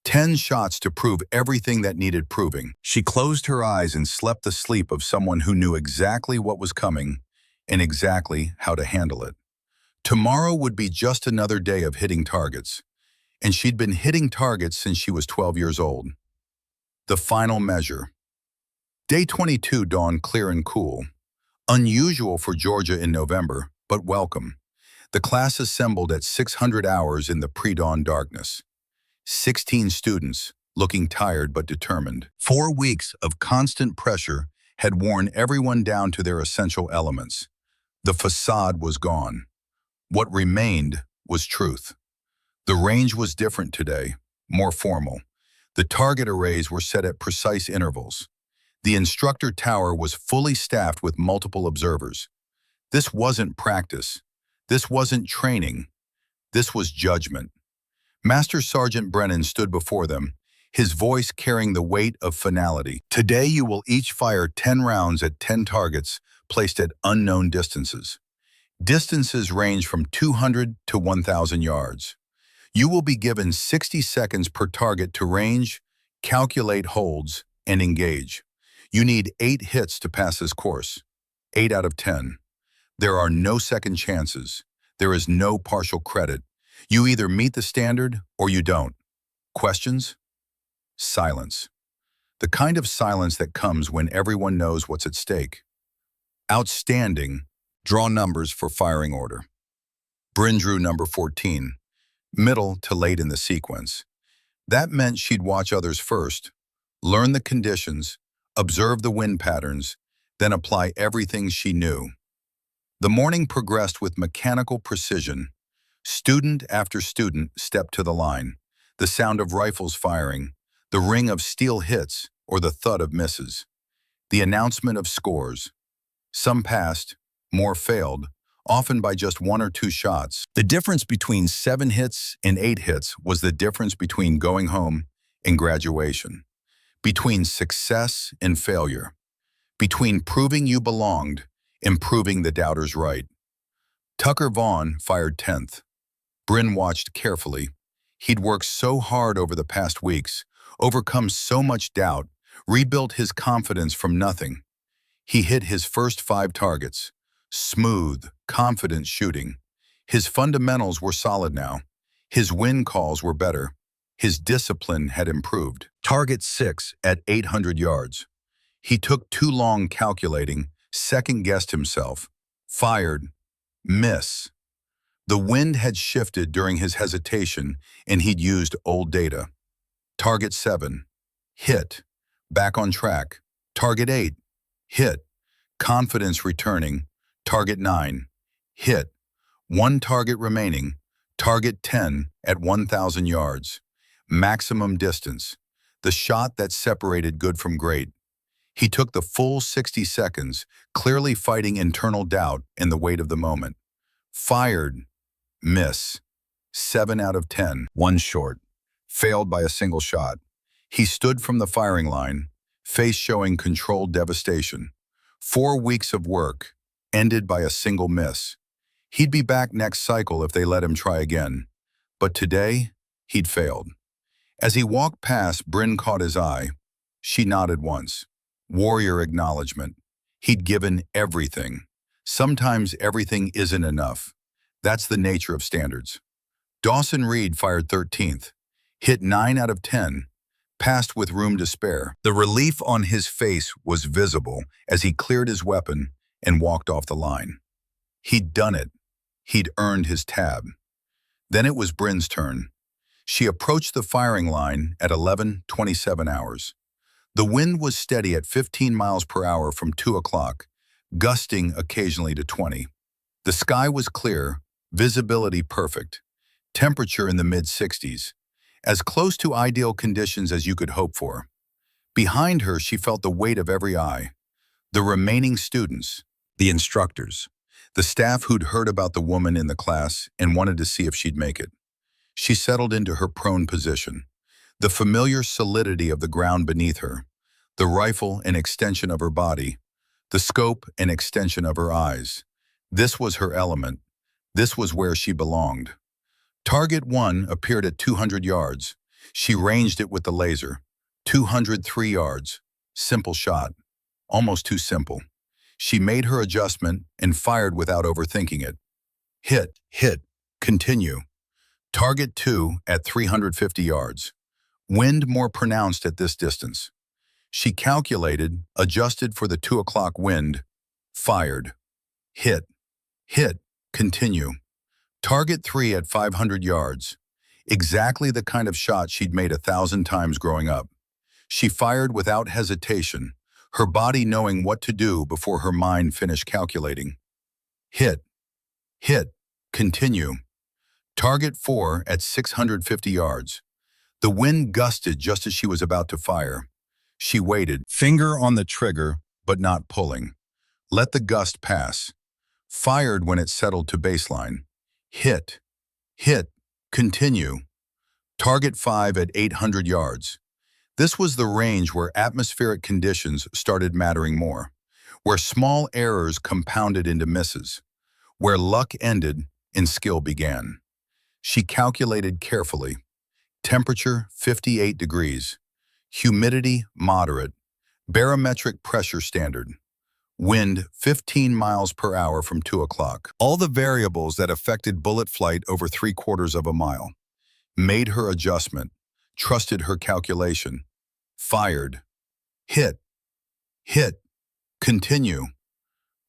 10 shots to prove everything that needed proving. She closed her eyes and slept the sleep of someone who knew exactly what was coming and exactly how to handle it. Tomorrow would be just another day of hitting targets, and she'd been hitting targets since she was 12 years old. The final measure. Day 22 dawned clear and cool. Unusual for Georgia in November, but welcome. The class assembled at 600 hours in the pre-dawn darkness. 16 students, looking tired but determined. 4 weeks of constant pressure had worn everyone down to their essential elements. The facade was gone. What remained was truth. The range was different today, more formal. The target arrays were set at precise intervals. The instructor tower was fully staffed with multiple observers. This wasn't practice. This wasn't training. This was judgment. Master Sergeant Brennan stood before them, his voice carrying the weight of finality. Today you will each fire 10 rounds at 10 targets placed at unknown distances. Distances range from 200 to 1,000 yards. You will be given 60 seconds per target to range, calculate holds, and engage. You need 8 hits to pass this course. 8 out of 10. There are no second chances. There is no partial credit. You either meet the standard or you don't. Questions? Silence. The kind of silence that comes when everyone knows what's at stake. Outstanding. Draw numbers for firing order. Bryn drew number 14, middle to late in the sequence. That meant she'd watch others first, learn the conditions, observe the wind patterns, then apply everything she knew. The morning progressed with mechanical precision. Student after student stepped to the line, the sound of rifles firing, the ring of steel hits, or the thud of misses. The announcement of scores. Some passed, more failed, often by just 1 or 2 shots. The difference between 7 hits and 8 hits was the difference between going home and graduation, between success and failure, between proving you belonged and proving the doubters right. Tucker Vaughn fired 10th. Bryn watched carefully. He'd worked so hard over the past weeks, overcome so much doubt, rebuilt his confidence from nothing. He hit his first 5 targets. Smooth, confident shooting. His fundamentals were solid now. His win calls were better. His discipline had improved. Target 6 at 800 yards. He took too long calculating, second-guessed himself. Fired. Miss. The wind had shifted during his hesitation, and he'd used old data. Target 7. Hit. Back on track. Target 8. Hit. Confidence returning. Target 9. Hit. 1 target remaining. Target 10 at 1,000 yards. Maximum distance. The shot that separated good from great. He took the full 60 seconds, clearly fighting internal doubt and the weight of the moment. Fired. Miss. 7 out of 10. 1 short. Failed by a single shot. He stood from the firing line, face showing controlled devastation. 4 weeks of work, ended by a single miss. He'd be back next cycle if they let him try again. But today, he'd failed. As he walked past, Bryn caught his eye. She nodded once. Warrior acknowledgement. He'd given everything. Sometimes everything isn't enough. That's the nature of standards. Dawson Reed fired 13th. Hit 9 out of 10. Passed with room to spare. The relief on his face was visible as he cleared his weapon and walked off the line. He'd done it. He'd earned his tab. Then it was Bryn's turn. She approached the firing line at 11:27 hours. The wind was steady at 15 miles per hour from 2 o'clock, gusting occasionally to 20. The sky was clear, visibility perfect, temperature in the mid-60s, as close to ideal conditions as you could hope for. Behind her, she felt the weight of every eye. The remaining students, the instructors, the staff who'd heard about the woman in the class and wanted to see if she'd make it. She settled into her prone position, the familiar solidity of the ground beneath her, the rifle an extension of her body, the scope an extension of her eyes. This was her element. This was where she belonged. Target 1 appeared at 200 yards. She ranged it with the laser. 203 yards. Simple shot. Almost too simple. She made her adjustment and fired without overthinking it. Hit, hit, continue. Target 2 at 350 yards. Wind more pronounced at this distance. She calculated, adjusted for the 2 o'clock wind, fired. Hit, hit, continue. Target 3 at 500 yards. Exactly the kind of shot she'd made 1,000 times growing up. She fired without hesitation, her body knowing what to do before her mind finished calculating. Hit, hit, continue. Target 4 at 650 yards. The wind gusted just as she was about to fire. She waited, finger on the trigger, but not pulling. Let the gust pass. Fired when it settled to baseline. Hit, hit, continue. Target 5 at 800 yards. This was the range where atmospheric conditions started mattering more, where small errors compounded into misses, where luck ended and skill began. She calculated carefully. Temperature 58 degrees. Humidity moderate. Barometric pressure standard. Wind 15 miles per hour from 2 o'clock. All the variables that affected bullet flight over 3/4 of a mile. Made her adjustment. Trusted her calculation. Fired. Hit. Hit. Continue.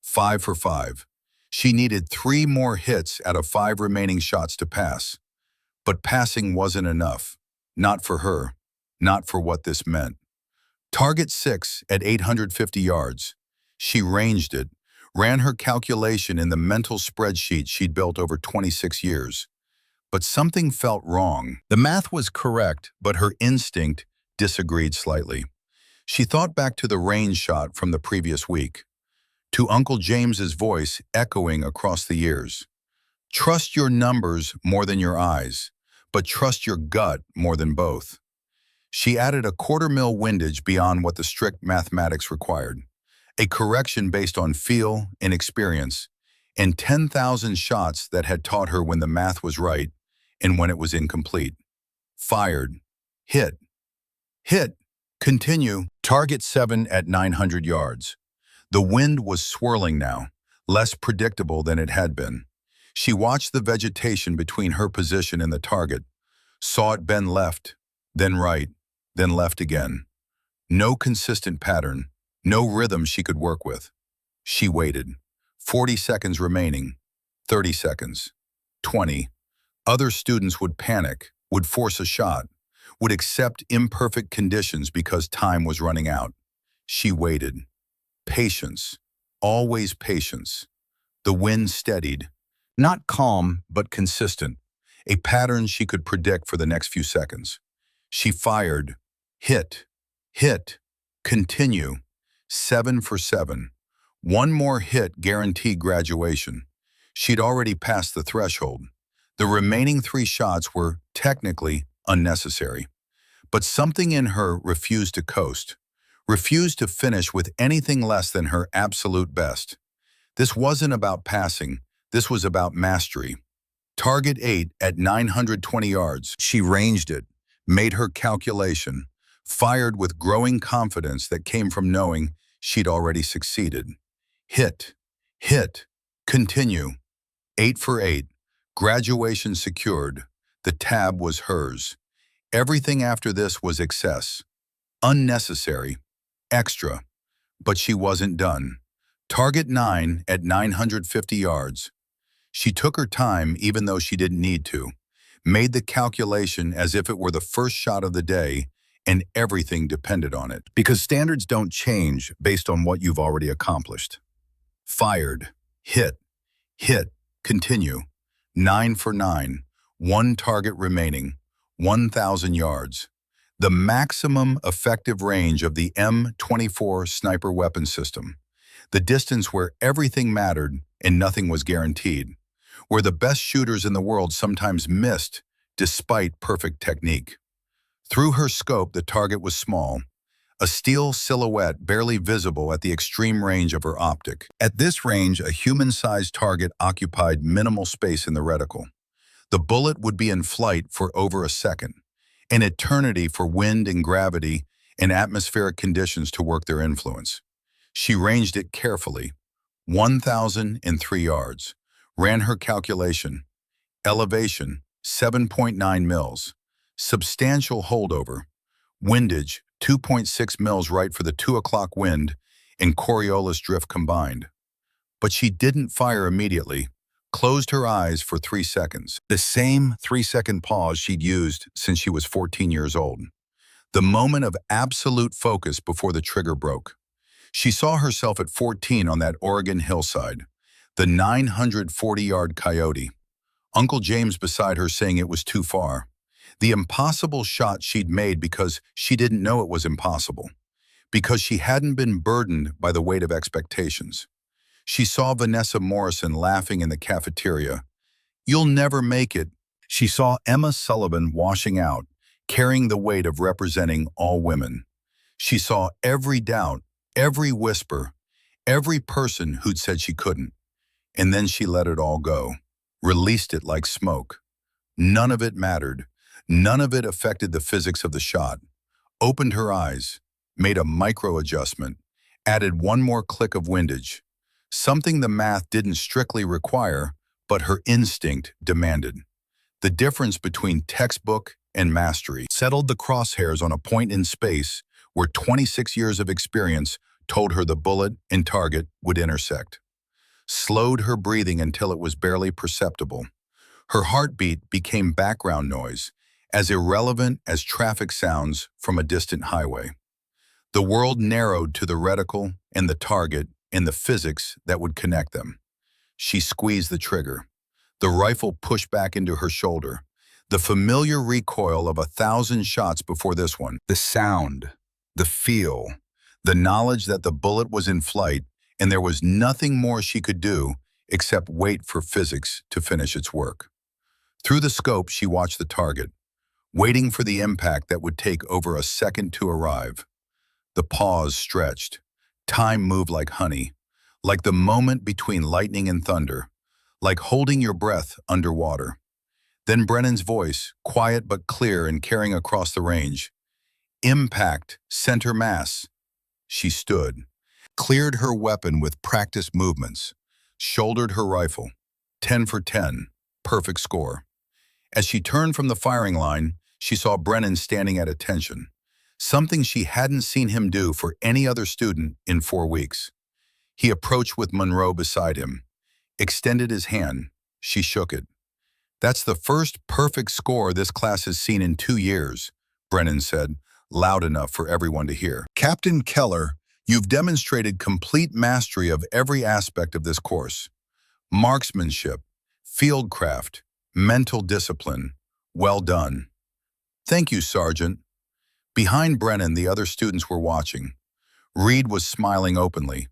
5 for 5. She needed 3 more hits out of 5 remaining shots to pass. But passing wasn't enough. Not for her. Not for what this meant. Target 6 at 850 yards. She ranged it, ran her calculation in the mental spreadsheet she'd built over 26 years. But something felt wrong. The math was correct, but her instinct disagreed slightly. She thought back to the range shot from the previous week, to Uncle James's voice echoing across the years. Trust your numbers more than your eyes, but trust your gut more than both. She added a quarter-mil windage beyond what the strict mathematics required, a correction based on feel and experience, and 10,000 shots that had taught her when the math was right and when it was incomplete. Fired. Hit. Hit. Continue. Target 7 at 900 yards. The wind was swirling now, less predictable than it had been. She watched the vegetation between her position and the target, saw it bend left, then right, then left again. No consistent pattern, no rhythm she could work with. She waited. 40 seconds remaining. 30 seconds. 20. Other students would panic, would force a shot, would accept imperfect conditions because time was running out. She waited. Patience. Always patience. The wind steadied. Not calm, but consistent. A pattern she could predict for the next few seconds. She fired. Hit. Hit. Continue. 7 for 7. One more hit guaranteed graduation. She'd already passed the threshold. The remaining 3 shots were technically unnecessary. But something in her refused to coast, refused to finish with anything less than her absolute best. This wasn't about passing, this was about mastery. Target 8 at 920 yards. She ranged it, made her calculation, fired with growing confidence that came from knowing she'd already succeeded. Hit. Hit. Continue. 8 for 8. Graduation secured. The tab was hers. Everything after this was excess. Unnecessary. Extra. But she wasn't done. Target 9 at 950 yards. She took her time even though she didn't need to, made the calculation as if it were the first shot of the day and everything depended on it. Because standards don't change based on what you've already accomplished. Fired. Hit. Hit. Continue. 9 for 9. 1 target remaining. 1,000 yards. The maximum effective range of the M24 sniper weapon system. The distance where everything mattered and nothing was guaranteed. Where the best shooters in the world sometimes missed despite perfect technique. Through her scope, the target was small, a steel silhouette barely visible at the extreme range of her optic. At this range, a human-sized target occupied minimal space in the reticle. The bullet would be in flight for over a second, an eternity for wind and gravity and atmospheric conditions to work their influence. She ranged it carefully, 1,003 yards, ran her calculation. Elevation, 7.9 mils. Substantial holdover. Windage, 2.6 mils right for the 2 o'clock wind and Coriolis drift combined. But she didn't fire immediately, closed her eyes for 3 seconds. The same 3-second pause she'd used since she was 14 years old. The moment of absolute focus before the trigger broke. She saw herself at 14 on that Oregon hillside, the 940-yard coyote. Uncle James beside her saying it was too far. The impossible shot she'd made because she didn't know it was impossible. Because she hadn't been burdened by the weight of expectations. She saw Vanessa Morrison laughing in the cafeteria. You'll never make it. She saw Emma Sullivan washing out, carrying the weight of representing all women. She saw every doubt, every whisper, every person who'd said she couldn't. And then she let it all go, released it like smoke. None of it mattered. None of it affected the physics of the shot. Opened her eyes, made a micro adjustment, added one more click of windage. Something the math didn't strictly require, but her instinct demanded. The difference between textbook and mastery settled the crosshairs on a point in space where 26 years of experience told her the bullet and target would intersect. Slowed her breathing until it was barely perceptible. Her heartbeat became background noise, as irrelevant as traffic sounds from a distant highway. The world narrowed to the reticle and the target and the physics that would connect them. She squeezed the trigger. The rifle pushed back into her shoulder. The familiar recoil of 1,000 shots before this one. The sound, the feel, the knowledge that the bullet was in flight and there was nothing more she could do except wait for physics to finish its work. Through the scope, she watched the target, waiting for the impact that would take over a second to arrive. The pause stretched. Time moved like honey, like the moment between lightning and thunder, like holding your breath underwater. Then Brennan's voice, quiet but clear and carrying across the range. Impact, center mass. She stood, cleared her weapon with practiced movements, shouldered her rifle. 10 for 10, perfect score. As she turned from the firing line, she saw Brennan standing at attention, something she hadn't seen him do for any other student in 4 weeks. He approached with Monroe beside him, extended his hand. She shook it. "That's the first perfect score this class has seen in 2 years, Brennan said, loud enough for everyone to hear. "Captain Keller, you've demonstrated complete mastery of every aspect of this course. Marksmanship, fieldcraft, mental discipline. Well done." "Thank you, Sergeant." Behind Brennan, the other students were watching. Reed was smiling openly.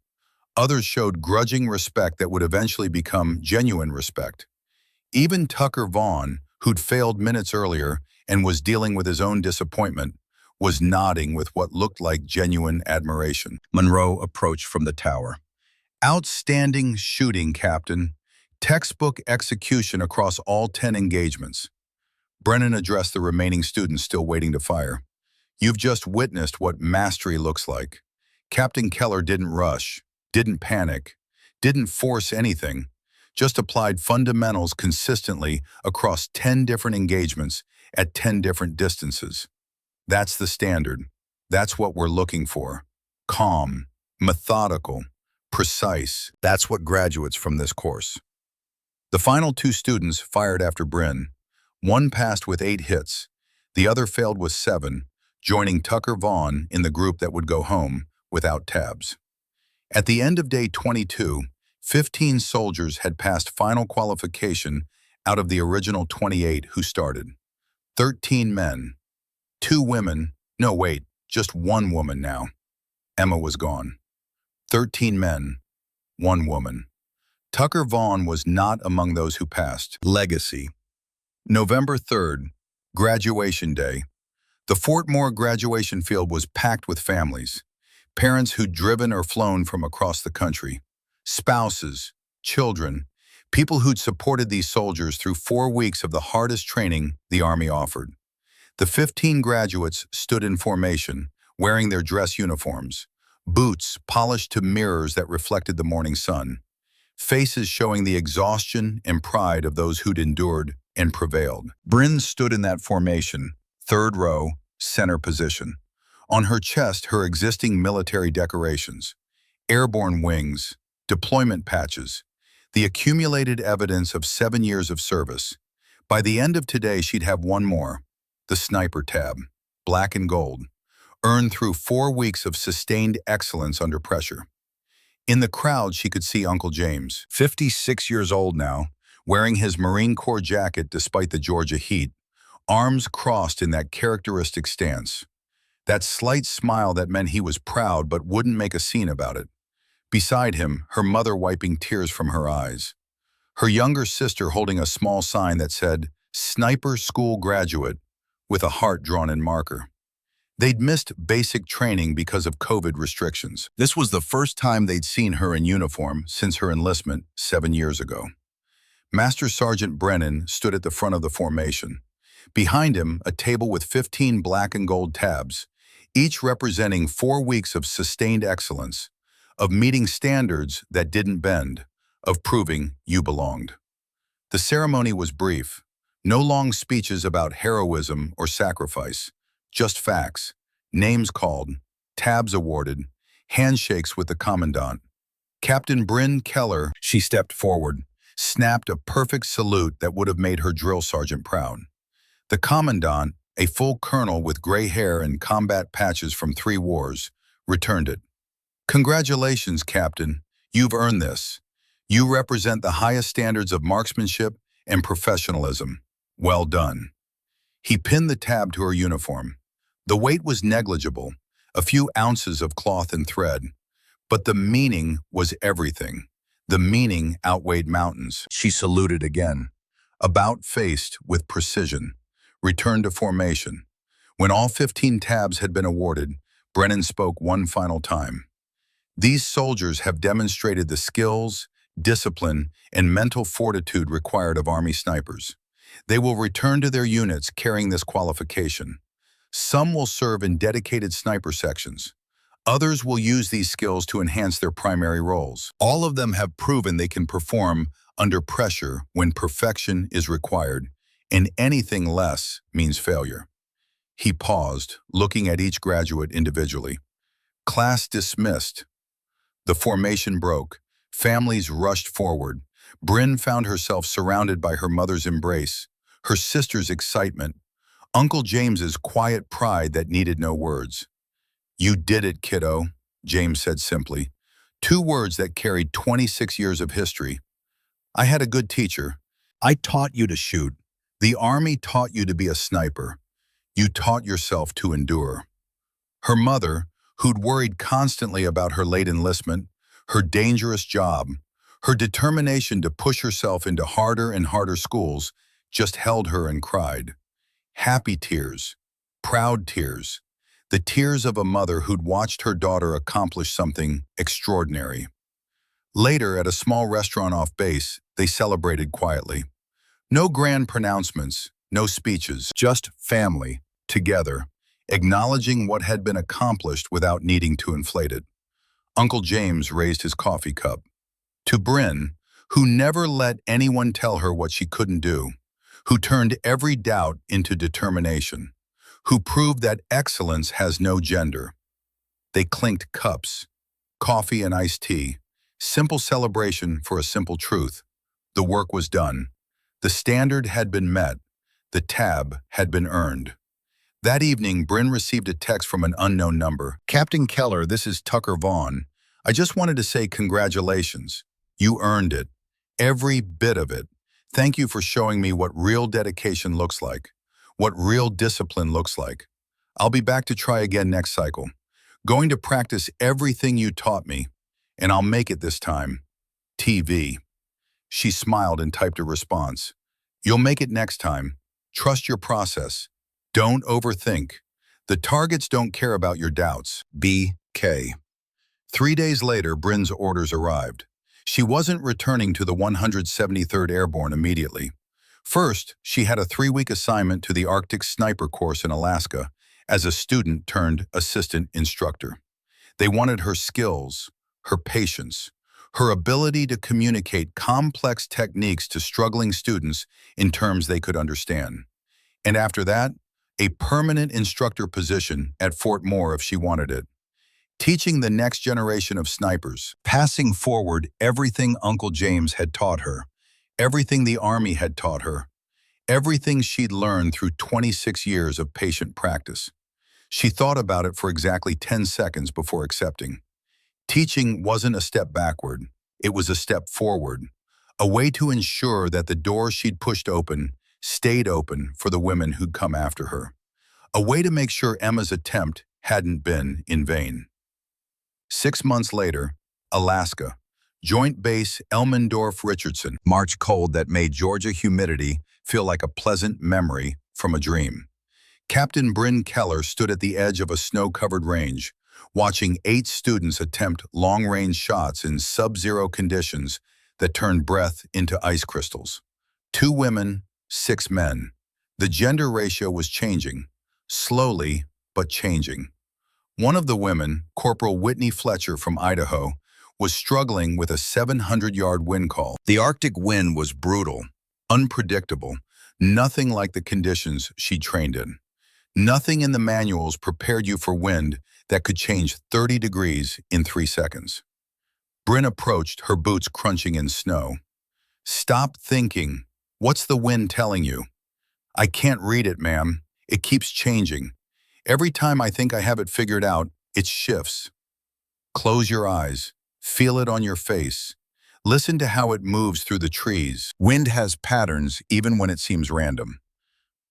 Others showed grudging respect that would eventually become genuine respect. Even Tucker Vaughn, who'd failed minutes earlier and was dealing with his own disappointment, was nodding with what looked like genuine admiration. Monroe approached from the tower. "Outstanding shooting, Captain. Textbook execution across all 10 engagements." Brennan addressed the remaining students still waiting to fire. "You've just witnessed what mastery looks like. Captain Keller didn't rush, didn't panic, didn't force anything, just applied fundamentals consistently across 10 different engagements at 10 different distances. That's the standard. That's what we're looking for. Calm, methodical, precise. That's what graduates from this course." The final 2 students fired after Bryn. One passed with 8 hits. The other failed with 7, joining Tucker Vaughn in the group that would go home without tabs. At the end of day 22, 15 soldiers had passed final qualification out of the original 28 who started. 13 men, 2 women, no wait, just 1 woman now. Emma was gone. 13 men, 1 woman. Tucker Vaughn was not among those who passed. Legacy. November 3rd, graduation day. The Fort Moore graduation field was packed with families, parents who'd driven or flown from across the country, spouses, children, people who'd supported these soldiers through 4 weeks of the hardest training the Army offered. The 15 graduates stood in formation, wearing their dress uniforms, boots polished to mirrors that reflected the morning sun, faces showing the exhaustion and pride of those who'd endured and prevailed. Bryn stood in that formation, 3rd row, center position. On her chest, her existing military decorations, airborne wings, deployment patches, the accumulated evidence of 7 years of service. By the end of today, she'd have 1 more, the sniper tab, black and gold, earned through 4 weeks of sustained excellence under pressure. In the crowd, she could see Uncle James, 56 years old now, wearing his Marine Corps jacket despite the Georgia heat, arms crossed in that characteristic stance. That slight smile that meant he was proud but wouldn't make a scene about it. Beside him, her mother wiping tears from her eyes. Her younger sister holding a small sign that said, "Sniper School Graduate," with a heart drawn in marker. They'd missed basic training because of COVID restrictions. This was the first time they'd seen her in uniform since her enlistment 7 years ago. Master Sergeant Brennan stood at the front of the formation. Behind him, a table with 15 black and gold tabs, each representing 4 weeks of sustained excellence, of meeting standards that didn't bend, of proving you belonged. The ceremony was brief. No long speeches about heroism or sacrifice, just facts, names called, tabs awarded, handshakes with the commandant. Captain Bryn Keller, she stepped forward, snapped a perfect salute that would have made her drill sergeant proud. The commandant, a full colonel with gray hair and combat patches from 3 wars, returned it. "Congratulations, Captain. You've earned this. You represent the highest standards of marksmanship and professionalism. Well done." He pinned the tab to her uniform. The weight was negligible, a few ounces of cloth and thread, but the meaning was everything. The meaning outweighed mountains. She saluted again, about-faced with precision, returned to formation. When all 15 tabs had been awarded, Brennan spoke one final time. "These soldiers have demonstrated the skills, discipline, and mental fortitude required of Army snipers. They will return to their units carrying this qualification. Some will serve in dedicated sniper sections. Others will use these skills to enhance their primary roles. All of them have proven they can perform under pressure when perfection is required, and anything less means failure." He paused, looking at each graduate individually. Class dismissed. The formation broke. Families rushed forward. Bryn found herself surrounded by her mother's embrace, her sister's excitement, Uncle James's quiet pride that needed no words. "You did it, kiddo," James said simply. Two words that carried 26 years of history. "I had a good teacher. I taught you to shoot. The Army taught you to be a sniper. You taught yourself to endure." Her mother, who'd worried constantly about her late enlistment, her dangerous job, her determination to push herself into harder and harder schools, just held her and cried. Happy tears, proud tears, the tears of a mother who'd watched her daughter accomplish something extraordinary. Later, at a small restaurant off base, they celebrated quietly. No grand pronouncements, no speeches, just family, together, acknowledging what had been accomplished without needing to inflate it. Uncle James raised his coffee cup. To Bryn, who never let anyone tell her what she couldn't do, who turned every doubt into determination, who proved that excellence has no gender. They clinked cups, coffee and iced tea, simple celebration for a simple truth. The work was done. The standard had been met. The tab had been earned. That evening, Bryn received a text from an unknown number. "Captain Keller, this is Tucker Vaughn. I just wanted to say congratulations. You earned it. Every bit of it. Thank you for showing me what real dedication looks like, what real discipline looks like. I'll be back to try again next cycle. Going to practice everything you taught me, and I'll make it this time. TV." She smiled and typed a response. "You'll make it next time. Trust your process. Don't overthink. The targets don't care about your doubts. BK." 3 days later, Bryn's orders arrived. She wasn't returning to the 173rd Airborne immediately. First, she had a 3-week assignment to the Arctic Sniper Course in Alaska as a student turned assistant instructor. They wanted her skills, her patience, her ability to communicate complex techniques to struggling students in terms they could understand. And after that, a permanent instructor position at Fort Moore if she wanted it. Teaching the next generation of snipers, passing forward everything Uncle James had taught her, everything the Army had taught her, everything she'd learned through 26 years of patient practice. She thought about it for exactly 10 seconds before accepting. Teaching wasn't a step backward, it was a step forward, a way to ensure that the door she'd pushed open stayed open for the women who'd come after her, a way to make sure Emma's attempt hadn't been in vain. 6 months later, Alaska, Joint Base Elmendorf-Richardson, March cold that made Georgia humidity feel like a pleasant memory from a dream. Captain Bryn Keller stood at the edge of a snow-covered range, watching 8 students attempt long-range shots in sub-zero conditions that turned breath into ice crystals. 2 women, 6 men. The gender ratio was changing, slowly but changing. One of the women, Corporal Whitney Fletcher from Idaho, was struggling with a 700-yard wind call. The Arctic wind was brutal, unpredictable, nothing like the conditions she'd trained in. Nothing in the manuals prepared you for wind that could change 30 degrees in 3 seconds. Bryn approached, her boots crunching in snow. "Stop thinking. What's the wind telling you?" "I can't read it, ma'am. It keeps changing. Every time I think I have it figured out, it shifts." "Close your eyes. Feel it on your face. Listen to how it moves through the trees. Wind has patterns even when it seems random.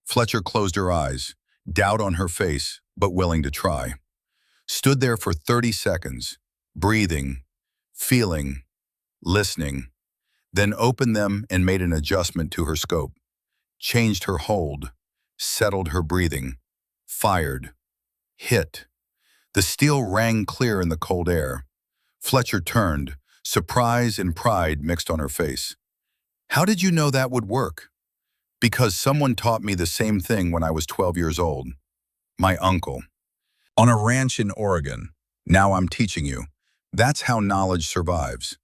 Fletcher closed her eyes, doubt on her face, but willing to try. Stood there for 30 seconds, breathing, feeling, listening, then opened them and made an adjustment to her scope. Changed her hold, settled her breathing, fired, hit. The steel rang clear in the cold air. Fletcher turned, surprise and pride mixed on her face. How did you know that would work? Because someone taught me the same thing when I was 12 years old. My uncle. On a ranch in Oregon. Now I'm teaching you. That's how knowledge survives.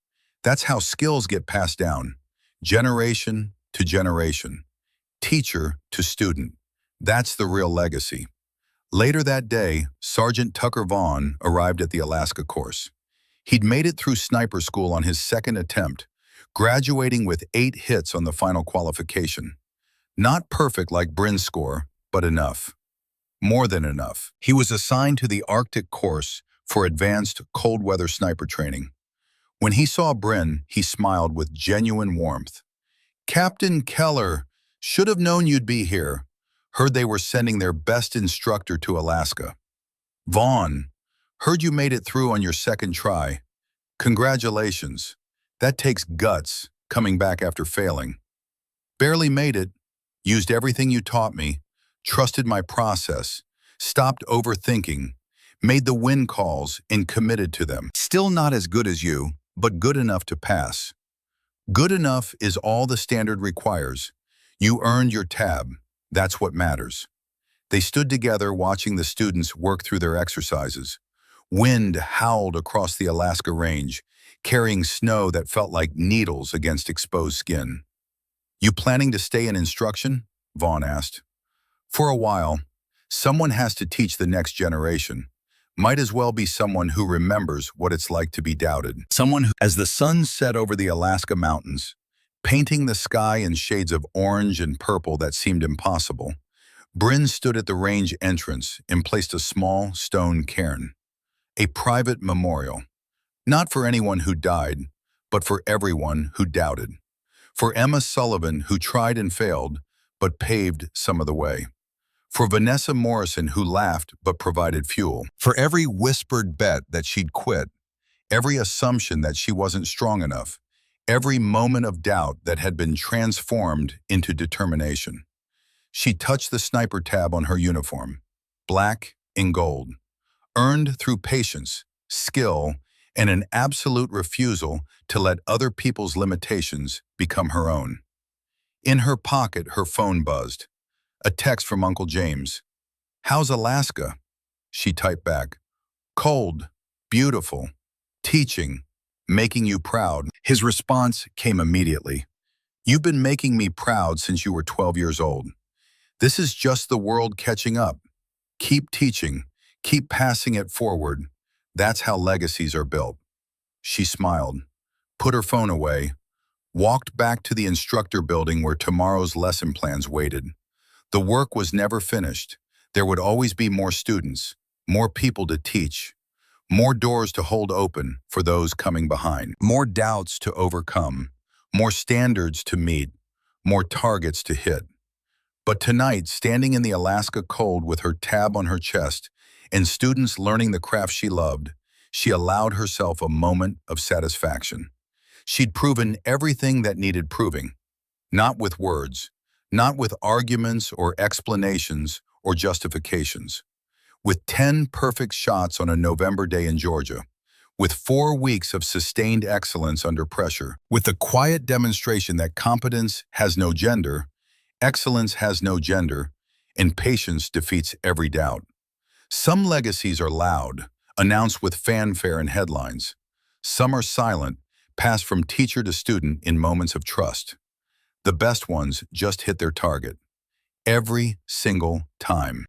That's how skills get passed down. Generation to generation. Teacher to student. That's the real legacy. Later that day, Sergeant Tucker Vaughn arrived at the Alaska course. He'd made it through sniper school on his second attempt, graduating with 8 hits on the final qualification. Not perfect like Bryn's score, but enough. More than enough. He was assigned to the Arctic course for advanced cold weather sniper training. When he saw Bryn, he smiled with genuine warmth. Captain Keller, should have known you'd be here. Heard they were sending their best instructor to Alaska. Vaughn, heard you made it through on your second try. Congratulations. That takes guts, coming back after failing. Barely made it. Used everything you taught me. Trusted my process. Stopped overthinking. Made the win calls and committed to them. Still not as good as you, but good enough to pass. Good enough is all the standard requires. You earned your tab. That's what matters. They stood together watching the students work through their exercises. Wind howled across the Alaska range, carrying snow that felt like needles against exposed skin. You planning to stay in instruction? Vaughn asked. For a while. Someone has to teach the next generation. Might as well be someone who remembers what it's like to be doubted. Someone who, as the sun set over the Alaska mountains, painting the sky in shades of orange and purple that seemed impossible, Bryn stood at the range entrance and placed a small stone cairn. A private memorial. Not for anyone who died, but for everyone who doubted. For Emma Sullivan, who tried and failed, but paved some of the way. For Vanessa Morrison, who laughed but provided fuel. For every whispered bet that she'd quit. Every assumption that she wasn't strong enough. Every moment of doubt that had been transformed into determination. She touched the sniper tab on her uniform. Black and gold. Earned through patience, skill, and an absolute refusal to let other people's limitations become her own. In her pocket, her phone buzzed. A text from Uncle James. How's Alaska? She typed back. Cold, beautiful, teaching, making you proud. His response came immediately. You've been making me proud since you were 12 years old. This is just the world catching up. Keep teaching. Keep passing it forward. That's how legacies are built. She smiled, put her phone away, walked back to the instructor building where tomorrow's lesson plans waited. The work was never finished. There would always be more students, more people to teach, more doors to hold open for those coming behind, more doubts to overcome, more standards to meet, more targets to hit. But tonight, standing in the Alaska cold with her tab on her chest, and students learning the craft she loved, she allowed herself a moment of satisfaction. She'd proven everything that needed proving, not with words, not with arguments or explanations or justifications. With 10 perfect shots on a November day in Georgia, with 4 weeks of sustained excellence under pressure, with the quiet demonstration that competence has no gender, excellence has no gender, and patience defeats every doubt. Some legacies are loud, announced with fanfare and headlines. Some are silent, passed from teacher to student in moments of trust. The best ones just hit their target. Every single time.